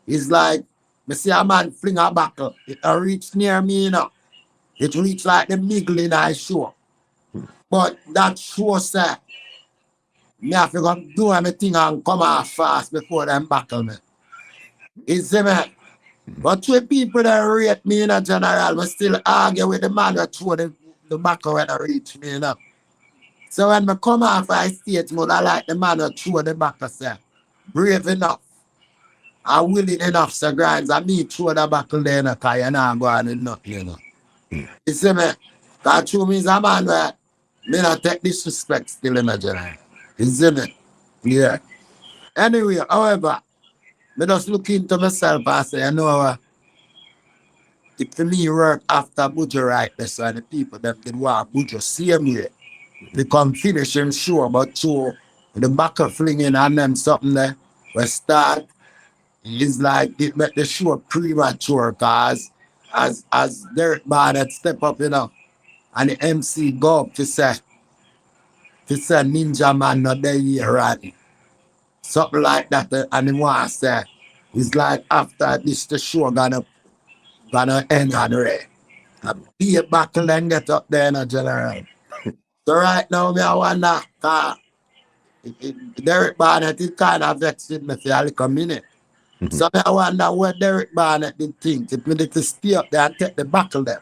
it's like me see a man fling a buckle. It reach near me, you know. It reach like the middle in I show. But that show say, me have to go do everything and come out fast before them buckle me. You see me? But with people that rate me in a general, we still argue with the man that throw the buckle when I reach me, you know. So when I come off I statement, I like the man that throw the buckle say, brave enough. I'm willing enough, Sir Grimes, and me throw the buckle there, because you're not going to nothing, you know. You see me? That true means a man where me not take disrespect still in a general. You see me? Yeah. Anyway, however, me just look into myself and say, you know, if for me work after Buju right this and the people that did want Buju same way, they come finish him sure, but so the back of flinging and them something there, we start, it's like it make the show premature cause as Derrick Barrnett step up, you know, and the MC go up to say Ninja Man not there here right. Something like that, and he want to say, it's like after this the show gonna end on red. Be a battle and get up there in a general. So right now, me I wonder, Derrick Barrnett is kind of vexed with me for a little minute. So me I wonder what Derrick Barrnett did think. If me need to stay up there and take the battle there.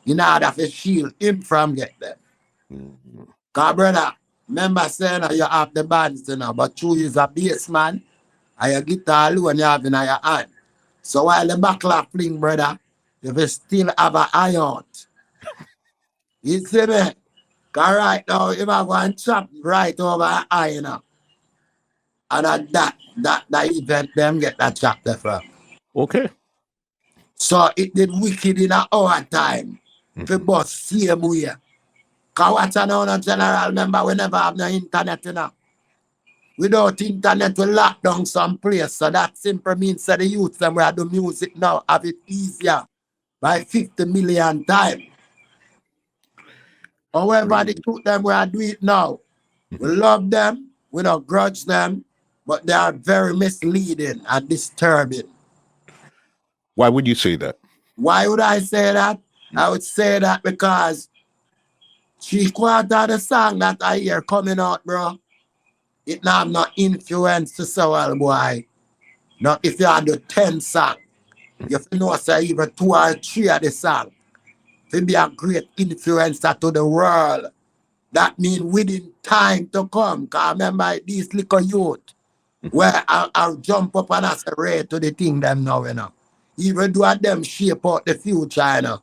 In order to shield him from get there. Because brother, remember saying you have the bands, you know, but you is a bass man and your guitar alone you have in your hand. So while the battle fling, brother, if you still have an iron, you see me? Because right now, if I go and chop right over an eye, you know, and that event, them get that chop there from. Okay. So it did wicked in our time. The boss same way. Because what's another general, remember, we never have no internet, you know. Without internet, we lock down some place. So that simply means that the youth them where do music now have it easier by 50 million times. However, the youth them where do it now, we love them, we don't grudge them, but they are very misleading and disturbing. Why would you say that? Why would I say that? I would say that because 3/4 of the song that I hear coming out, bro, it not have no influence to say, well, boy. Now, if you had the 10 song, you have to know, say, even 2 or 3 of the song, to be a great influencer to the world. That means within time to come, because remember these little youth, where I'll jump up and I say, right to the thing them now, you know. Even though them shape out the future, you know.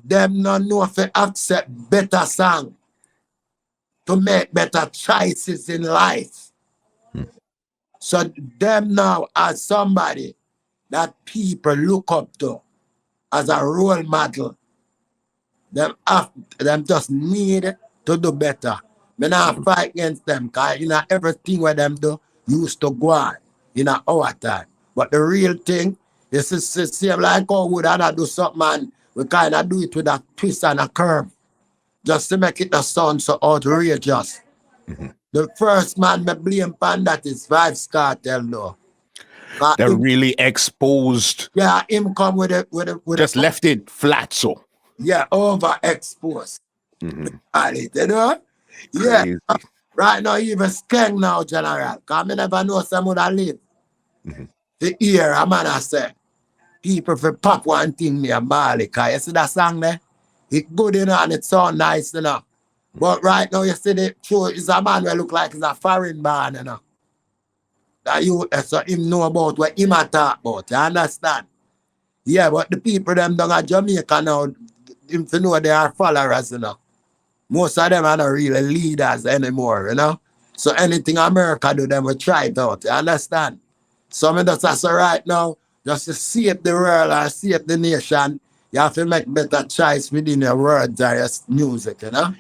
Them not know if they accept better song to make better choices in life. So them now as somebody that people look up to as a role model, them just need to do better. Me not fight against them, cause you know everything where them do used to go on in our time. But the real thing is the same like how would I do something, man. We kind of do it with a twist and a curve just to make it the sound so outrageous. Mhm. The first man me blame pan that is Vybz Kartel though. That Him, really exposed, yeah, him come with just a left it flat. So yeah, overexposed. Mhm. You know? Yeah. Crazy. Right now, even skeng now, General. Because I never know someone that live. Mhm. The ear, a man I say, people for pop one thing near Bali. Because you see that song there? It good, you know, and it sound nice, you know. But right now, you see the show is a man who look like he's a foreign man, you know. That you, so him know about what him a talk about, you understand? Yeah, but the people them down at Jamaica now, him to know they are followers, you know. Most of them are not really leaders anymore, you know. So anything America do, them will try it out. You understand? So me just say right now, just to save the world and save the nation, you have to make better choice within your words or your music, you know?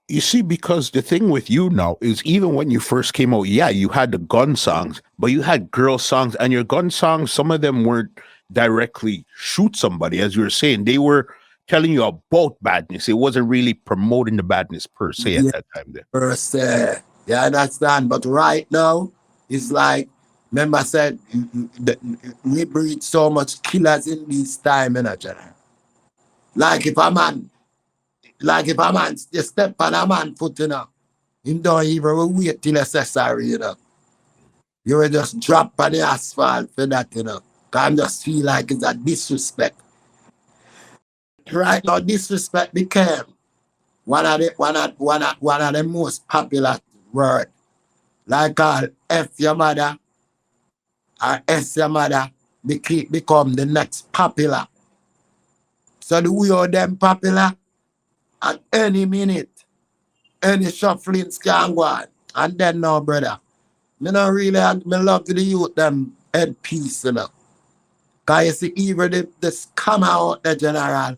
You see, because the thing with you now is even when you first came out, yeah, you had the gun songs, but you had girl songs, and your gun songs, some of them weren't directly shoot somebody, as you were saying. They were telling you about badness. It wasn't really promoting the badness per se at Yeah, that time there. per se. You understand? But right now, it's like, remember I said, we breed so much killers in this time, you know, General. Like if a man Like if a man you step on a man foot, you know, him don't even wait till necessary, you know. You will just drop on the asphalt for that, you know. Cause I just feel like it's a disrespect. Right now, disrespect became one of the most popular word. Like F your mother or S your mother become the next popular. So the way of them popular at any minute, any shuffling can go on. And then now, brother. Me not really, me love to the youth them headpiece, you know. Because you see, even the scammer out there, General,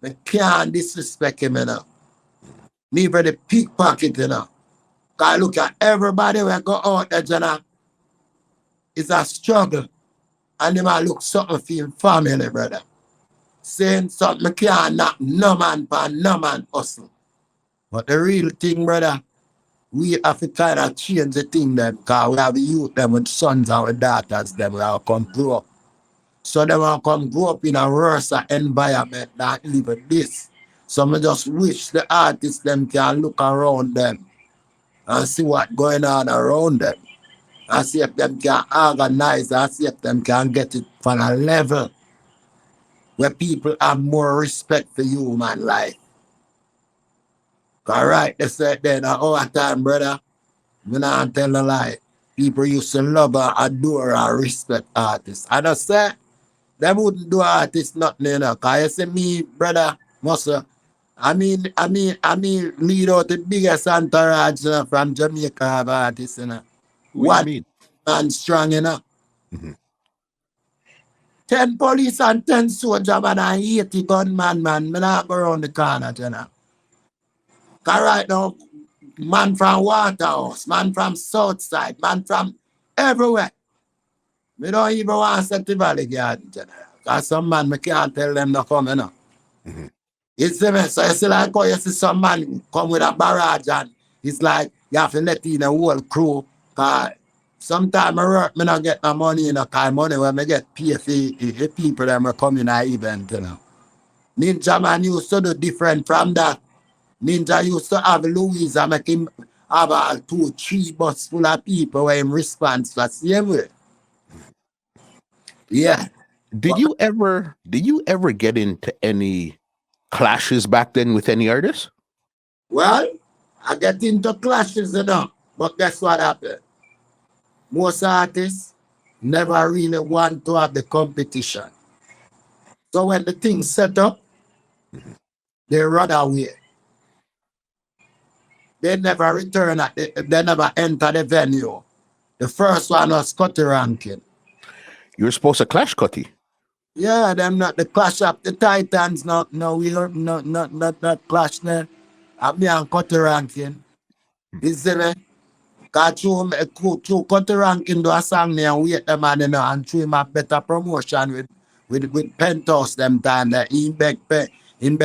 they can't disrespect him, you know. Neither the pickpocket, you know. Because look at everybody who go out there, General, it's a struggle. And they might look something for your family, brother. Saying something, me can't knock no man for no man hustle. But the real thing, brother, we have to kind of change the thing them because we have the youth them with sons and with daughters them will come grow up. So they will come grow up in a worse environment than even this. So I just wish the artists them can look around them and see what going on around them. And see if them can organize and see if them can get it from a level where people have more respect for human life. All right, they said then our time, brother. Me not tell a lie. People used to love and adore and respect artists. I just say, they wouldn't do artists nothing, you know. Cause you see me, brother, muscle. I mean, lead out the biggest entourage, you know, from Jamaica of artists, you know. What do you What mean? man strong, you know. Mhm. 10 police and 10 soldier man and 80 gunman, man. Me not go around the corner, you know. Cause right now, man from Waterhouse, man from Southside, man from everywhere. We don't even want to set the valley garden, General. Because some man, me can't tell them to come, you know. Mhm. It's the best. So you see like how you see some man come with a barrage and it's like you have to let in a whole crew. Because sometimes I work, me not get no money, you know, because money when me get paid for the people that are coming to event, you know. Ninja man used to do different from that. Ninja used to have Louise and make him have a 2, 3 bus full of people where him response the same way. Yeah. But, Did you ever get into any clashes back then with any artists? well, I get into clashes, you know. But guess what happened? Most artists never really want to have the competition. So when the thing set up, Mhm. they run away. They never return they never enter the venue. The first one was Cutty Ranking. You were supposed to clash, Cutty. Yeah, them not the Clash of the Titans, no, we don't not clash there. Me and Cutty Ranking. You see me? Cause through Cutty Ranks do a song there and wait them and and through him a better promotion with Penthouse them time that in beg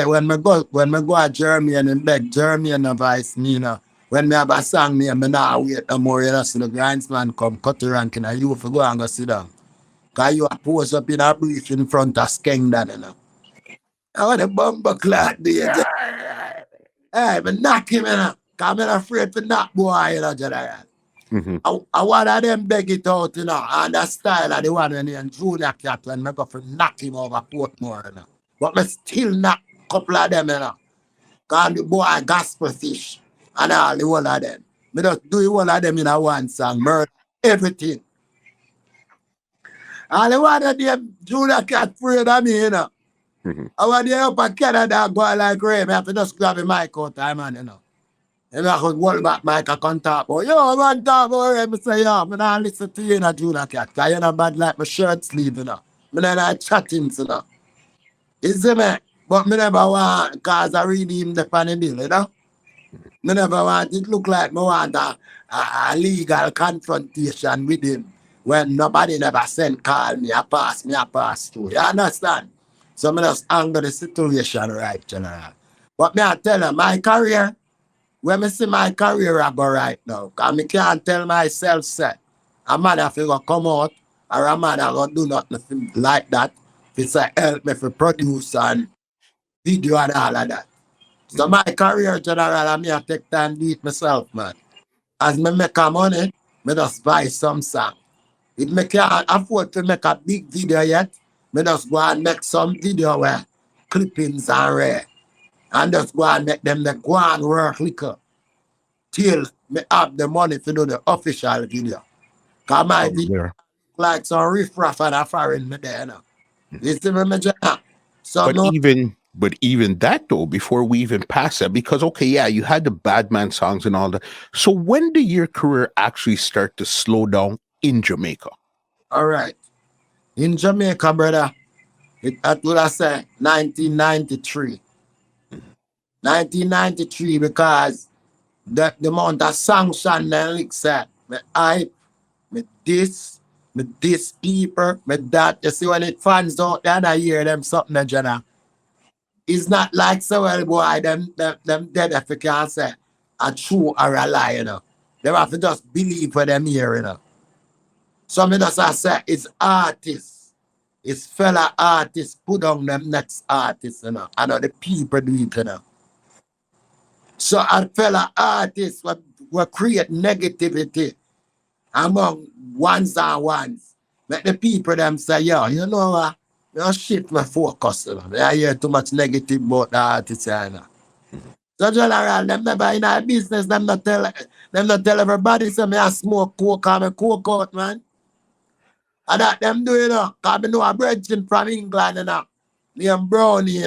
when me go to Germany and in beg Germany and advice me when me have a song there, me nah wait no more, see the Grindsman come Cutty Ranks and you for go and go sit down. Cause you a pose up in a brief in front of Skeng that I want a bumper clad there. Hey, but knock him cause I'm not afraid to knock boy, General. Mm-hmm. I one of them beg it out, and the style of the one when he and Junior Capleton make up for knock him over Portmore, But me still knock couple of them, Cause the boy gospel fish and all the whole of them. Me just do the whole of them in a one song, murder everything. And the one of them Junior Cat afraid of me, Mm-hmm. I want the up in Canada go like Ray, me have to just grab the mic out time, man, And I could hold back mic and come talk about, yo, man, talk about it. I say, yo, I don't listen to you, Junior Cat, because you're not bad like my shirt sleeve, I not chatting, You see me? But me never want, because I read him the funny bill, Me never want it look like me want a legal confrontation with him when nobody never sent call me, I pass through. You understand? So me just anger the situation right, General. But me I tell you, my career, when I see my career I go right now, because I can't tell myself, say, a man have to go come out, or a man have to do nothing like that. It's a help me for produce and video and all of that. So my career, General, I me I take time to do it myself, man. As me make a money, me just buy some song. If me can't afford to make a big video yet, me just go and make some video where clippings are rare. And just go and make them the go and work liquor till me have the money to do the official video. Cause my video There. like some riffraff and a foreign me there now. You see me, General? So But no, even that though, before we even pass that, because okay, yeah, you had the bad man songs and all that. So when did your career actually start to slow down in Jamaica? all right. In Jamaica, brother, that would I say 1993. 1993 because the amount of sanction and like that, me hype, me this people, me that. You see when it fans out there and I hear them something, it's not like so well boy, them dead if you can't say a true or a lie, They have to just believe what them hear, So me just I say it's artists. It's fella artists put on them next artists, I know the people do it, So a fella artists will create negativity among ones and ones. Make the people them say, yo, you know what? You shift my focus. I hear too much negative about the artists. So general, them never in our business, them not tell everybody say me I smoke coke and me coke out, man. And that them do, because I know a brethren from England, named Brownie,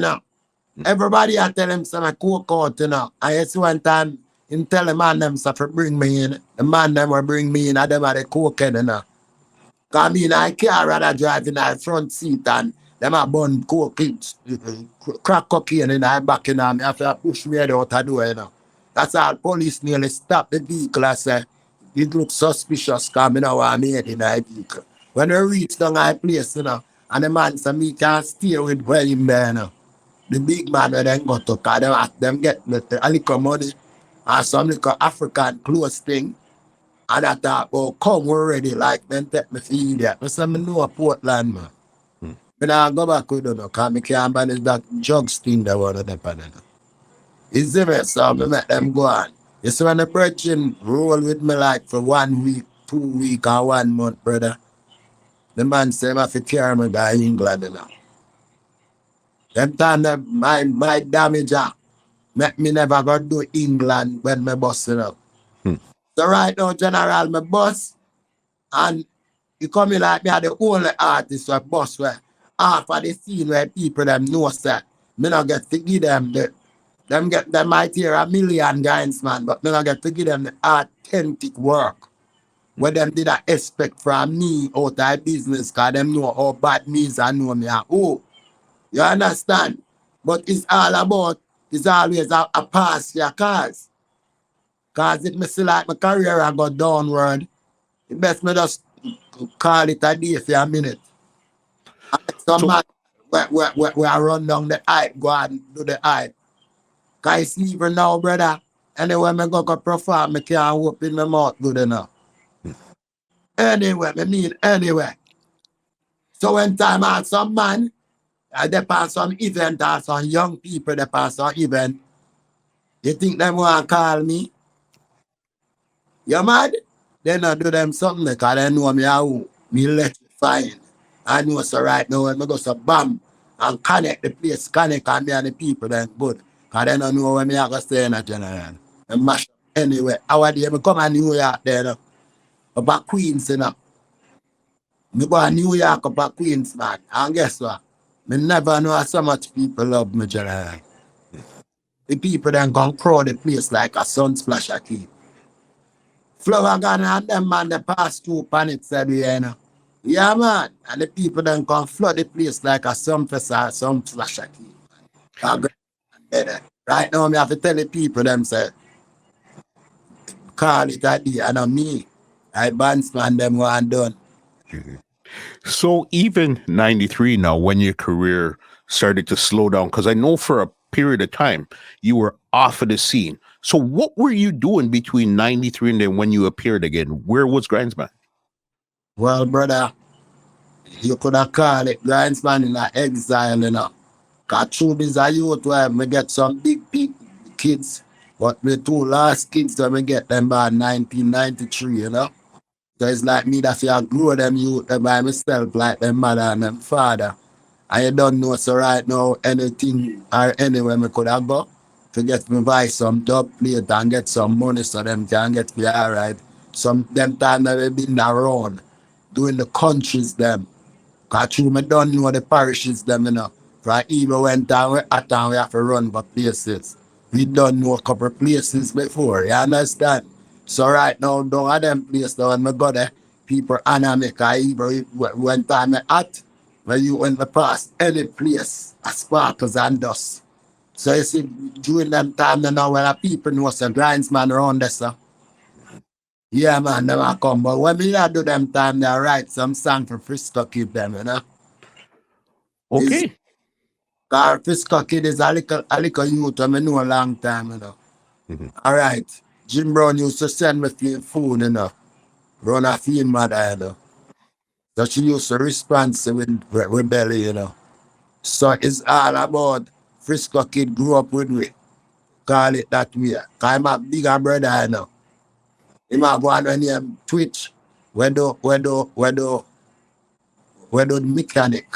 Everybody I tell him some I coke out, I just one time him tell the man them stuff to bring me in. The man them will bring me in and them are the cokehead, Cause I can't rather drive in the front seat and them a bun coke crack cocaine in the back me have to push me out the door, That's all police nearly stop the vehicle and say it looks suspicious because I know what I made in the vehicle. When we reach down my place, and the man say me can't stay with where him there, The big man where then go to cause them get a little money and some little African clothes thing. And I thought, oh, come already, like, then take me feed that. I said, I know a Portland, man. But I go back with them, because I can't manage that drugs thing that one of them. It's the so I make them go on. You see, when the person roll with me like for 1 week, 2 weeks, or 1 month, brother, the man say, I have to carry me by England, Them time that my damage make me never go to England when me busting up. So right now, General, my boss, and you come in like me are the only artist or boss where half of the scene where people them know that me not get to give them them might hear a million guys, man, but me not get to give them the authentic work. Where them did I expect from me out of business, cause them know how bad me is and know me are who. You understand? But it's all about, it's always a pass your cars. Cause if me see like my career I go downward, it best me just call it a day for a minute. And let some So man where I run down the hype, go and do the hype. Cause it's even now, brother. Anyway, me go perform, me can't open my mouth good enough. Anyway, me mean anyway. So when time I had some man, I depend some event or some young people depend some event, you think them want to call me? You mad? They not do them something because they know me how me let you find. I know so right now when I go so bam and connect the place, connect and me and the people then good. Because they don't know when me I go stay in a general. And mash up anyway. Our day me come to New York there, you know, about Queens, you know. Me go to New York about Queens, man. And guess what? Me never know how so much people love me, general. The people then gonna crowd the place like a sun splash a key. Flower Garden and them man they pass through panic said we you know. Yeah man. And the people then come flood the place like a sun fest or some flash a key. Right now me have to tell the people them say call it a day and me. I bandsman them one done. so even 93 now, when your career started to slow down, because I know for a period of time you were off of the scene. So what were you doing between 93 and then when you appeared again? Where was Grindsman? Well brother, you could have called it Grindsman in a exile, you know. Cause through this a youth where me get some big kids. But the two last kids that me get them by 1993, you know. So it's like me that I grow them youth by myself like them mother and them father. And you don't know so right now anything or anywhere me could have go to get me buy some dub plate and get some money so them can get me alright. Some them time that we been around doing the countries them. Cause through me don't know the parishes them, you know. For even when time we at time we have to run for places. We don't know a couple of places before, you understand? So right now, down at them places when me go there, people honor me cause even when time I at, when you in the past, any place, a sparkles and dust. So you see, during them time you know when the people know some grindsman around there, so yeah man, them a come. But when me a do them time, they write some song for Frisco keep them, you know. Is Okay. car Frisco kid is a little youth I know a long time, you know. Mhm. All right. Jim Brown used to send me food, you know. Run a field mother, you know. So she used to respond to with belly, you know. So it's all about Frisco kid grew up with me. Call it that way. Cause I'm a bigger brother, you know. Him have one when he Twitch. Where do mechanic.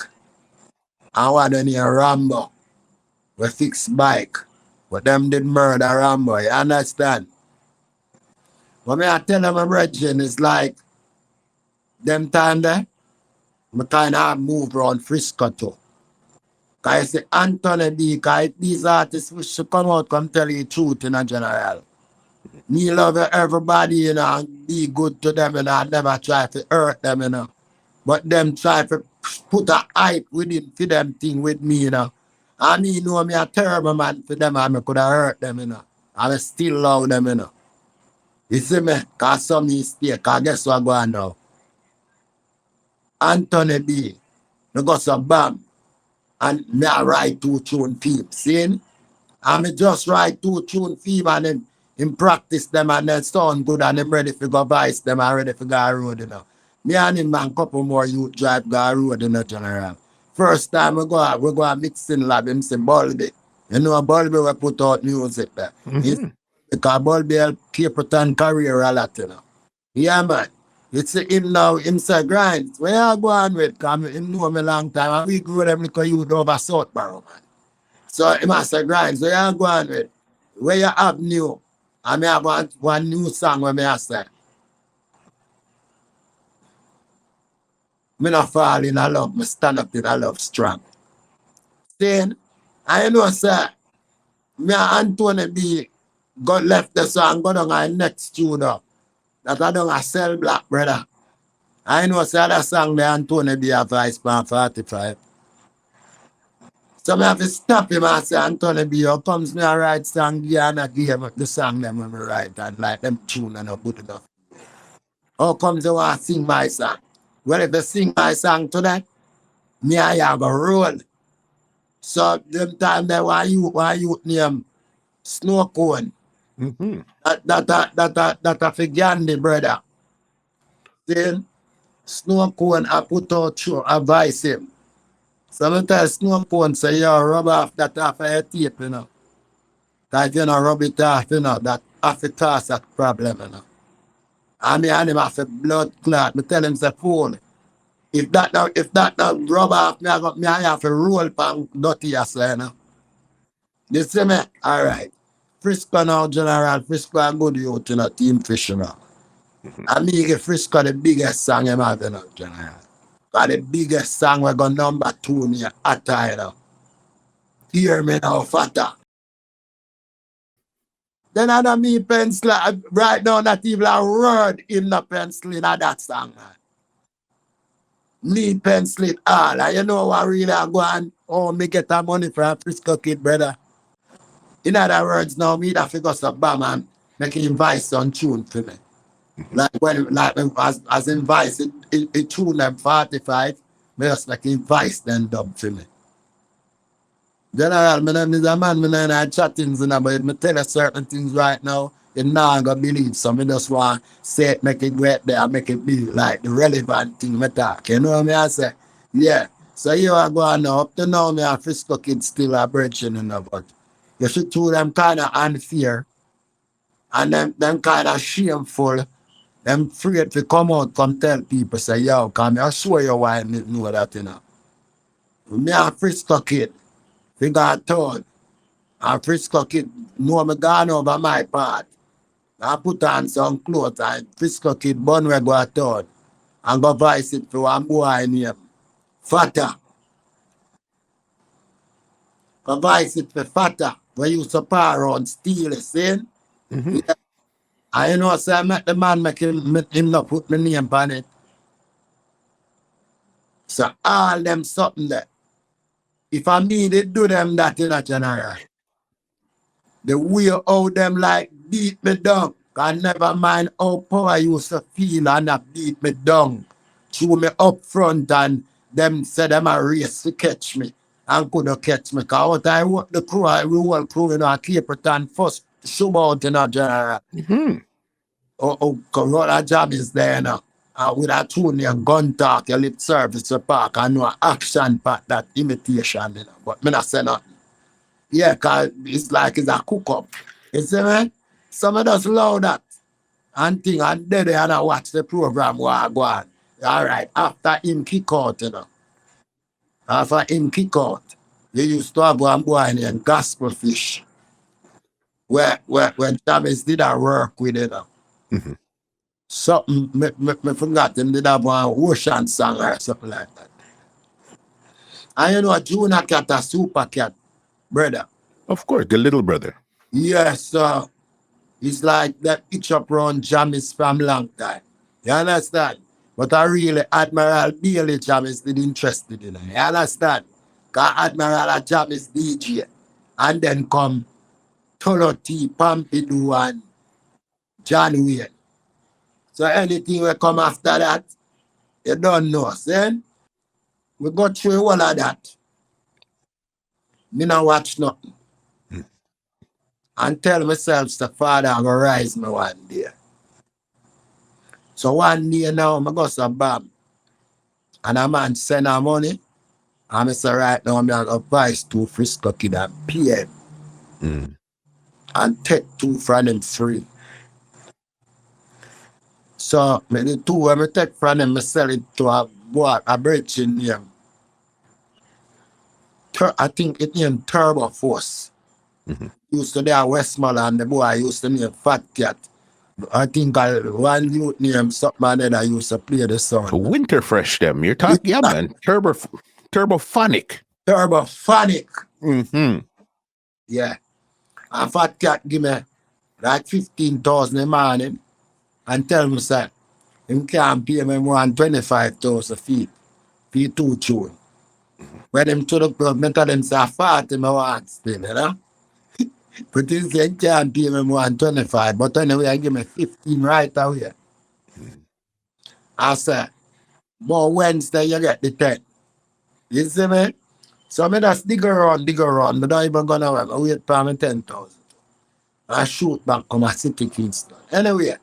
And one when he Rambo. We fix bike. But them did murder Rambo, you understand? But me I tell them my brethren it's like them time there, me kind of move around Frisco too. Cause I say Anthony B, cause these artists wish to come out come tell you the truth in a general. Me love everybody, you know, and be good to them, and I never try to hurt them, you know. But them try to put a hype within for them thing with me, you know. And me know me a terrible man for them and I could have hurt them, you know. I still love them, you know. You see me? Cause some mistake, cause guess what going now? Anthony B, me got some bam, and me I write two tune theme, see? And me just write two tune theme and then him practice them and then sound good and him ready to go vice them and ready to go road, you know. Me and him man couple more youth drive go road in the general. First time we go a mixing lab, him say Bulby. You know Bulby we put out music there. Mhm. Because Bulby help Capleton career a lot, you know. Yeah man. It's him now, him say grind. Where you go on with? Because him know me long time and we grew them little youth over Southborough, man. So him a say grind. So you go on with? Where you have new? I may have one new song where me I say. Me not fall in a love, me stand up in a love strong. Then I know sir, me and Anthony B got left the song, go down our next studio. That I don't a sell black brother. I know say that song the Anthony B a vice pan 45. So I have to stop him and say, Anthony B, how comes me a write song, yeah, and I give him the song them when me write and like them tune and I put it up. How comes you want to sing my song? Well, if you sing my song to that, me I have a roll. So them time there why you name Snow Cone. Mm-hmm. That a for Gandhi, brother. Then Snow Cone I put out through advise him. So I tell Snow Cone say, yo, rub off that off of your tape, you know. That you know, rub it off, you know, that have to cause that problem, you know. And me and him have a blood clot. Me tell him say fool. If that now rub off, I have to roll pan dirty as you know. You see me? Alright. Frisco now, General. Frisco a good youth, you know, team fish, you know. Mm-hmm. And me give Frisco the biggest song him have, you know, General. Got the biggest song we got number 2 in your atta, you know. Hear me now, fatter. Then I know me pencil right now not even a word in the pencil in that song, man. Me pencil it all. And you know what really I go and me get that money from Frisco kid, brother. In other words, now me that figure some bam and make him voice on tune for me. Like when as in voice it tune them 45, me just make him voice then dub for me. General, me name is a man, me name I chat things in but me tell you certain things right now, you not gonna believe. So me just want say it, make it great there, make it be like the relevant thing me talk. You know what I say? Yeah. So you are going now, up to now me and Frisco kids still a bridging, you know, but you should do them kind of unfair and them kind of shameful. Them afraid to come out, come tell people, say, yo, come I swear you why me know that, you know. Me and Frisco kid, we got told. And Frisco kid know me gone over my part. I put on some clothes and Frisco kid born we go a town and go vice it for one boy named Fatta. Go vice it for Fatta. We used to power around steal, see? Mm-hmm. And you know, so I met the man make him not put my name on it. So all them something there. If I mean they do them that in a general. The way how them like beat me down. I never mind how power used to feel and that beat me down. Threw me up front and them said them a race to catch me. And couldn't catch me. Cause what I work the crew, I whole crew in a Capleton first Shabba out in a general. Mm-hmm. Corona job is there now. With a tune your gun talk, your lip service your park, and no action part that imitation, you know. But me not say nothing. Yeah, cause it's like it's a cook up. You see me? Some of us love that. And thing and then and I watch the program while I go on. All right, after him kick out, you know. After him kick out, you used to have one boy named Gospel Fish. Where Jammys did a work with it. Mm-hmm. Something me forgot him did have one ocean song or something like that. And you know Junior Cat a super cat, brother. Of course, the little brother. Yes, it's like that picture around Jammys from long time. You understand? But I really Admiral Bailey Jammys did interested in it. You understand? Cause Admiral a Jammys DJ. And then come Tolo T, Pompidou and John Wayne. So anything will come after that, you don't know. See? We go through all of that. Me not watch nothing. And tell myself the father I'm gonna rise me one day. So one day now, I go some bam. And a man send her money. And I say right now, I'm going to advise 2 Frisco kid and pay him. Mm. And take 2 from them free. So me the 2 when I take from them, I sell it to a boy, a bridge in name. I think it named Turbo Force. Mm-hmm. Used to be a Westmoreland, the boy used to name Fat Cat. I think one youth named something that used to play the song. So Winterfresh them. You're talking, yeah, man. Turbophonic. Turbophonic. Mm-hmm. Yeah. And Fat Cat give me like 15,000 a morning and tell me, sir, him can't pay me more than 25,000 feet. For 2 tune. When them to the club, me tell them say 40 me want still, you know. But he said can't pay me more than 25. But anyway, I give me 15 right away. I said, but Wednesday you get the 10. You see me? So me just dig around. Me don't even gonna work. I wait for me 10,000. I shoot back on my city Kingston. Anyway,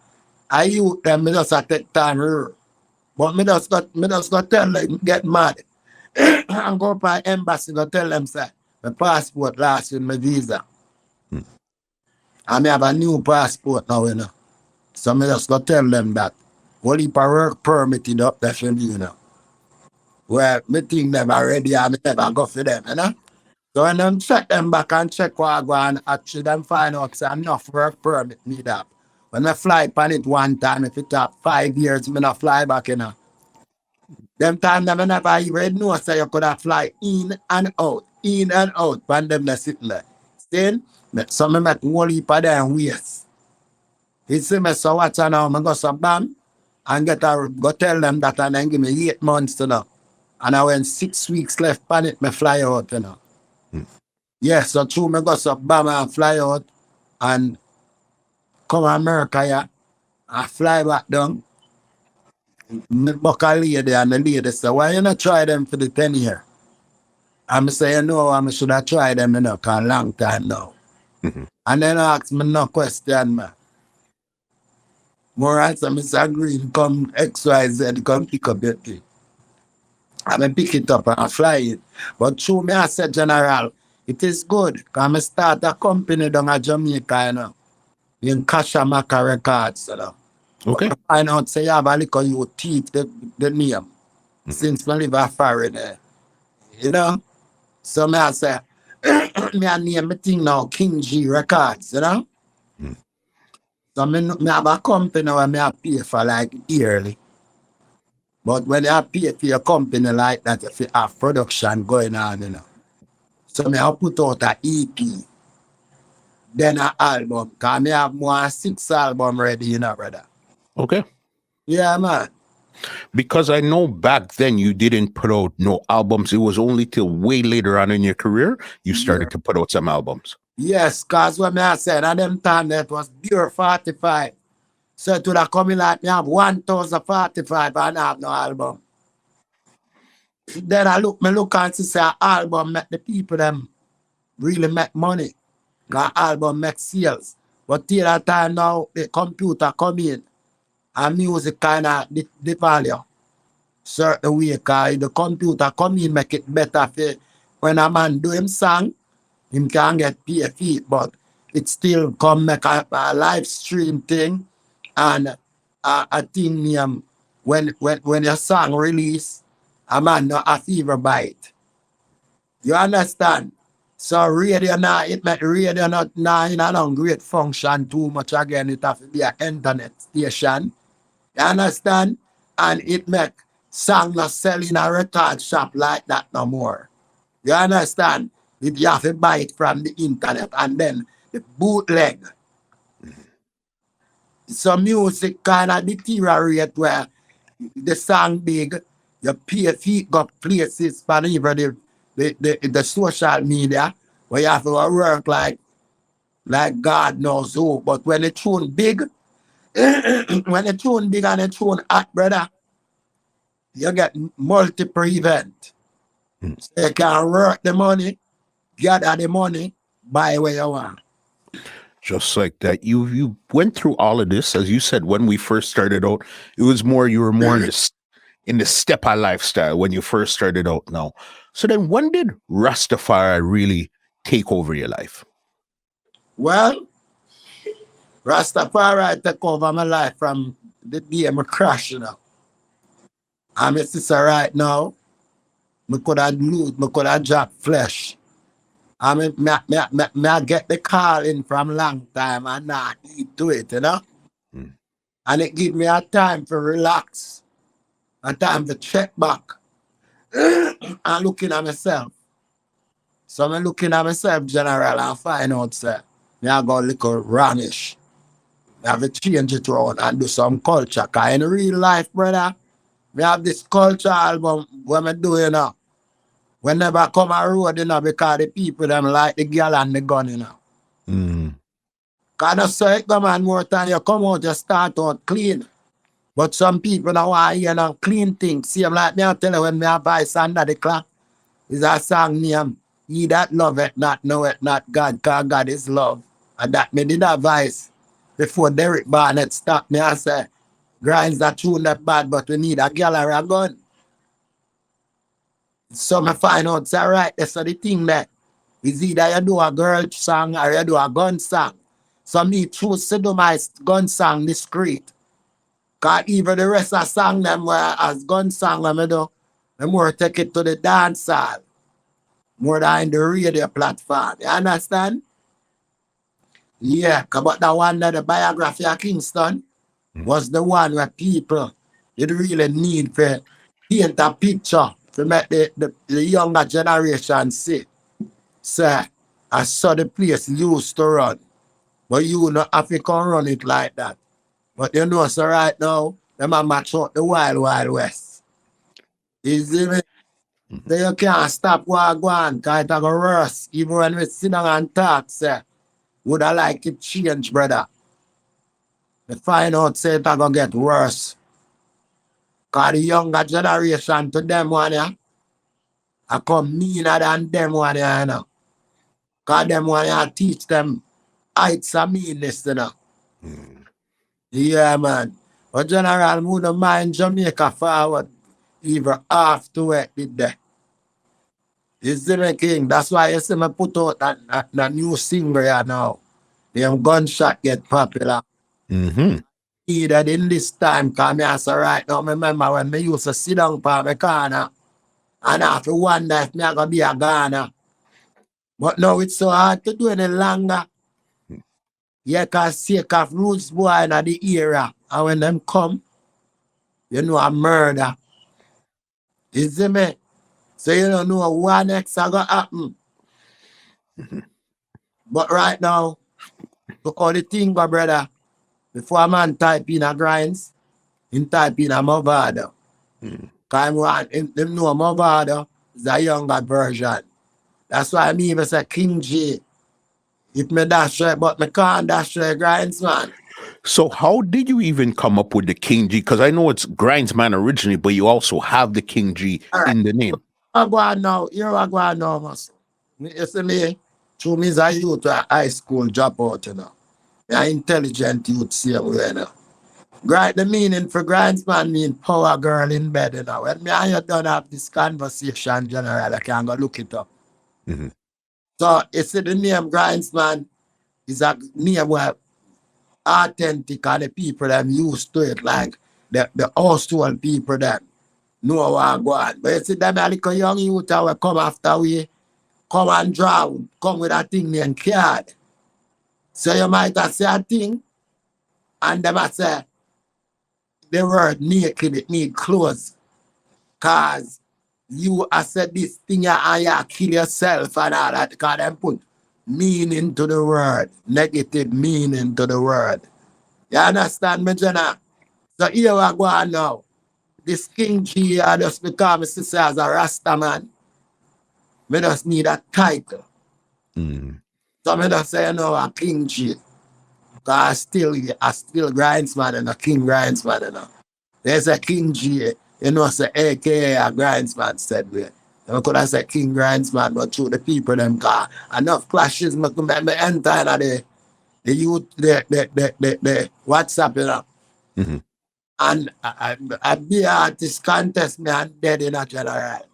I youth them, me just a take time here. But me just got tell them get mad. And go by embassy go tell them say my passport last with my visa. And me have a new passport now, you know. So me just go tell them that. Only for work permit it up there for me, you know. Well, me think them already and me never go for them, you know. So when them check them back and check what I go and actually them find out say enough work permit me that. When I fly on it one time, if it take 5 years, me not fly back, you know. Them time them I never even know say you could have fly in and out, when them they sitting there. Still, so me make whole heap of them waste. You see me, so watch now, I go some bam and go tell them that and then give me 8 months, you know. And I went 6 weeks left on it, me fly out, you know. Yeah, so true, me go some bam and fly out and come to America, yeah. I fly back down. Me buck a lady and the lady say, why you not try them for the 10 year? I'm saying, no, I should have tried them, you know, cause long time now. And then ask me no question, man. More answer, Mr. Green, come XYZ, come pick up your thing. I pick it up and I fly it. But through me, I said, General, it is good. Because I start a company down at Jamaica, you know. In Kashamaka Records, you know. Okay. But I find out, say, you have a little you teeth the name. Since I live afar there. You know? So me I say, me I name my thing now, King G Records, you know? So me have a company where me I pay for like yearly. But when you pay for your company like that, if you have production going on, you know. So me I put out a EP, then an album. Cause me have more than 6 albums ready, you know, brother. Okay. Yeah, man. Because I know back then you didn't put out no albums. It was only till way later on in your career you started to put out some albums. Yes, cause when me I said at them time that was pure 45. So it would have come in like me have 1,045 and I have no album. Then I look and see say album make the people them really make money. Cause album make sales. But till that time now the computer come in and music kinda the value. Certain way cause the computer come in make it better for when a man do him song, him can get paid for it, but it still come make a live stream thing and a thing name when your song release, a man not a fever bite. You understand? So radio now, it make radio not now in a long great function too much again. It have to be an internet station. You understand? And it make song not sell in a record shop like that no more. You understand? You have to buy it from the internet and then the bootleg. So music kind of deteriorate where the song big, your pay feet got places for even the social media where you have to work like God knows who. But when the tune big, when the tune big and the tune hot, brother, you get multiple event. So you can work the money, gather the money, buy where you want. Just like that. You went through all of this. As you said, when we first started out, it was more you were more in the stepper lifestyle when you first started out now. So then when did Rastafari really take over your life? Well, Rastafari took over my life from the day I crash, you know. And my sister right now, I could have lose, I could have dropped flesh. I mean, I get the call in from long time and not eat to it, you know. And it give me a time to relax, a time to check back and looking at myself. So I'm looking at myself, general, and find out, sir, I got a little wrongish. I have to change it around and do some culture. Because in real life, brother, we have this culture album what I'm doing now. We never come a road, you know, because the people them like the girl and the gun, you know. Cause I say it come on more time, you come out, you start out clean. But some people now want to hear no clean things. See, I'm like me, I tell you when me a voice under the clock, is a song name, He That Love It Not, Know It Not God, cause God is love. And that me did advise before Derrick Barrnett stopped me and say, Grinds that tune that bad, but we need a girl or a gun. So I find out, say, right, that's the thing that is either you do a girl song or you do a gun song. So me choose to do my gun song discreet. Cause even the rest of song them where as gun song them do, they more take it to the dancehall. More than in the radio platform. You understand? Yeah, but the one that the biography of Kingston was the one where people did really need to paint a picture to make the younger generation see. Say, I saw the place used to run. But you not have to come run it like that. But you know, so right now, them a match out the Wild Wild West. You see me? So you can't stop what go on, because it go worse. Even when we sit down and talk, say, would I like it change, brother? We find out, say, it go get worse. Because the younger generation to them one, yeah, I come meaner than them one, yeah, you know. Because them one, yeah, teach them heights of meanness, you know. Yeah, man. But general, we don't mind Jamaica forward, even after it did that. You see me, King? That's why you see me put out that new single here now. Them gunshot get popular. Either in this time, because me also right now, me remember when me used to sit down by my corner and after wonder if me going to be a Ghana. But now it's so hard to do any longer. Yeah, because sake of roots boy in the era. And when them come, you know a murder. You see me? So you don't know what next is going to happen. But right now, look how the thing go, brother. Before a man type in a grinds, he type in a Movado. Because him know Movado is a younger version. That's why me even say King J. If me dash it, but me can't dash it, Grindsman. So how did you even come up with the King G? Because I know it's Grindsman originally, but you also have the King G in the name. I go on now. Here I go on now, Muscle. You see me? Through me as a youth at high school dropout, you know. An intelligent youth same way, you know. The meaning for Grindsman mean power girl in bed, you know. When me and you done have this conversation, general, I can go look it up. So, you see the name Grindsman is a name where authentic and the people them used to it, like the household people that know what go on. But you see them a little young youth that will come after we come and draw, come with a thing named card. So you might have say a thing, and them a say the word naked, it need clothes. Cause you have said this thing and you kill yourself and all that, because them put meaning to the word, negative meaning to the word. You understand me, Jenna? So here we go on now. This King G, I just become my sister as a Rasta man. Me just need a title. So me just say, you know, a King G. Because I still Grindsman and a King Grindsman, you know. There's a King G, you know, say AKA a Grindsman said we. You could have said King Grindsman, but through the people them car. Enough clashes me to make me enter in the youth, the WhatsApp, you know. And I be at this contest, me and dead in a general.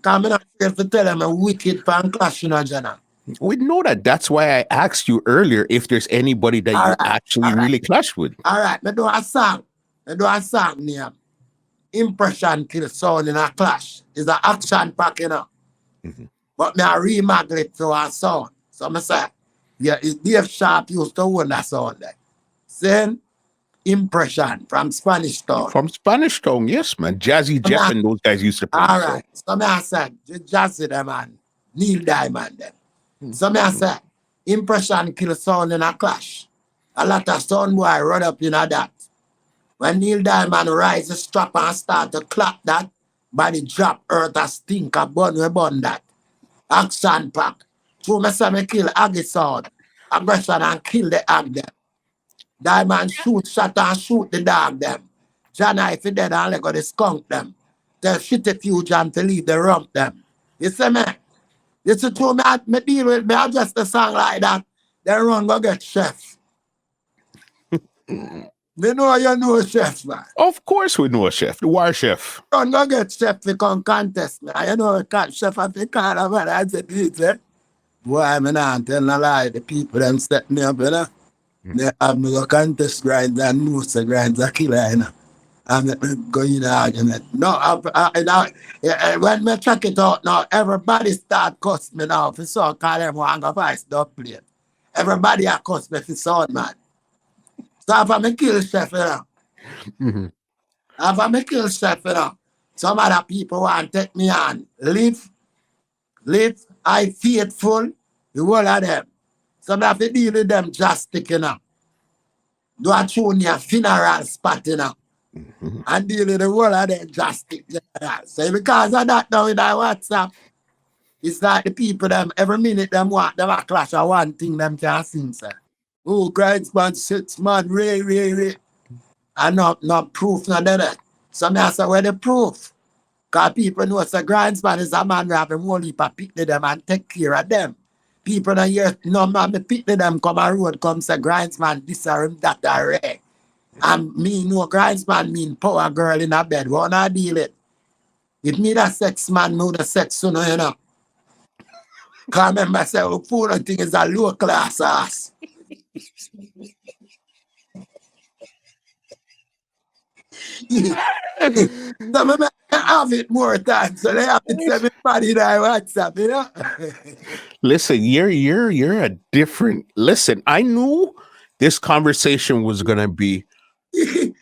Coming up here to tell them a wicked fan clash in a general. We know that. That's why I asked you earlier if there's anybody that you actually really clash with. All right, me do a song. Me do a song name. Impression kill sound in a clash. It's an action pack, you know. But me a remag it to a sound. So me say, yeah, it's Dave Sharp used to own that sound there. Same Impression from Spanish Town. From Spanish Town, yes, man. Jazzy Jeff and those guys used to play. All right. So me I said, Jazzy them and Neil Diamond them. So me I said, Impression kill sound in a clash. A lot of sound boy run up in a that. When Neil Diamond rise the strap and start to clap that, Body drop earth a stink a bun we bun that. Action pack. So me say me kill Aggie sword. Aggression and kill the ag them. Diamond shoot, shot and shoot the dog them. Jana if he dead and let go the skunk them. Tell shit a few jam to leave the rump them. You see me? You see to me deal with me adjust the song like that. Then run go get chef. Me know you know chef, man. Of course we know a chef, the war chef. Run go get chef to come contest me. You know can't chef of the car man. I said it, eh? Boy, I'm not telling a lie. The people them set me up, you know. They have me go contest grinds and know the grinds a killer, you know. I'm going in an argument. No, when me check it out now, everybody start cuss me now. If you saw call them one go vice dub plate. Everybody a cuss me if you saw man. So if I kill chef, you know. Mhm. If I kill chef, you know, some other people want to take me on. Live, I faithful, the whole of them. Some have to deal with them just sticking up. Do a tune your funeral spot, you know. Mhm. And deal with the whole of them just stick. So because of that now with our WhatsApp, it's like the people them every minute them want them a clash of one thing them can sing, sir. Oh, Grindsman 6 man, Ray. And not proof, none of that. So me I say, where the proof? Because people know the Grindsman is a man who have a whole heap of pick them and take care of them. People don't hear no man me pick them come a road, come say Grindsman, this or him, that or rare. And me know Grindsman mean power girl in a bed. What I deal it? If me that sex man, know the sex soon, you know. Because remember, I say, oh, food and thing is a low class ass. So me have it more time. So they have it everybody that WhatsApp, you know. Listen, you're a different. Listen, I knew this conversation was gonna be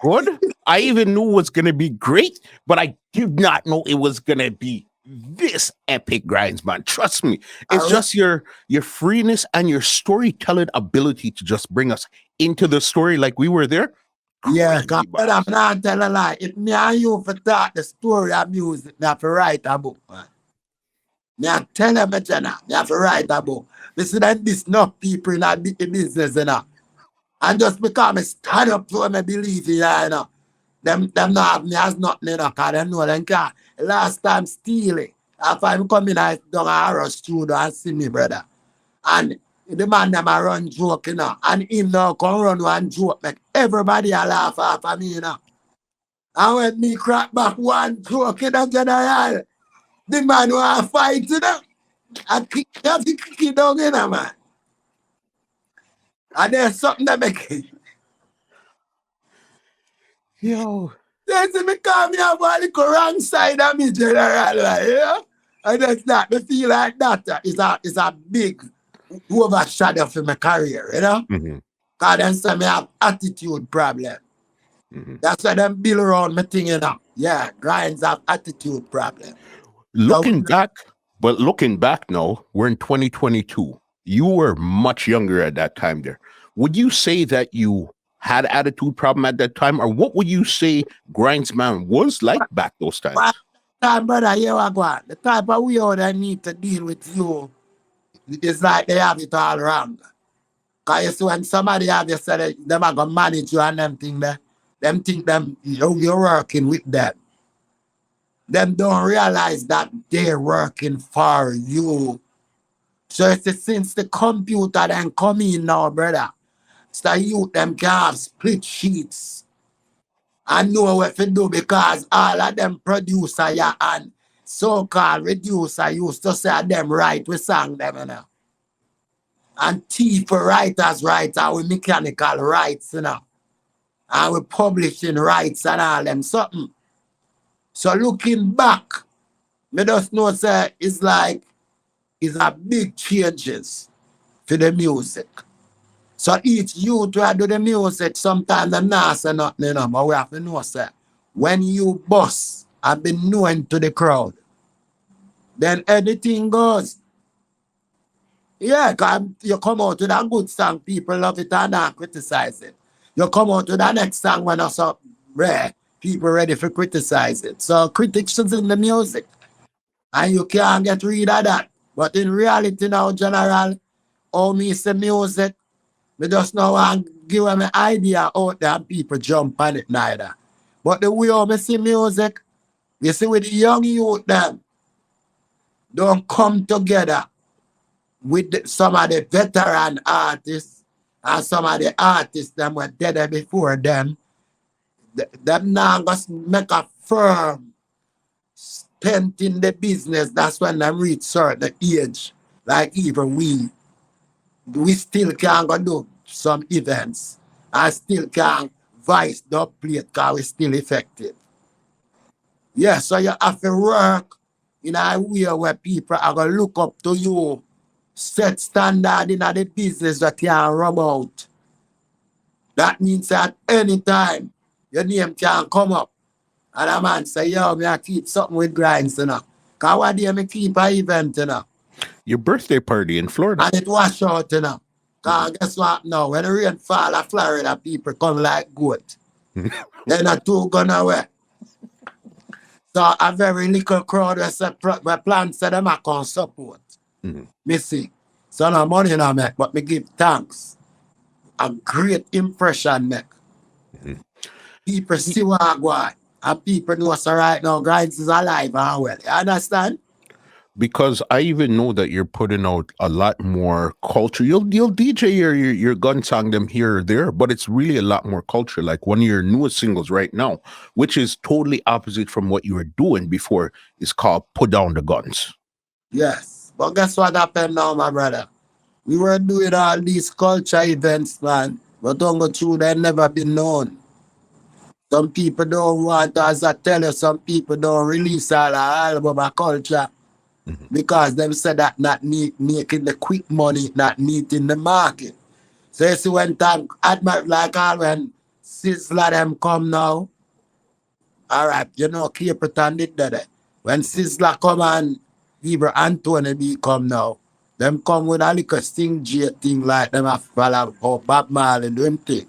good. I even knew it was gonna be great, but I did not know it was gonna be this epic grinds, man. Trust me. It's just your freeness and your storytelling ability to just bring us into the story like we were there. Yeah, Crazy, because boss. I'm not telling a lie. If me and you for talk the story of music, me have to write a book, man. Me I tell you, me have to write a book. Me see that this enough people in that business, you know. And just because me stand up to me believe in it, you know. Them not have me as nothing, you know, because them know them can. Last time steal it. After I come in, I down a horror studio and see me, brother. And the man them a run joke, you know. And him now come run one joke, make everybody a laugh after me, you know. And when me crack back one joke in the general, the man want to fight, you know. And kick, you have to kick it down, you know, man. And there's something that make it. Yo. They say me call me have a little wrong side of me, general, like, you know. And that's that. Me feel like that is a big overshadow for my career, you know. Mhm, Because them say me have attitude problem. mhm. That's why them build around me thing, you know. Yeah, grinds have attitude problem. So, Looking back now, we're in 2022. You were much younger at that time there. Would you say that you had attitude problem at that time, or what would you say Grindsman was like back those times? what time, brother, you are going. The type of way how they need to deal with you is like they have it all wrong. Because you see, when somebody have you said them are going to manage you and them thing there, them think them you're working with them. Them don't realize that they're working for you. So it's since the computer then come in now, brother, so you them can have split sheets and know what to do because all of them producer yeah, and so-called reducer used to say them right, we sang them, you know. And T for writers right, and we mechanical rights, you know. And we publishing rights and all them something. So looking back, me just know say it's like it's a big changes for the music. So each you try to do the music, sometimes them not say nothing, you know, but we have to know say when you bust and be known to the crowd, then anything goes. Yeah, cause you come out with a good song, people love it and not criticize it. You come out with the next song when it's up rare, people ready for criticize it. So critics is in the music. And you can't get rid of that. But in reality now, general, how me say music, me just now want give them an idea out there and people jump on it neither. But the way how me see music, you see with the young youth them, don't come together with some of the veteran artists and some of the artists that were dead before them. Them now just make a firm spent in the business. That's when they reach certain age. Like even we still can go do some events. I still can vice the plate because we still effective. Yeah, so you have to work in a way where people are going to look up to you, set standard in the business that you can rub out. That means that anytime your name can come up and a man say, yo, me I keep something with Grinds, you know. Because one day me keep an event, you know. Your birthday party in Florida. And it wash out, you know. Because guess what now? When the rain fall in Florida, people come like goat. They're not too gone away. So a very little crowd where plans say them I can support. Me see. So no money now make, but me give thanks. A great impression make. People see what I go. And people know so right now Grinds is alive and well. You understand? Because I even know that you're putting out a lot more culture. You'll DJ your gun song them here or there, but it's really a lot more culture. Like one of your newest singles right now, which is totally opposite from what you were doing before, is called "Put Down the Guns." Yes, but guess what happened now, my brother? We were doing all these culture events, man, but don't go through. They never been known. Some people don't want, as I tell you, some people don't release all the album of culture. Because them said that not making the quick money, not neat in the market. So you see when time admit like all when Sizzler them come now. All right, you know, Capleton did that. When Sizzler come and even Anthony B come now, them come with a little sting J thing like them have follow or Bob Marley and them thing.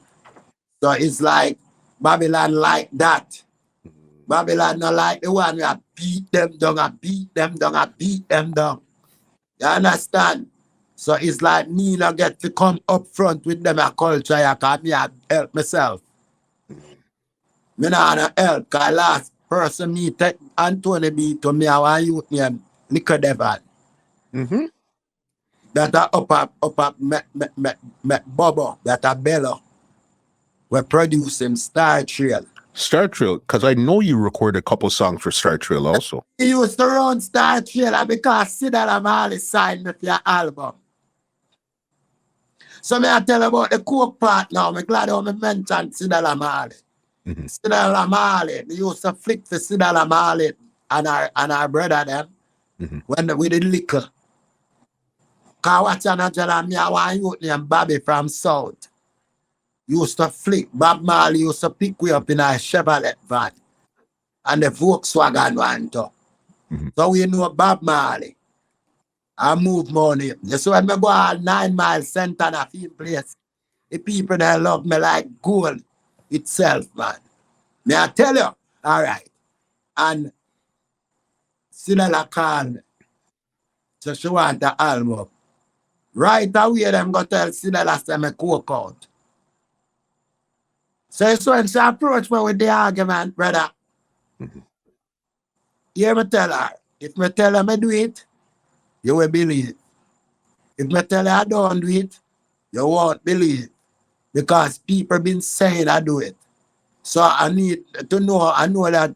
So it's like Babylon like that. Babylon not like the one who beat them down, I beat them down, I beat them down. You understand? So it's like me not get to come up front with them a culture, I can't me help myself. Me not help, because last person me take Anthony B to me, I want youth name, Liquor Devil. That a up, me Bobo, that a Bello. We produce him Star Trail. Star Trail, because I know you recorded a couple songs for Star Trail also. He used to run Star Trail because Sidala Marley signed me for your album. So me I tell you about the coke part now. I'm glad how me mentioned Sidala Marley. Sidala Marley, they used to flick for Sidala Marley and our brother them when with the liquor. Because watch another me I want you named Bobby from South. Used to flick. Bob Marley used to pick we up in a Chevrolet van. And the Volkswagen van too. So we know Bob Marley. I move money. So when I go on 9 Mile Center and a few place, the people that love me like gold itself, man. May I tell you? All right. And Cinella called me. So she want the album. Right away, them go tell Cinella say me coke out. So when she approach me with the argument, brother, you ever tell her, if me tell her me do it, you will believe. If me tell her I don't do it, you won't believe. Because people been saying I do it. So I need to know, I know that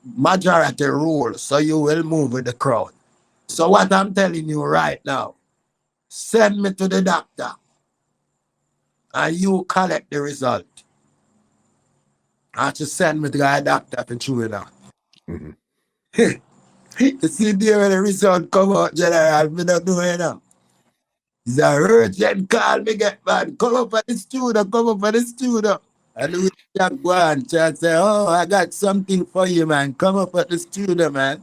majority rules, so you will move with the crowd. So what I'm telling you right now, send me to the doctor and you collect the result. I just send me to the doctor to chew it out. You see there when the result come out, General, me not do it now. It's a urgent call me get man. Come up at the studio, And we just go and say, oh, I got something for you, man. Come up at the studio, man.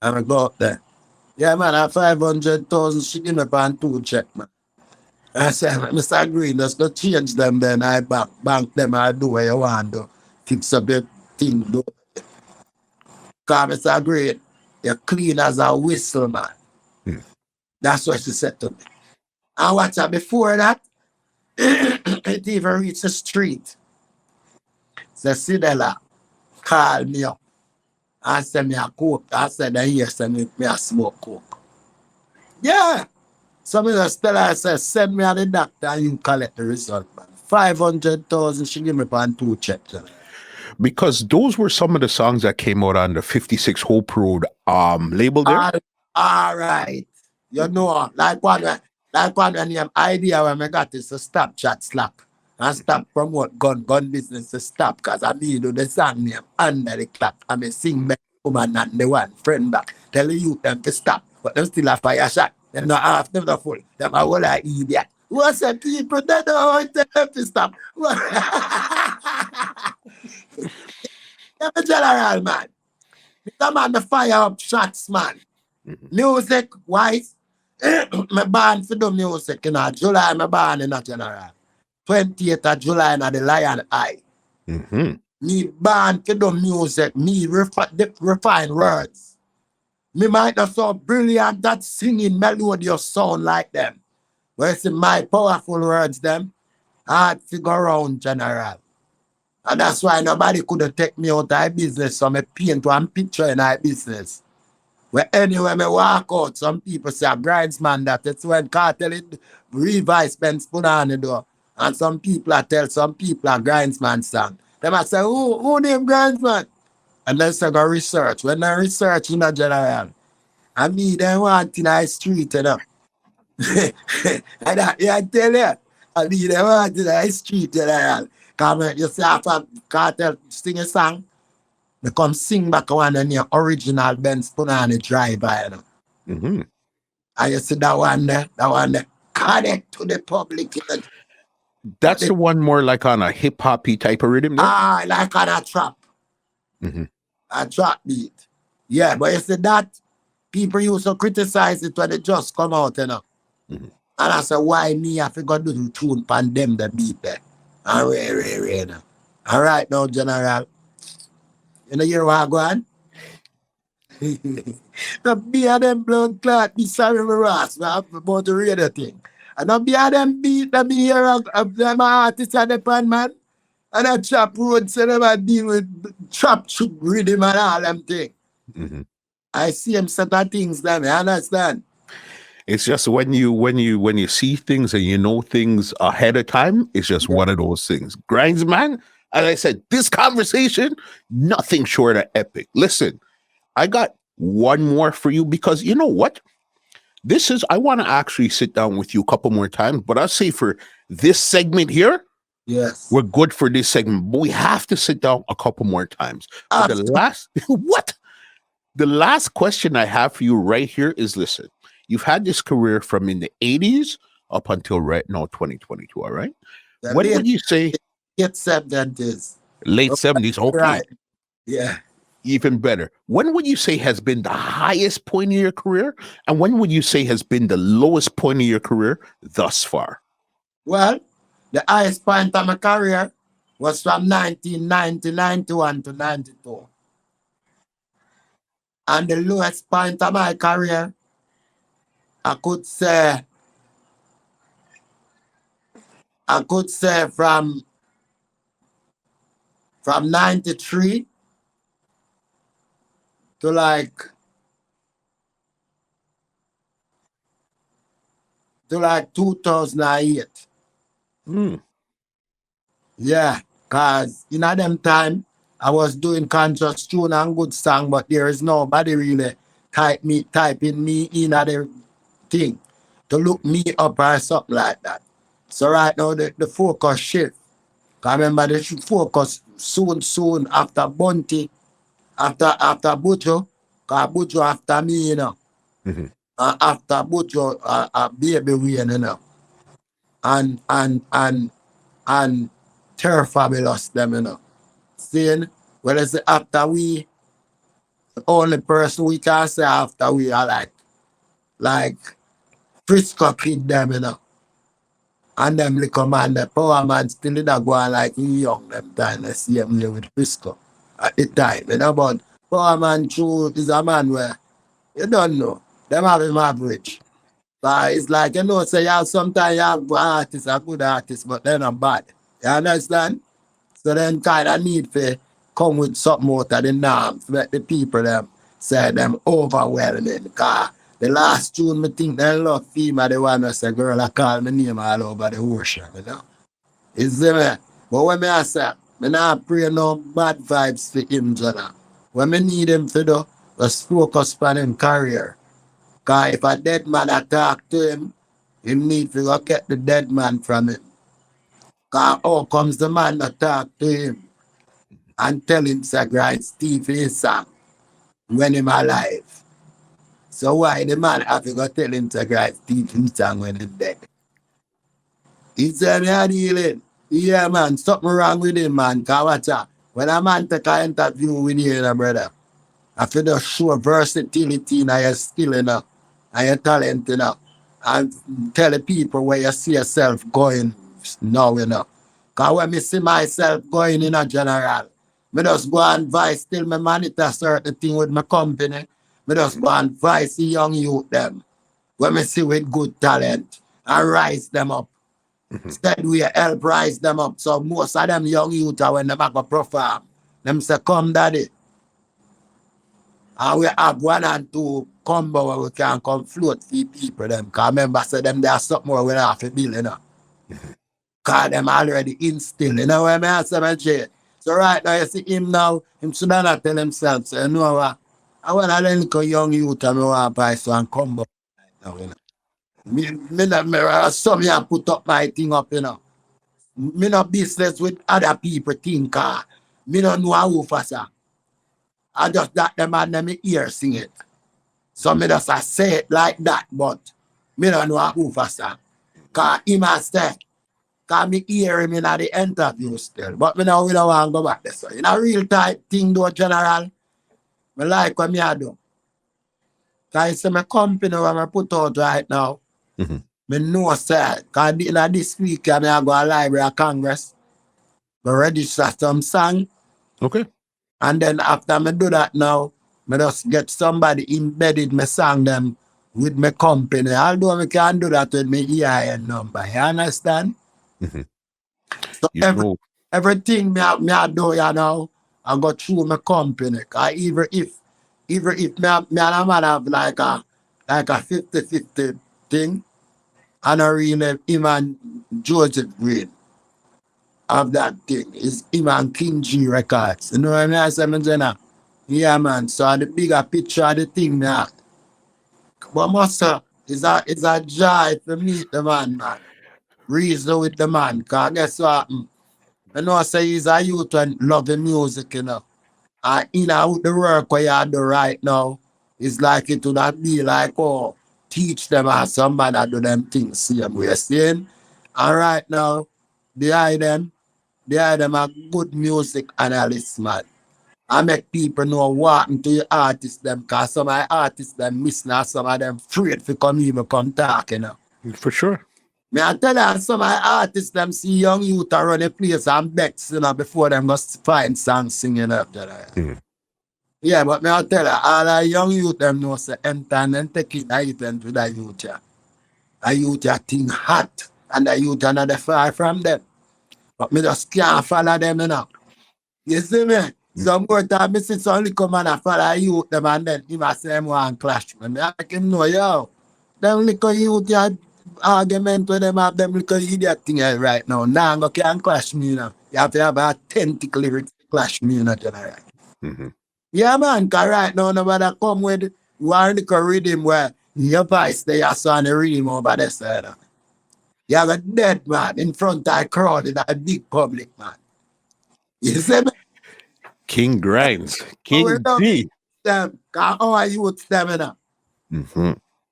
And I go up there. Yeah, man, I 500,000 she give me on 2 check, man. I said, Mr. Green, let's go change them then. I bank them, I do what you want to. Fix up your thing do. Because it's a great, you're clean as a whistle, man. That's what she said to me. And watch out, before that, it even reached the street. The Sidela called me up and said me a coke. I said, yes, me a smoke coke. Yeah. So me just tell her, I said, send me to the doctor and you collect the result, man. 500,000 she give me on 2 checks. Because those were some of the songs that came out on the 56 Hope Road label there. All right. You know, like one when you have idea when I got is to stop chat slap and stop promote gun business to stop, because I mean do the song name under the clock. I mean sing back woman and the one friend back. Tell the youth them to stop. But them still a fire shot. Them not half, them not full. Them are all like idiot. What's the people that don't want them to stop? I'm a general, man. Come on, the fire up shots, man. Music wise, my born for the music, you know. July, my born in a general. 28th of July in the Lion Eye. Me born for the music, me refine words. Me might not so brilliant that singing melodious sound like them. But it's my powerful words, them, hard figure around general. And that's why nobody could take me out of my business, so I paint one picture in my business. Where anywhere I walk out, some people say, Grindsman, that it's when Kartel it revise Benz Punany do. And some people I tell some people a Grindsman song. They might say, who named Grindsman? And then say go research. When I research in a general, I mean they want in the street, you know. And I tell you, I mean they want in the street, you know. Because you see after Kartel sing a song, they come sing back one in your original Benz Punany driver, you know. And you see that one there, connect to the public. You know. That's the one more like on a hip hoppy type of rhythm there? Like on a trap. A trap beat. Yeah, but you see that, people used to criticize it when they just come out, you know. And I said, why me have to go do the tune pan them the beat there? And you know. All right now, General. You know hear what I go on? The be of them blood clot, be sorry for us, about the radio thing. And not be of them beat, them hear of them artists at the pan, man. And a trap road, so them deal with trap rhythm and all them things. I see them set of things, them, you understand? It's just when you see things and you know things ahead of time, it's just one of those things. Grindsman, as I said, this conversation, nothing short of epic. Listen, I got one more for you because you know what? I want to actually sit down with you a couple more times, but I'll say for this segment here, yes, we're good for this segment, but we have to sit down a couple more times. The last question I have for you right here is, listen, you've had this career from in the 80s up until right now, 2022, all right? When would you say? Late 70s. Late 70s, okay. Right. Yeah. Even better. When would you say has been the highest point of your career? And when would you say has been the lowest point of your career thus far? Well, the highest point of my career was from 1990, 91 to 92. And the lowest point of my career, I could say from 93 to like 2008. Yeah, because in them time, I was doing conscious tune and good song, but there is nobody really typing me in at the thing to look me up or something like that. So right now, the focus shift. I remember they should focus soon after Bunty, after Buju, because Buju after me, you know. After Buju, Baby Wayne, you know. And Terror Fabulous, them, you know. Seeing, well, it's after we, the only person we can say after we are like Frisco Kid, them, you know. And them little man, the power man still in a go on like he young them time. I see him live with Frisco. at the time. You know, but poor man true is a man where you don't know. Them have him average. But it's like, you know, say sometimes you have artists, a good artist, but they're not bad. You understand? So then kind of need to come with something out of the norm to make the people them say them overwhelming. Because the last tune, I think they love female, the one that say, girl, I call my name all over the ocean, you know? You see me? But when I say, I not pray no bad vibes for him, you know? When I need him to do, just focus on him career. Because if a dead man attack to him, he need to go get the dead man from him. Because how comes the man attack to him and tell him to grind Steve his song when him alive? So why the man have to go tell him to grind Steve his song when he's dead? He said, me a dealing. Yeah, man, something wrong with him, man. Because watch out. When a man take an interview with you, brother, I feel to show versatility in your skill, you know, and your talent, you know, and tell the people where you see yourself going now, you know. Because when I see myself going in a general, I just go and advise till me monitor certain thing with my company. I just go and advise the young youth them when I see with good talent and rise them up. Instead, we help rise them up. So most of them young youth are when they go perform, them say, come daddy. And we have 1 and 2 combo where we can come float for people them. Because remember, say them there's something more we have to build, you know. Because them already instilled, you know what I say, so right now, you see him now, him should not tell himself, say, you know what, I want to little young youth and I want to buy some combo right now, you know. Some you put up my thing up, you know. Me no business with other people think, me no know how for say. I just that them and them ear sing it. So me just say it like that, but me don't know who for say. Cause him a say, cause me hear him in the interview still. But me now we don't want to go back there. So in a real type thing though, general, me like what me I do. Cause it's my company where I put out right now. Me know say, cause in this week I go to Library of Congress. Me register some song. Okay. And then after me do that now, me just get somebody embedded me song them with my company. Although me can do that with my EIN number. You understand? So You everything me I do, you know, I go through my company. Cause even if me and a man have like a 50-50 thing, I don't really him and Joseph Green of that thing. It's him and King G Records. You know what I mean? I say, yeah, man. So the bigger picture of the thing now. But master, it's a joy to meet the man, man. Reason with the man. Cause guess what? I know I say he's a youth and love the music, you know. And in and out the work where you do right now, it's like it would not be like, oh, teach them as somebody that do them things same way. Saying, and right now, behind them a good music analyst, man. I make people know what to the artists them, cause some of the artists them miss now, some of them afraid to come even come talk, you know. for sure. Me I tell you, some of the artists them see young youth run the place and bex, you know, before them go find songs singing after that. Yeah, but me I tell you, all the young youth them know say enter and take it island with the youth, yeah. The youth yeah thing hot, and the youth are not far from them. But me just can't follow them, you know. You see me? Some more time, I see some little man and follow youth them and then he must say one clash. Me like him know, yo. Them little youth, yeah, argument with them have them little idiot thing right now. Now go can clash me, you know. You have to have a authentic lyrics to clash me, you know, general. Yeah, man, cause right now nobody come with one little rhythm where your voice they are on the rhythm over the side. You have a dead man in front of a crowd in a big public, man. You see me? King Grinds. Oh, we King don't G. them, cause our youths them, you know.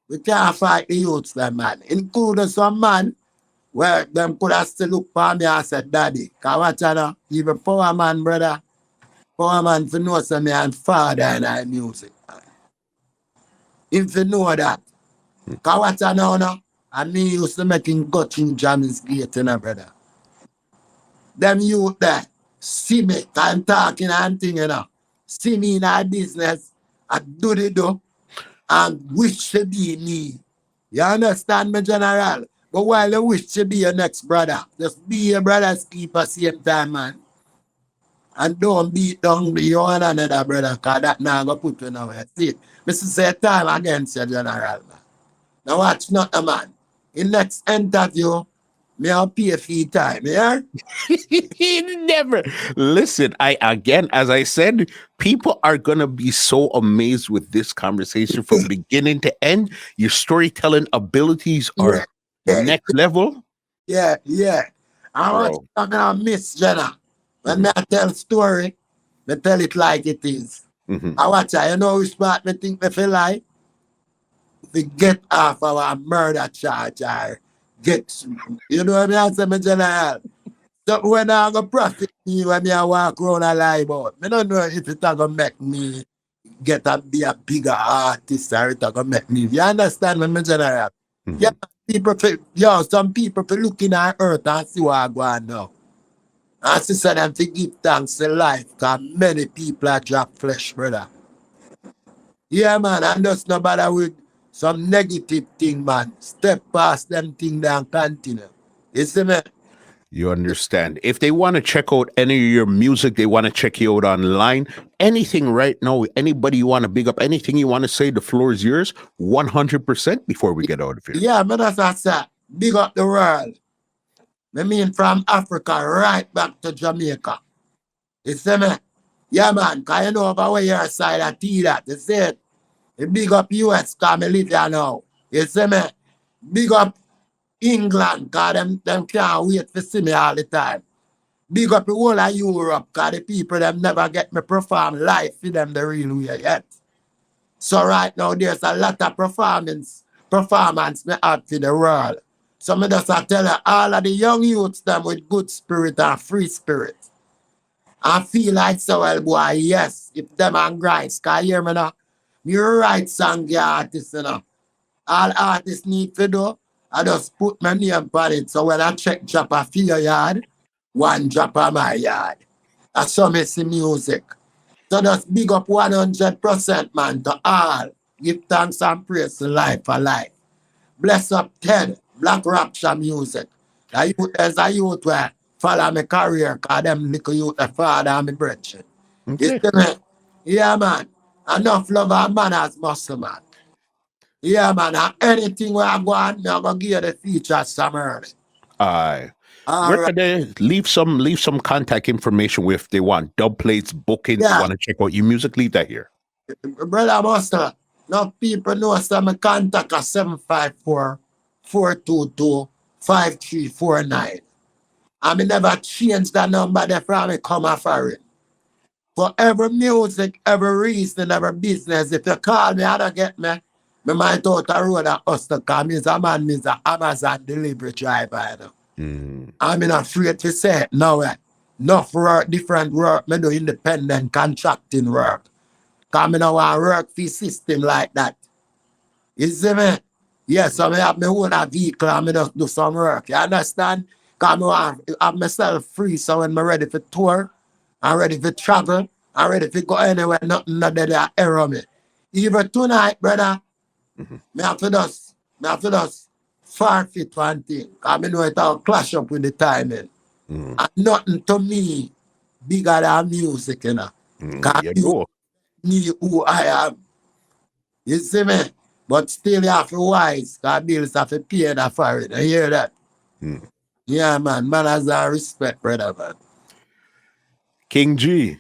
We can't fight the youths them, man. Including some man where them could have still look for me and said, Daddy, cause what you know, even poor man, brother, poor man for know some me and father and I music, man. If you know that, cause what you know now, and me used to make him go King Jammys gate, you know, brother. Them youth there, see me, I'm talking and thing, you know. See me in our business, I do the do, and wish to be me. You understand me, General? But while you wish to be your next brother, just be your brother's keeper same time, man. And don't beat down your one another brother, because that now go put you nowhere. See, Mr. Say time against you, General. Man. Now watch not a man. In next interview, me I'll pay for your time, yeah? Never. Listen, I again, as I said, people are gonna be so amazed with this conversation from beginning to end. Your storytelling abilities are next level. Yeah. I Bro. want I'm gonna miss Jenna. When me I tell story, me tell it like it is. I watch her, you know which part me think me feel like? We get off our murder charge or get, you know what I mean? I say, me General. So when I go profit me when me I walk around a lie about, me don't know if it gonna make me get to be a bigger artist or it gonna make me. You understand me, General? Yeah, some people for looking at earth and see what I go on now. And she said them to give thanks to life because many people are drop flesh, brother. Yeah, man, and just no bother with some negative thing, man. Step past them thing and continue. You see me? You understand. If they want to check out any of your music, they want to check you out online, anything right now, anybody you want to big up, anything you want to say, the floor is yours 100% before we get out of here. Yeah, man, that's what I said. Big up the world. I mean from Africa right back to Jamaica. You see me? Yeah, man, because you know over where your side of tea that. You see it? You big up US because I live here now. You see me? Big up England because them can't wait to see me all the time. Big up the whole of Europe because the people them never get me perform live for them the real way yet. So right now there's a lot of performance me out for the world. So me just tell you all of the young youths them with good spirit and free spirit. I feel like so well boy, yes, if them and grinds, can you hear me now? You write song your artists, you know. All artists need to do, I just put my name on it. So when I check drop a for your yard, one drop on my yard. That's how me see music. So just big up 100%, man, to all. Give thanks and praise to life for life. Bless up Ted, Black Rapture music. As a youth where follow my career, because them little youth the father and my brethren. Okay. You see me? Yeah, man. Enough love and manners, muscle, man. Yeah, man. And anything where I go on, I'm going to give you the features some early. Where All can they leave some contact information with if they want dub plates, bookings, Yeah. want to check out your music? Leave that here. Brother Buster, now people know some contact at 754-422-5349. I mean never change that number there from me come for it. For every music, every reason, every business, if you call me, I don't get me. Me might out the road at Buster because me's a man, me's a Amazon delivery driver, you know. I'm not afraid to say it now. Enough work, different work, me do independent contracting work. Because I don't want to work for system like that. You see me? Yes, so I have my own vehicle and I just do some work. You understand? Because I want to have myself free so when I'm ready for tour, I'm ready for travel, I'm ready to go anywhere, nothing that error me. Even tonight, brother, I have to just forfeit one thing. I know it'll clash up with the timing. And nothing to me bigger than music, you know. Yeah, go. Me who I am. You see me? But still you have to wise, because bills have to pay that for it. You hear that? Yeah, man. Manners and respect, brother, man. King G,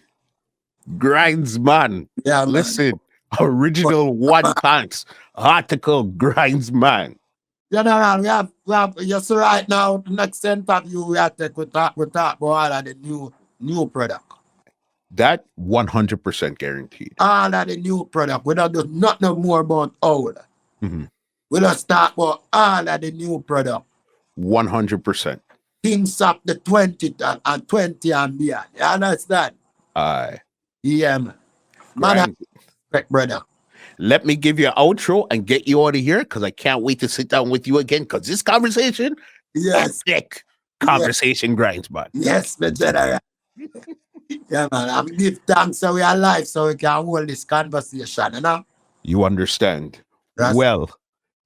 Grindsman. Yeah, man. Listen, original one thanks article Grindsman. General, we have just right now, the next interview we have to talk about all of the new product. That 100% guaranteed. All of the new product. We don't do nothing more about old. We just talk about all of the new product. 100%. Things up the 20 and 20 and beyond. You understand? Aye. Yeah, man. Man, respect, brother. Let me give you an outro and get you out of here because I can't wait to sit down with you again because this conversation, Yes. epic conversation, Grindsman. Yes, my general. Yeah, man. I'm give thanks so we are alive so we can hold this conversation, you know? You understand? That's Well,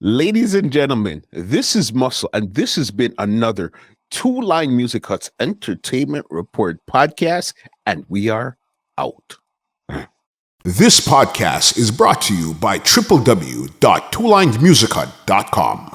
ladies and gentlemen, this is Muscle, and this has been another Two Line Music Hut's Entertainment Report podcast, and we are out. This podcast is brought to you by www.twolinedmusichut.com.